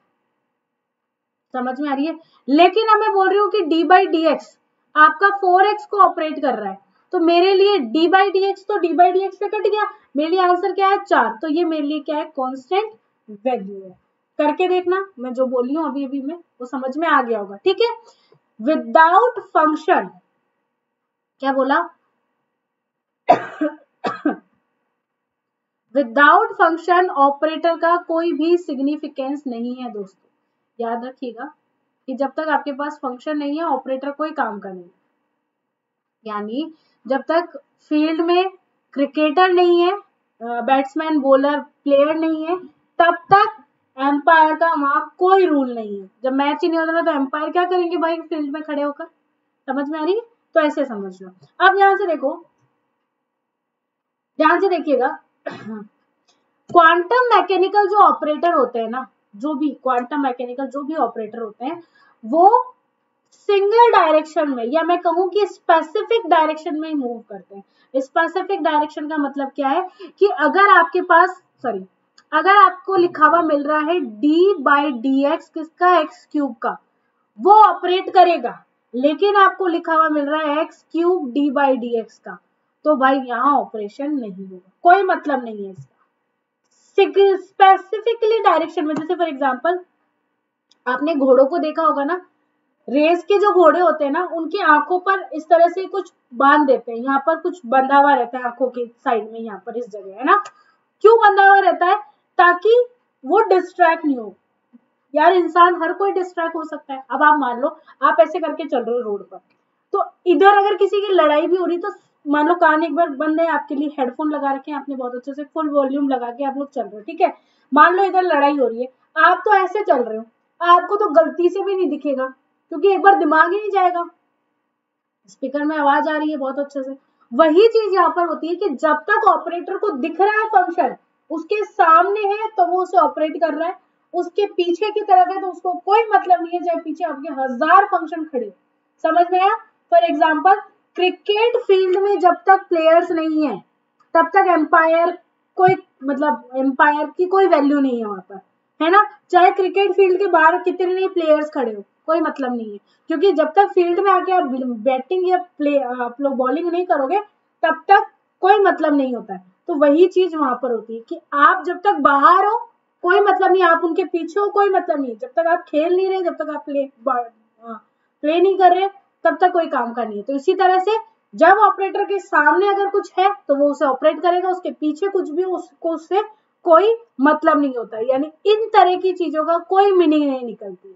Speaker 1: समझ में आ रही है? लेकिन अब मैं बोल रही हूँ कि d बाई डी एक्स आपका 4x को ऑपरेट कर रहा है, तो मेरे लिए d बाई डी एक्स तो d बाई डी एक्स से कट गया, मेरे लिए आंसर क्या है? 4। तो ये मेरे लिए क्या है? कांस्टेंट वैल्यू है। करके देखना, मैं जो बोली हूँ अभी अभी में वो समझ में आ गया होगा, ठीक है? विदाउट फंक्शन, क्या बोला? विदाउट फंक्शन ऑपरेटर का कोई भी सिग्निफिकेंस नहीं है दोस्तों। याद रखिएगा कि जब तक आपके पास फंक्शन नहीं है, ऑपरेटर कोई काम का नहीं। यानी जब तक फील्ड में क्रिकेटर नहीं है, बैट्समैन, बॉलर, प्लेयर नहीं है, तब तक एम्पायर का वहां कोई रूल नहीं है। जब मैच ही नहीं होता तो एम्पायर क्या करेंगे भाई फील्ड में खड़े होकर? समझ में आ रही है? तो ऐसे समझ लो। अब यहां से देखो, ध्यान से देखिएगा, क्वांटम मैकेनिकल जो ऑपरेटर होते हैं ना, जो भी क्वांटम मैकेनिकल जो भी ऑपरेटर होते हैं, वो सिंगल डायरेक्शन में, या मैं कहूं कि स्पेसिफिक डायरेक्शन में ही मूव करते हैं। स्पेसिफिक डायरेक्शन का मतलब क्या है कि अगर आपको लिखा हुआ मिल रहा है d बाई डी एक्स, किसका? एक्स क्यूब का, वो ऑपरेट करेगा। लेकिन आपको लिखा हुआ मिल रहा है x cube d by D x का, तो भाई यहाँ ऑपरेशन नहीं होगा, कोई मतलब नहीं है इसका। स्पेसिफिकली डायरेक्शन में, जैसे फॉर एग्जांपल आपने घोड़ों को देखा होगा ना, रेस के जो घोड़े होते हैं ना, उनकी आंखों पर इस तरह से कुछ बांध देते हैं, यहाँ पर कुछ बंधा हुआ रहता है आंखों के साइड में, यहाँ पर इस जगह, है ना? क्यों बंधा हुआ रहता है? ताकि वो डिस्ट्रैक्ट नहीं हो। यार इंसान हर कोई डिस्ट्रैक्ट हो सकता है। अब आप मान लो आप ऐसे करके चल रहे हो रोड पर, तो इधर अगर किसी की लड़ाई भी हो रही, तो मान लो कान एक बार बंद है, आपके लिए हेडफोन लगा रखे हैं आपने बहुत अच्छे से, फुल वॉल्यूम लगा के आप लोग चल रहे हो, ठीक है। मान लो इधर लड़ाई हो रही है, आप तो ऐसे चल रहे हो, आपको तो गलती से भी नहीं दिखेगा, क्योंकि एक बार दिमाग ही नहीं जाएगा, स्पीकर में आवाज आ रही है बहुत अच्छे से। वही चीज यहाँ पर होती है कि जब तक ऑपरेटर को दिख रहा है फंक्शन, उसके सामने है तो वो उसे ऑपरेट कर रहा है, उसके पीछे की तरफ है तो उसको कोई मतलब नहीं है, चाहे पीछे आपके 1000 फंक्शन खड़े हो। समझ में आया? फॉर एग्जाम्पल क्रिकेट फील्ड में जब तक प्लेयर्स नहीं है, तब तक एम्पायर कोई मतलब एम्पायर की कोई वैल्यू नहीं है वहां पर, है ना। चाहे क्रिकेट फील्ड के बाहर कितने नहीं प्लेयर्स खड़े हो, कोई मतलब नहीं है, क्योंकि जब तक फील्ड में आके आप बैटिंग या प्ले आप लोग बॉलिंग नहीं करोगे, तब तक कोई मतलब नहीं होता है। तो वही चीज वहां पर होती है कि आप जब तक बाहर हो कोई मतलब नहीं, आप उनके पीछे हो कोई मतलब नहीं, जब तक आप खेल नहीं रहे, जब तक आप प्ले नहीं कर रहे, तब तक कोई काम का नहीं है। तो इसी तरह से जब ऑपरेटर के सामने अगर कुछ है तो वो उसे ऑपरेट करेगा, उसके पीछे कुछ भी उसको उससे कोई मतलब नहीं होता। यानी इन तरह की चीजों का कोई मीनिंग नहीं निकलती है,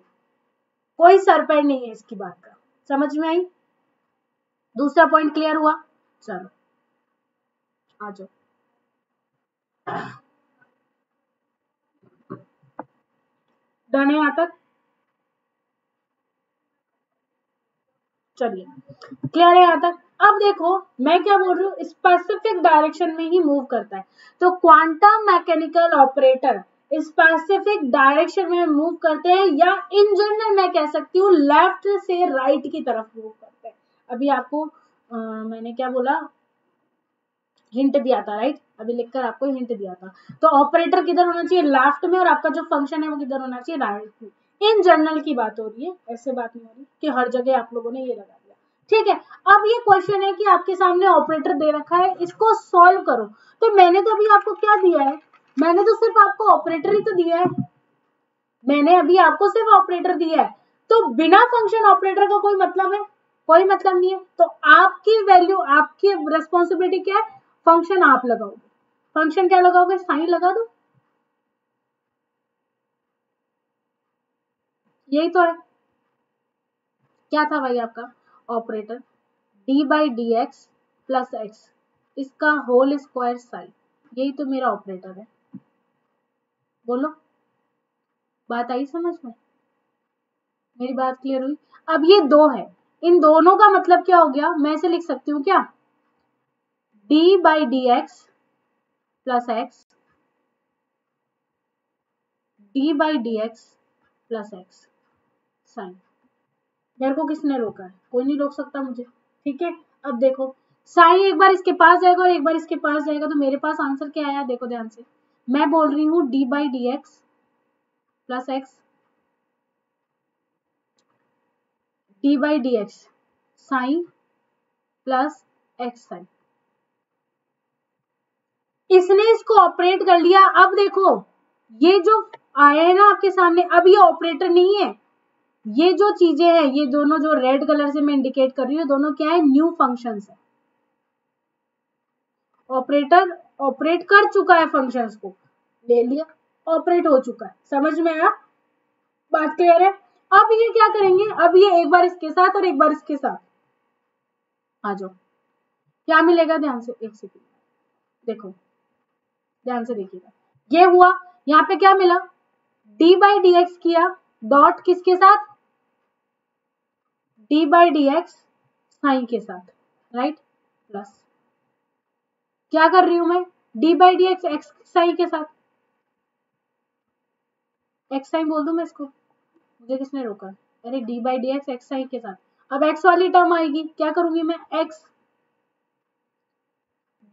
Speaker 1: कोई सरपैर नहीं है इसकी बात का। समझ में आई? दूसरा पॉइंट क्लियर हुआ? चलो आ जाओ। डन है यहाँ तक? चलिए क्लियर है यहाँ तक। अब देखो मैं क्या बोल रही हूँ, स्पेसिफिक डायरेक्शन में ही मूव करता है। तो quantum mechanical operator specific direction में मूव करते हैं, या इन जनरल मैं कह सकती हूँ लेफ्ट से राइट की तरफ मूव करते हैं। अभी आपको मैंने क्या बोला, हिंट दिया था, राइट। अभी लिखकर आपको हिंट दिया था। तो ऑपरेटर किधर होना चाहिए? लेफ्ट में, और आपका जो फंक्शन है वो किधर होना चाहिए? राइट में। इन जनरल की बात हो रही है, ऐसे बात नहीं हो रही कि हर जगह आप लोगों ने ये लगा दिया, ठीक है। अब ये क्वेश्चन है कि आपके सामने ऑपरेटर दे रखा है, इसको सॉल्व करो। तो मैंने तो अभी आपको क्या दिया है? मैंने तो सिर्फ आपको ऑपरेटर ही तो दिया है, मैंने अभी आपको सिर्फ ऑपरेटर दिया है। तो बिना फंक्शन ऑपरेटर का कोई मतलब है? कोई मतलब नहीं है। तो आपकी वैल्यू, आपकी रेस्पॉन्सिबिलिटी क्या है? फंक्शन आप लगाओगे। फंक्शन क्या लगाओगे? साइन लगा दो, यही तो है। क्या था भाई आपका operator? D by D x plus x, इसका होल स्क्वायर साइन, यही तो मेरा ऑपरेटर है। बोलो, बात आई समझ में? मेरी बात क्लियर हुई? अब ये दो है, इन दोनों का मतलब क्या हो गया? मैं इसे लिख सकती हूँ क्या? D by D x plus x, d by D x plus x sine. मेरे को किसने रोका है? कोई नहीं रोक सकता मुझे, ठीक है। अब देखो साइन एक बार इसके पास जाएगा और एक बार इसके पास जाएगा, तो मेरे पास आंसर क्या आया? देखो ध्यान से, मैं बोल रही हूँ d by D x plus x, d by D x sine plus x sine. इसने इसको ऑपरेट कर लिया। अब देखो ये जो आया है ना आपके सामने, अब ये ऑपरेटर नहीं है, ये जो चीजें हैं, ये दोनों जो रेड कलर से मैं इंडिकेट कर रही हूँ, दोनों क्या है? न्यू फंक्शंस है। ऑपरेटर ऑपरेट कर चुका है, फंक्शंस को ले लिया, ऑपरेट हो चुका है। समझ में आया? बात क्लियर है? अब ये क्या करेंगे? अब ये एक बार इसके साथ और एक बार इसके साथ आ जाओ, क्या मिलेगा? ध्यान से एक सेकंड देखो, ध्यान से देखिएगा। ये हुआ, यहाँ पे क्या मिला? डी बाई डी एक्स किया, डॉट किसके साथ? D by D x sine के साथ, राइट। प्लस क्या कर रही हूं मैं? D by D x x sine के साथ, एक्स साइन बोल दूं मैं इसको? मुझे किसने रोका? अरे d by D x x sine के साथ। अब एक्स वाली टर्म आएगी, क्या करूंगी मैं? X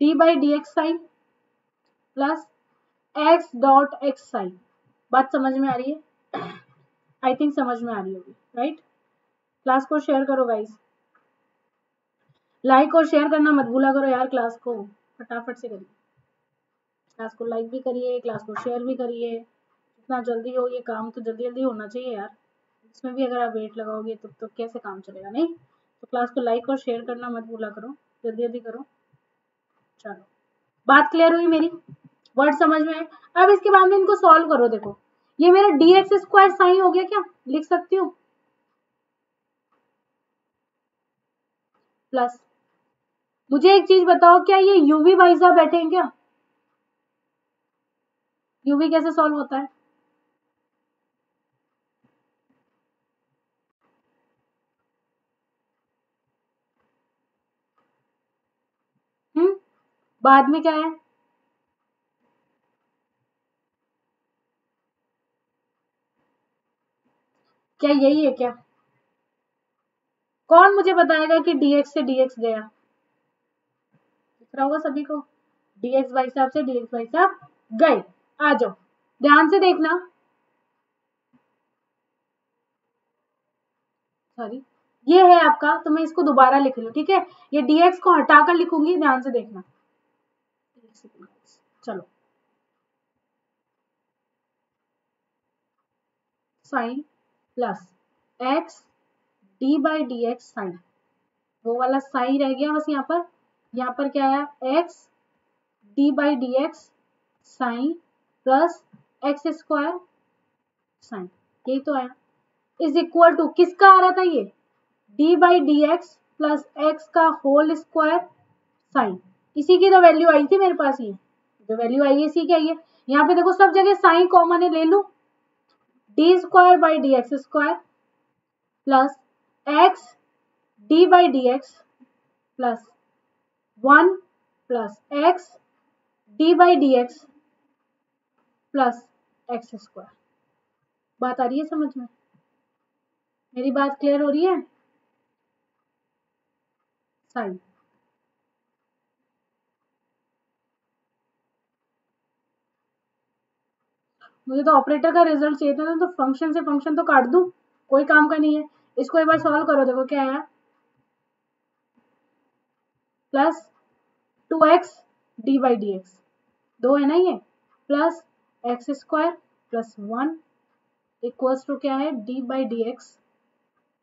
Speaker 1: d by D x sine plus x dot x sine. बात समझ में आ रही है? आई थिंक समझ में आ रही होगी, राइट। क्लास को शेयर करो गाइस, लाइक और शेयर करना मत भूला करो यार, क्लास को फटाफट से करिए। क्लास को लाइक भी करिए, क्लास को शेयर भी करिए, जितना जल्दी हो, ये काम तो जल्दी जल्दी होना चाहिए यार। इसमें भी अगर आप वेट लगाओगे तो कैसे काम चलेगा? नहीं तो क्लास को लाइक और शेयर करना मत भूला करो, जल्दी जल्दी करो। चलो बात क्लियर हुई मेरी? वर्ड समझ में आए। अब इसके बाद में इनको सॉल्व करो। देखो ये मेरा dx स्क्वायर साइन हो गया, क्या लिख सकती हूँ, प्लस, मुझे एक चीज बताओ, क्या ये यूवी भाई साहब बैठे हैं क्या? यूवी कैसे सॉल्व होता है? बाद में क्या है? क्या यही है क्या? कौन मुझे बताएगा कि dx से dx गया? दिख रहा होगा सभी को, dx भाई साहब से dx भाई साहब गए। आ जाओ ध्यान से देखना, सॉरी ये है आपका, तो मैं इसको दोबारा लिख लूं, ठीक है, ये dx को हटाकर लिखूंगी, ध्यान से देखना। चलो sine plus x d by D x sine, वो वाला साइन रह गया बस यहाँ पर क्या आया, x d by D x sine plus x square sine, यही तो आया, इज इक्वल टू किसका आ रहा था ये, D by D x plus x का होल स्क्वायर साइन, इसी की तो वैल्यू आई थी मेरे पास, ये जो वैल्यू आई है इसी की आई है। यहाँ पे देखो सब जगह साइन कॉमन है, ले लू, D square by D x square plus x d by D x plus 1 plus x d by D x plus x square. बात आ रही है समझ में? मेरी बात क्लियर हो रही है? साइन, मुझे तो ऑपरेटर का रिजल्ट चाहिए था ना, तो फंक्शन से फंक्शन तो काट दूं, कोई काम का नहीं है। इसको एक बार सॉल्व करो, देखो क्या आया, plus 2x D by D x, दो है ना ये, plus x square plus 1 equals to क्या है, d by D x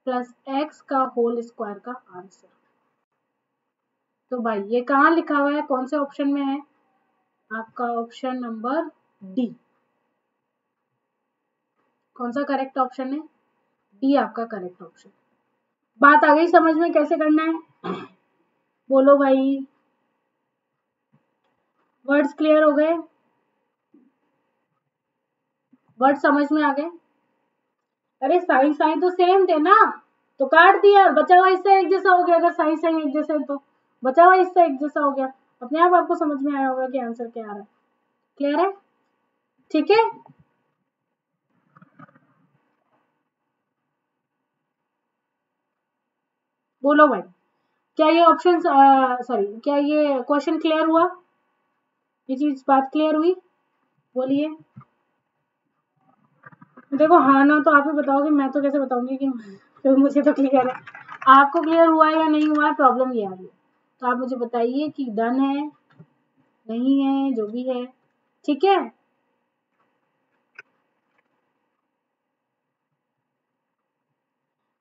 Speaker 1: plus x का होल स्क्वायर का आंसर। तो भाई ये कहाँ लिखा हुआ है, कौन से ऑप्शन में है? आपका ऑप्शन नंबर डी। कौन सा करेक्ट ऑप्शन है? डी आपका करेक्ट ऑप्शन। बात आ गई समझ में कैसे करना है? बोलो भाई, वर्ड्स क्लियर हो गए? वर्ड समझ में आ गए? अरे साइन साइन तो सेम थे ना, तो काट दिया और बचा हुआ इससे एक जैसा हो गया। अगर साइन साइन एक जैसे तो बचा हुआ इससे एक जैसा हो गया, अपने आप आपको समझ में आया होगा कि आंसर क्या आ रहा है। क्लियर है? ठीक है, बोलो भाई, क्या ये ऑप्शन, सॉरी क्या ये क्वेश्चन क्लियर हुआ, ये चीज बात क्लियर हुई? बोलिए। देखो हाँ ना तो आप ही बताओगे, मैं तो कैसे बताऊंगी कि तो मुझे तो क्लियर है। आपको क्लियर हुआ है या नहीं हुआ है, प्रॉब्लम ये आ रही है, तो आप मुझे बताइए कि डन है, नहीं है, जो भी है, ठीक है।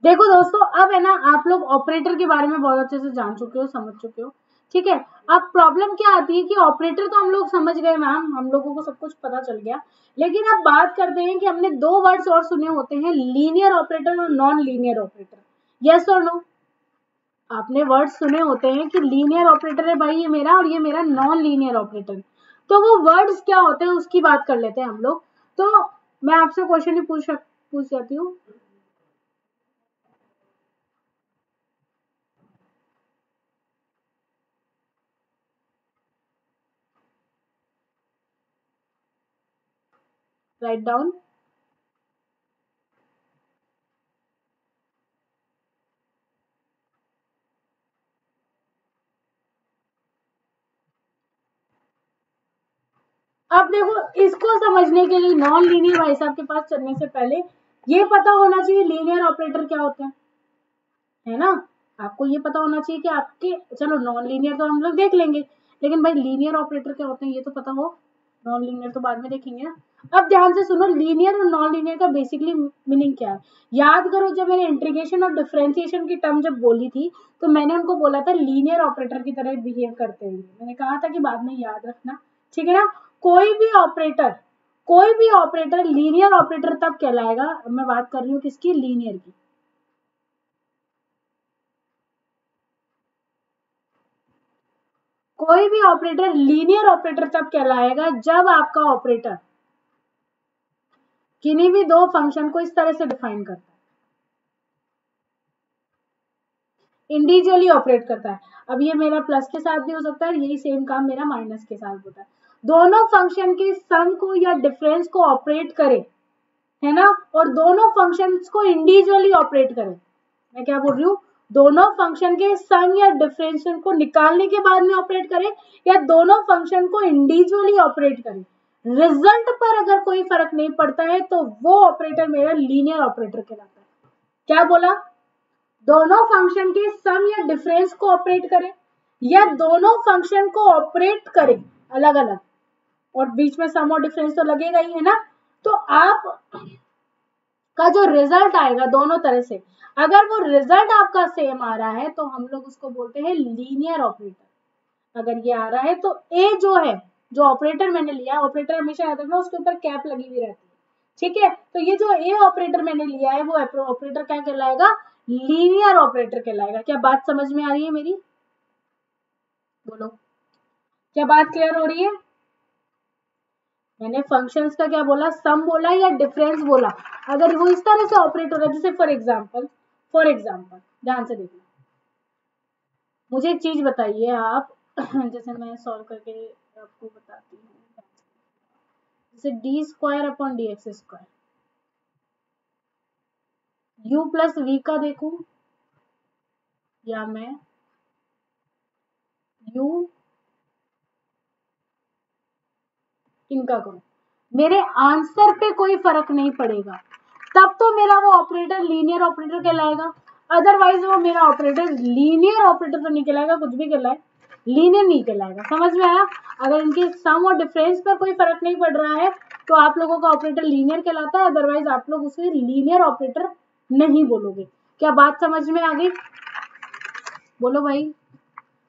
Speaker 1: देखो दोस्तों, अब है ना, आप लोग ऑपरेटर के बारे में बहुत अच्छे से जान चुके हो, समझ चुके हो, ठीक है। अब प्रॉब्लम क्या आती है कि ऑपरेटर तो हम लोग समझ गए मैम, हम लोगों को सब कुछ पता चल गया, लेकिन अब बात करते हैं कि हमने दो वर्ड्स और सुने होते हैं, लीनियर ऑपरेटर और नॉन लीनियर ऑपरेटर। यस और नो? आपने वर्ड्स सुने होते हैं कि लीनियर ऑपरेटर है भाई ये मेरा, और ये मेरा नॉन लीनियर ऑपरेटर, तो वो वर्ड्स क्या होते हैं उसकी बात कर लेते हैं हम लोग। तो मैं आपसे क्वेश्चन ही पूछ जाती हूँ, राइट डाउन। अब देखो, इसको समझने के लिए नॉन लीनियर भाई साहब के पास चलने से पहले ये पता होना चाहिए लीनियर ऑपरेटर क्या होते हैं, है ना? आपको ये पता होना चाहिए कि आपके, चलो नॉन लीनियर तो हम लोग देख लेंगे, लेकिन भाई लीनियर ऑपरेटर क्या होते हैं ये तो पता हो, नॉन लीनियर तो बाद में देखेंगे ना। अब ध्यान से सुनो, लीनियर और नॉन लीनियर का बेसिकली मीनिंग क्या है, याद करो, जब मैंने इंटीग्रेशन और डिफरेंशिएशन की टर्म जब बोली थी, तो मैंने उनको बोला था लीनियर ऑपरेटर की तरह बिहेव करते हैं, मैंने कहा था कि बाद में याद रखना, ठीक है ना। कोई भी ऑपरेटर लीनियर ऑपरेटर तब कहलाएगा, मैं बात कर रही हूँ किसकी, लीनियर की। कोई भी ऑपरेटर लीनियर ऑपरेटर तब कहलाएगा जब आपका ऑपरेटर किन्हीं भी दो फंक्शन को इस तरह से डिफाइन करता है, इंडिविजुअली ऑपरेट करता है। अब ये मेरा प्लस के साथ भी हो सकता है, यही सेम काम मेरा माइनस के साथ होता है। दोनों फंक्शन के सम को या डिफरेंस को ऑपरेट करे, है ना, और दोनों फंक्शंस को इंडिविजुअली ऑपरेट करे। मैं क्या बोल रही हूँ, दोनों फंक्शन के सम या डिफरेंशियल को निकालने के बाद में ऑपरेट करे, या दोनों फंक्शन को इंडिविजुअली ऑपरेट करे, रिजल्ट पर अगर कोई फर्क नहीं पड़ता है तो वो ऑपरेटर मेरा लीनियर ऑपरेटर कहलाता है। क्या बोला, दोनों फंक्शन के सम या डिफरेंस को ऑपरेट करे, या दोनों फंक्शन को ऑपरेट करे अलग अलग, और बीच में सम और डिफरेंस तो लगेगा ही, है ना। तो आप का जो रिजल्ट आएगा दोनों तरह से, अगर वो रिजल्ट आपका सेम आ रहा है तो हम लोग उसको बोलते हैं लीनियर ऑपरेटर। अगर ये आ रहा है तो ए जो है, जो ऑपरेटर मैंने लिया, ऑपरेटर हमेशा याद रखना उसके ऊपर कैप लगी हुई रहती है, ठीक है। तो ये जो ए ऑपरेटर मैंने लिया है वो ऑपरेटर क्या कहलाएगा, लीनियर ऑपरेटर कहलाएगा। क्या बात समझ में आ रही है मेरी, बोलो, क्या बात क्लियर हो रही है। मैंने फंक्शंस का क्या बोला, सम बोला या डिफरेंस बोला। अगर वो इस तरह से ऑपरेट हो रहा है, जैसे फॉर एग्जांपल ध्यान से देखना, मुझे एक चीज बताइए आप जैसे मैं सॉल्व करके आपको बताती हूँ, जैसे d square upon d x square, u plus v का देखूं, या मैं u इनका करूं, मेरे आंसर पे कोई फर्क नहीं पड़ेगा, तब तो मेरा वो ऑपरेटर लीनियर ऑपरेटर कहलाएगा। अदरवाइज वो मेरा ऑपरेटर लीनियर ऑपरेटर तो नहीं कहलाएगा, कुछ भी कहलाए, लीनियर नहीं कहलाएगा। समझ में आया। अगर इनके सम और डिफरेंस पर कोई फर्क नहीं पड़ रहा है तो आप लोगों का ऑपरेटर लीनियर कहलाता है, अदरवाइज आप लोग उसे लीनियर ऑपरेटर नहीं बोलोगे। क्या बात समझ में आ गई, बोलो भाई,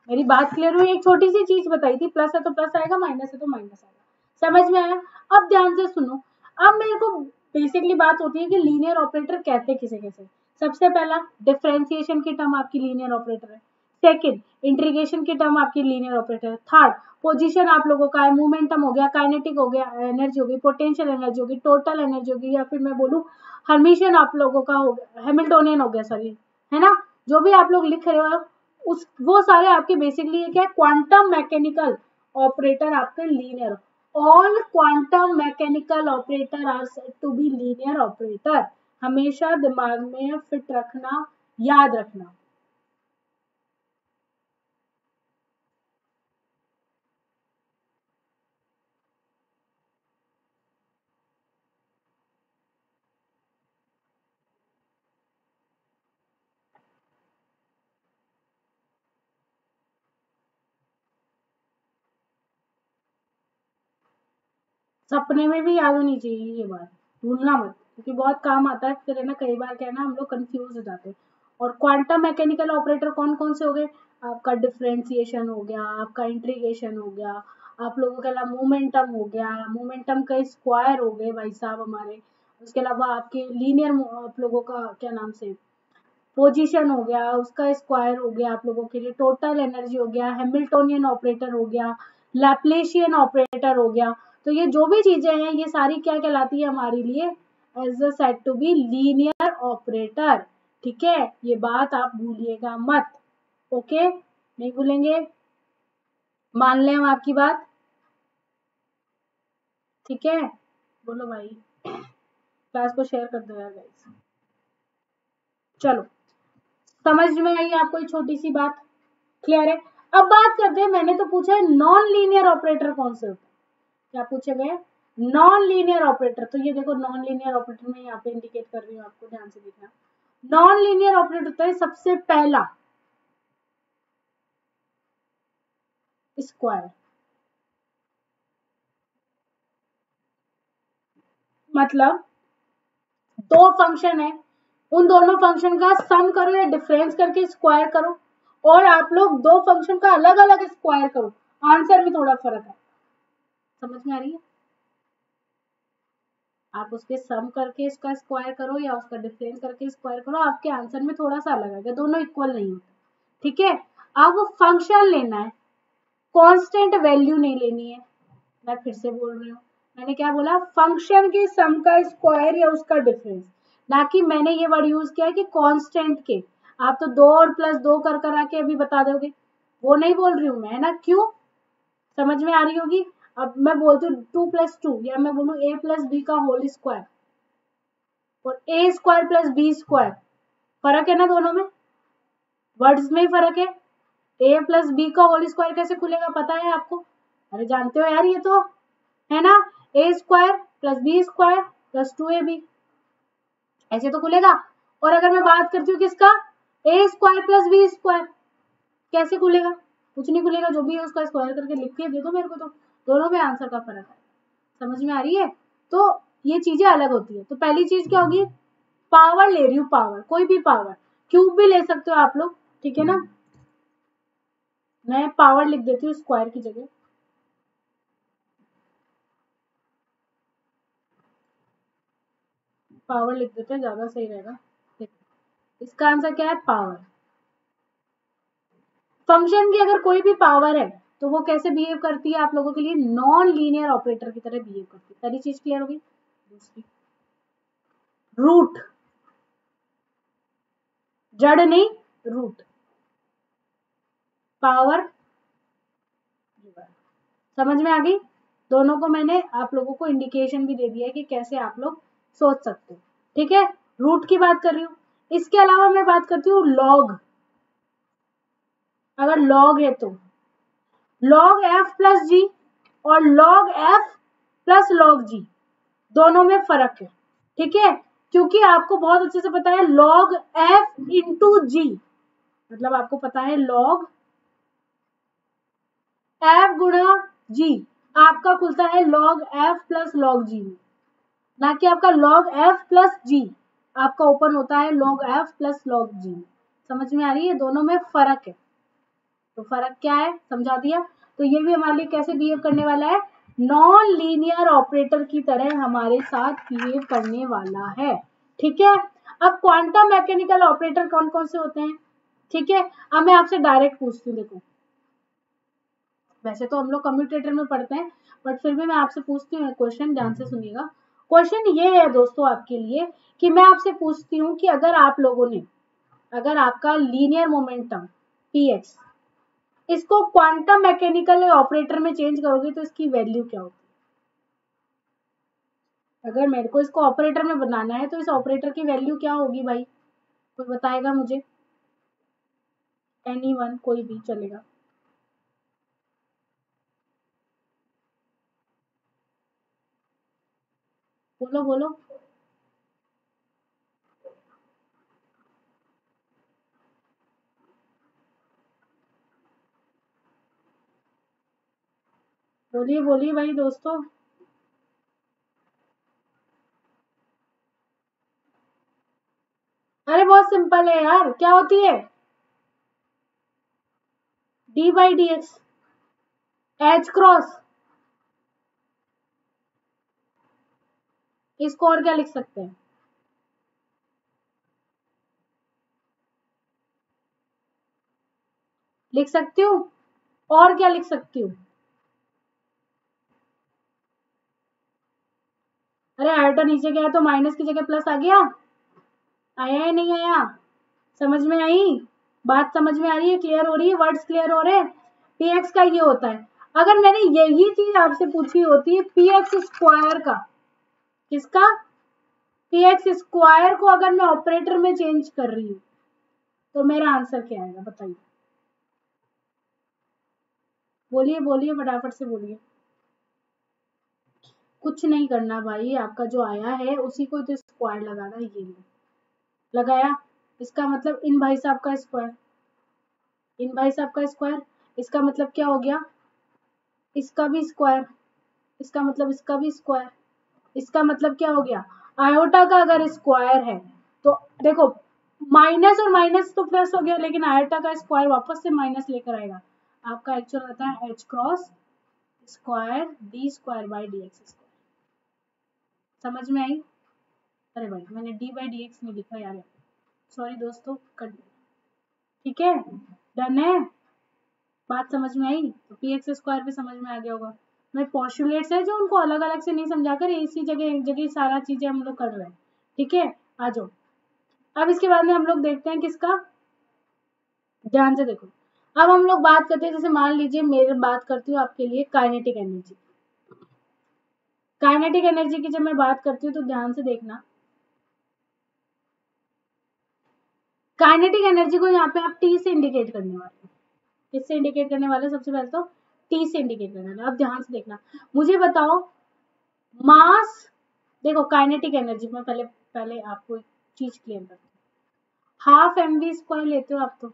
Speaker 1: मेरी बात क्लियर हुई। एक छोटी सी चीज बताई थी, प्लस है तो प्लस आएगा, माइनस है तो माइनस आएगा, समझ में आया। अब ध्यान से सुनो, अब मेरे को बेसिकली बात होती है कि लीनियर ऑपरेटर कहते किसे कैसे। सबसे पहला, डिफरेंशिएशन की टर्म आपकी लीनियर ऑपरेटर है। सेकंड, इंटीग्रेशन की टर्म आपकी लीनियर ऑपरेटर है। थर्ड, पोजीशन आप लोगों का है, मोमेंटम हो गया, काइनेटिक हो गया, एनर्जी होगी, पोटेंशियल एनर्जी होगी, टोटल एनर्जी होगी, या फिर मैं बोलूं हर्मिशियन आप लोगों का हो गया, हैमिल्टोनियन हो गया, सॉरी, है ना। जो भी आप लोग लिख रहे हो उस वो सारे आपके बेसिकली ये क्या है, क्वांटम मैकेनिकल ऑपरेटर आपके linear. All quantum mechanical operator are said to be linear operator. हमेशा दिमाग में फिट रखना, याद रखना। सपने में भी याद होनी चाहिए ये बात, भूलना मत, क्योंकि बहुत काम आता है फिर, है ना। कई बार क्या है ना, हम लोग कंफ्यूज हो जाते हैं। और क्वांटम मैकेनिकल ऑपरेटर कौन कौन से हो गए, आपका डिफरेंशिएशन हो गया, आपका इंटीग्रेशन हो गया, आप लोगों के अलावा मोमेंटम हो गया, मोमेंटम का स्क्वायर हो गए भाई साहब हमारे। उसके अलावा आपके लीनियर आप लोगों का क्या नाम से पोजीशन हो गया, उसका स्क्वायर हो गया आप लोगों के लिए, टोटल एनर्जी हो गया, हैमिल्टोनियन ऑपरेटर हो गया, लैप्लेशियन ऑपरेटर हो गया। तो ये जो भी चीजें हैं ये सारी क्या कहलाती है हमारे लिए, as a said to be linear operator. ठीक है, ये बात आप भूलिएगा मत, ओके, नहीं भूलेंगे, मान लें हम आपकी बात, ठीक है। बोलो भाई, क्लास को शेयर कर दो यार गाइस। चलो, समझ में आई आपको ये छोटी सी बात, क्लियर है। अब बात करते हैं, मैंने तो पूछा है नॉन लीनियर ऑपरेटर कौन से होते हैं, क्या पूछे गए, नॉन लीनियर ऑपरेटर। तो ये देखो नॉन लीनियर ऑपरेटर में यहाँ पे इंडिकेट कर रही हूँ, आपको ध्यान से देखना। नॉन लीनियर ऑपरेटर होता है सबसे पहला स्क्वायर, मतलब दो फंक्शन है, उन दोनों फंक्शन का सम करो या डिफरेंस करके स्क्वायर करो, और आप लोग दो फंक्शन का अलग अलग स्क्वायर करो, आंसर में थोड़ा फर्क है। समझ में आ रही है? आप उसके सम करके इसका स्क्वायर करो या उसका डिफरेंस करके स्क्वायर करो, आपके आंसर में थोड़ा सा अलग आएगा, दोनों इक्वल नहीं होते। ठीक है, अब फंक्शन लेना है, कांस्टेंट वैल्यू नहीं लेनी है। मैं फिर से बोल रही हूँ, मैंने क्या बोला, फंक्शन के सम का स्क्वायर या उसका डिफरेंस, ना कि मैंने ये वर्ड यूज किया कि कांस्टेंट के। आप तो 2 और प्लस 2 कर आके अभी बता दोगे, वो नहीं बोल रही हूँ मैं ना, क्यों, समझ में आ रही होगी। अब मैं बोलती हूँ 2+2, या मैं बोलूँ a+b का होल स्क्वायर और a square plus b square, फर्क है ना दोनों में, वर्ड्स में ही फर्क है। a+b का होल स्क्वायर कैसे खुलेगा पता है आपको? अरे जानते हो यार, ये तो है ना, a square plus b square plus 2ab, ऐसे तो खुलेगा। और अगर मैं बात करती हूँ किसका, a square plus b square, कैसे खुलेगा? कुछ नहीं खुलेगा, जो भी है उसका स्क्वायर करके लिख के दे दो मेरे को, तो दोनों में आंसर का फर्क है। समझ में आ रही है? तो ये चीजें अलग होती है। तो पहली चीज क्या होगी, पावर ले रही हूँ, पावर, कोई भी पावर, क्यूब भी ले सकते हो आप लोग, ठीक है ना। मैं पावर लिख देती हूँ स्क्वायर की जगह, पावर लिख देते हैं, ज्यादा सही रहेगा। इसका आंसर क्या है, पावर। फंक्शन की अगर कोई भी पावर है तो वो कैसे बिहेव करती है आप लोगों के लिए, नॉन लीनियर ऑपरेटर की तरह बिहेव करती है। पहली चीज क्लियर होगी। दूसरी, रूट, जड़ नहीं, रूट, पावर, समझ में आ गई। दोनों को मैंने आप लोगों को इंडिकेशन भी दे दिया है कि कैसे आप लोग सोच सकते हो। ठीक है, रूट की बात कर रही हूँ। इसके अलावा मैं बात करती हूँ लॉग। अगर लॉग है तो लॉग एफ प्लस जी और लॉग एफ प्लस लॉग जी, दोनों में फर्क है। ठीक है, क्योंकि आपको बहुत अच्छे से पता है लॉग एफ इंटू जी, मतलब आपको पता है लॉग एफ गुणा जी आपका खुलता है लॉग एफ प्लस लॉग जी में, ना कि आपका log f प्लस जी आपका ओपन होता है log f plus log g। समझ में आ रही है, दोनों में फर्क है। तो फर्क क्या है समझा दिया। तो ये भी हमारे लिए कैसे बिहेव करने वाला है, नॉन लीनियर ऑपरेटर की तरह हमारे साथ बिहेव करने वाला है। ठीक है, अब क्वांटम मैकेनिकल ऑपरेटर कौन कौन से होते हैं। ठीक है, अब मैं आपसे डायरेक्ट पूछती हूँ, देखो वैसे तो हम लोग कम्यूटेटर में पढ़ते हैं, बट फिर भी मैं आपसे पूछती हूँ क्वेश्चन, ध्यान से सुनिएगा। क्वेश्चन ये है दोस्तों आपके लिए कि मैं आपसे पूछती हूँ कि अगर आप लोगों ने, अगर आपका लीनियर मोमेंटम px, इसको क्वांटम मैकेनिकल ऑपरेटर में चेंज करोगे तो इसकी वैल्यू क्या होगी। अगर मेरे को इसको ऑपरेटर में बनाना है तो इस ऑपरेटर की वैल्यू क्या होगी भाई, कोई बताएगा मुझे, एनीवन, कोई भी चलेगा। बोलो बोलो। बोलिए बोलिए भाई दोस्तों। अरे बहुत सिंपल है यार, क्या होती है, d by D x, H cross. इसको और क्या लिख सकते हैं, लिख सकती हूँ, और क्या लिख सकती हूँ। अरे आयोटा नीचे गया तो माइनस की जगह प्लस आ गया, आया या नहीं आया, समझ में आई बात, समझ में आ रही है, क्लियर हो रही है, वर्ड्स क्लियर हो रहे हैं। px का ये होता है। अगर मैंने यही चीज आपसे पूछी होती है px स्क्वायर का, किसका, px स्क्वायर को अगर मैं ऑपरेटर में चेंज कर रही हूँ तो मेरा आंसर क्या आएगा बताइए, बोलिए बोलिए फटाफट से बोलिए। कुछ नहीं करना भाई, आपका जो आया है उसी को तो स्क्वायर लगाना है, ये लगाया, इसका मतलब इन भाई साहब का स्क्वायर, इन भाई साहब का स्क्वायर, इसका मतलब क्या हो गया, इसका भी स्क्वायर, इसका मतलब इसका भी स्क्वायर, इसका मतलब क्या हो गया, आयोटा का अगर स्क्वायर है तो देखो माइनस और माइनस तो प्लस हो गया, लेकिन आयोटा का स्क्वायर वापस से माइनस लेकर आएगा, आपका एक्चुअल आता है H cross square D square by D x square. समझ में आई? अरे भाई मैंने डी बाई डी एक्स नहीं लिखा यार, सॉरी दोस्तों, कर दिया। ठीक है, डन है, बात समझ में आई? तो पी एक्स स्क्वायर भी समझ में आ गया होगा। मैं पॉस्टुलेट्स है जो उनको अलग अलग से नहीं समझाकर इसी जगह एक जगह सारा चीजें हम लोग कर रहे हैं। ठीक है, आ जाओ। अब इसके बाद में हम लोग देखते हैं किसका, ध्यान से देखो। अब हम लोग बात करते हैं, जैसे मान लीजिए मेरे बात करती हूँ आपके लिए काइनेटिक एनर्जी। काइनेटिक एनर्जी की जब मैं बात करती हूँ तो ध्यान से देखना, काइनेटिक एनर्जी को यहाँ पे आप टी से इंडिकेट करने वाले हो। किससे इंडिकेट करने वाले? सबसे पहले तो टी से इंडिकेट करने वाले। अब ध्यान से देखना, मुझे बताओ मास, देखो काइनेटिक एनर्जी में पहले आपको एक चीज क्लियर करती हूँ। हाफ एम वी स्क्वायर लेते हो आप, तो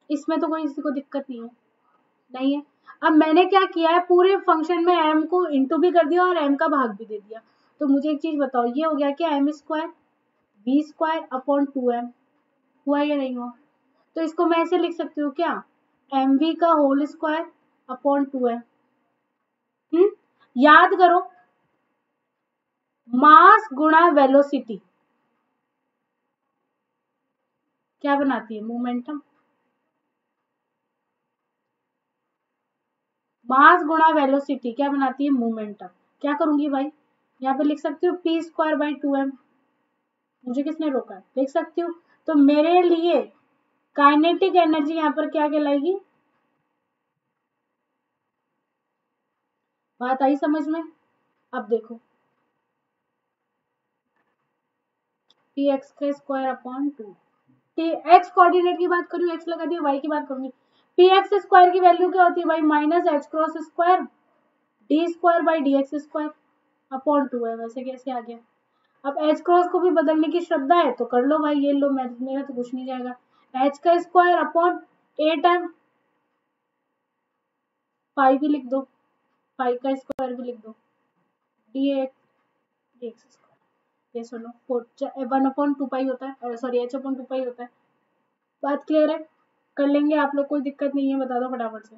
Speaker 1: इसमें तो कोई किसी को दिक्कत नहीं है। अब मैंने क्या किया है, पूरे फंक्शन में m को इंटू भी कर दिया और m का भाग भी दे दिया। तो मुझे एक चीज बताओ, ये हो गया क्या m square v square upon 2m, हुआ या नहीं हुआ? तो इसको मैं ऐसे लिख सकती हूँ क्या, एम वी का होल स्क्वायर अपॉन 2m। याद करो, मास गुणा वेलोसिटी क्या बनाती है? मोमेंटम। मास गुणा वेलोसिटी क्या बनाती है? मोमेंटम। क्या करूंगी भाई, यहाँ पे लिख सकती हूँ पी स्क्वायर बाई 2m। मुझे किसने रोका है? लिख सकती हूँ। तो मेरे लिए काइनेटिक एनर्जी यहाँ पर क्या कहलाएगी? बात आई समझ में? अब देखो, पी एक्स का स्क्वायर अपॉन 2, एक्स कोऑर्डिनेट की बात करूँ एक्स लगा दिया, वाई की बात करूंगी। पी एक्स स्क्वायर की वैल्यू क्या होती है भाई? Minus H cross square D square by D x square upon 2 है। वैसे कैसे आ गया? अब एच क्रॉस को भी बदलने की श्रद्धा है तो कर लो भाई, ये लो, मेरा तो कुछ नहीं जाएगा। एच का स्क्वायर अपॉन 8m, पाई भी लिख दो, पाई का स्क्वायर भी लिख दो, डी एक्स स्क्वायर। ये सुनो, 1/2 पाई होता है, सॉरी h/2 पाई होता है। बात क्लियर है? कर लेंगे आप लोग, कोई दिक्कत नहीं है, बता दो फटाफट से,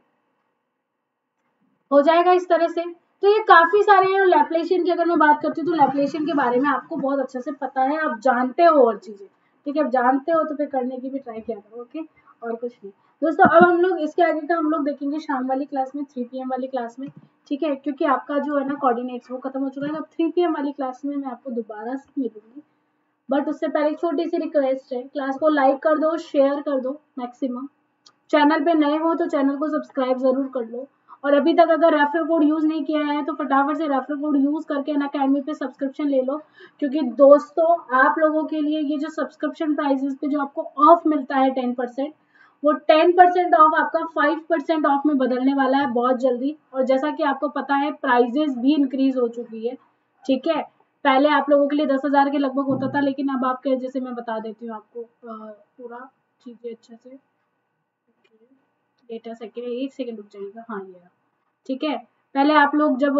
Speaker 1: हो जाएगा इस तरह से। तो ये काफी सारे हैं। लैप्लेशियन की अगर मैं बात करती हूँ तो लैप्लेशियन के बारे में आपको बहुत अच्छे से पता है, आप जानते हो और चीजें। ठीक है, आप जानते हो तो फिर करने की भी ट्राई किया करो। ओके, और कुछ नहीं दोस्तों। अब हम लोग इसके आगे का हम लोग देखेंगे शाम वाली क्लास में, 3 PM वाली क्लास में। ठीक है, क्योंकि आपका जो है ना कोऑर्डिनेट्स वो खत्म हो चुका है। अब 3 PM वाली क्लास में मैं आपको दोबारा से मिलूंगी, बट उससे पहले एक छोटी सी रिक्वेस्ट है, क्लास को लाइक कर दो, शेयर कर दो मैक्सिमम। चैनल पे नए हो तो चैनल को सब्सक्राइब जरूर कर लो। और अभी तक अगर रेफरल कोड यूज नहीं किया है तो फटाफट से रेफरल कोड यूज करके अनअकैडमी पे सब्सक्रिप्शन ले लो, क्योंकि दोस्तों आप लोगों के लिए ये जो सब्सक्रिप्शन प्राइसेस पे जो आपको ऑफ मिलता है 10%, वो 10% ऑफ आपका 5% ऑफ में बदलने वाला है बहुत जल्दी। और जैसा कि आपको पता है प्राइजेस भी इंक्रीज हो चुकी है। ठीक है, पहले आप लोगों के लिए 10,000 के लगभग होता था, लेकिन अब आपके, जैसे मैं बता देती हूँ आपको पूरा चीजें अच्छे से। डेटा सेकेंड, 1 सेकेंड रुक जाइएगा, हाँ ये, ठीक है। पहले आप लोग जब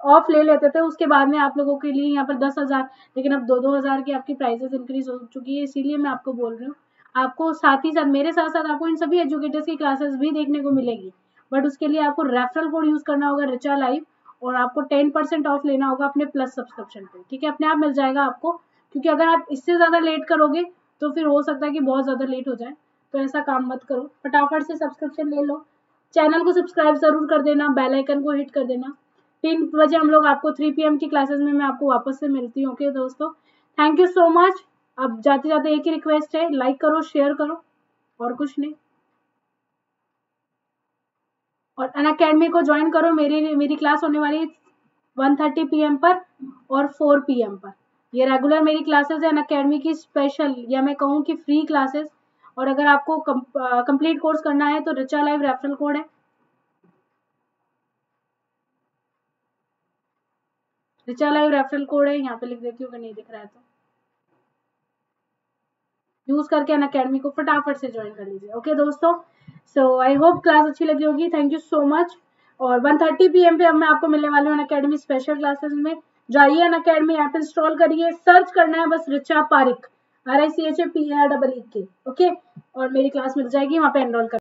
Speaker 1: ऑफ ले लेते थे उसके बाद में आप लोगों के लिए यहाँ पर 10,000, लेकिन अब 2-2 हज़ार की आपकी प्राइसेस इंक्रीज हो चुकी है। इसीलिए मैं आपको बोल रही हूँ, आपको साथ ही साथ मेरे साथ साथ आपको इन सभी एजुकेटर्स की क्लासेस भी देखने को मिलेगी, बट उसके लिए आपको रेफरल कोड यूज करना होगा रिचा लाइव, और आपको 10% ऑफ लेना होगा अपने प्लस सब्सक्रिप्शन पे। ठीक है, अपने आप मिल जाएगा आपको, क्योंकि अगर आप इससे ज्यादा लेट करोगे तो फिर हो सकता है कि बहुत ज्यादा लेट हो जाए। तो ऐसा काम मत करो, फटाफट से सब्सक्रिप्शन ले लो, चैनल को सब्सक्राइब जरूर कर देना, बेल आइकन को हिट कर देना। 3 बजे हम लोग आपको 3 PM की क्लासेस में मैं आपको वापस से मिलती हूँ। ओके दोस्तों, थैंक यू सो मच। अब जाते जाते एक ही रिक्वेस्ट है, लाइक करो, शेयर करो, और कुछ नहीं। और अनअकैडमी को ज्वाइन करो, मेरी क्लास होने वाली है 1:30 PM पर और 4 PM पर। ये रेगुलर मेरी क्लासेस है, अनअकैडमी की स्पेशल, या मैं कहूँ कि फ्री क्लासेस। और अगर आपको कंप्लीट कोर्स करना है तो रिचा लाइव रेफरल कोड है, रिचा लाइव रेफरल कोड है, यहाँ पे लिख देती हूँ अगर नहीं दिख रहा है तो, यूज करके अनअकैडमी को फटाफट से ज्वाइन कर लीजिए। ओके दोस्तों, सो आई होप क्लास अच्छी लगी होगी, थैंक यू सो मच। और 1:30 PM पे अब मैं आपको मिलने वाली हूँ अनअकैडमी स्पेशल क्लासेस में। जाइए अनअकैडमी ऐप इंस्टॉल करिए, सर्च करना है बस रिचा पारिक, RICHAPAREK। ओके, और मेरी क्लास मिल जाएगी, वहाँ पे एनरोल कर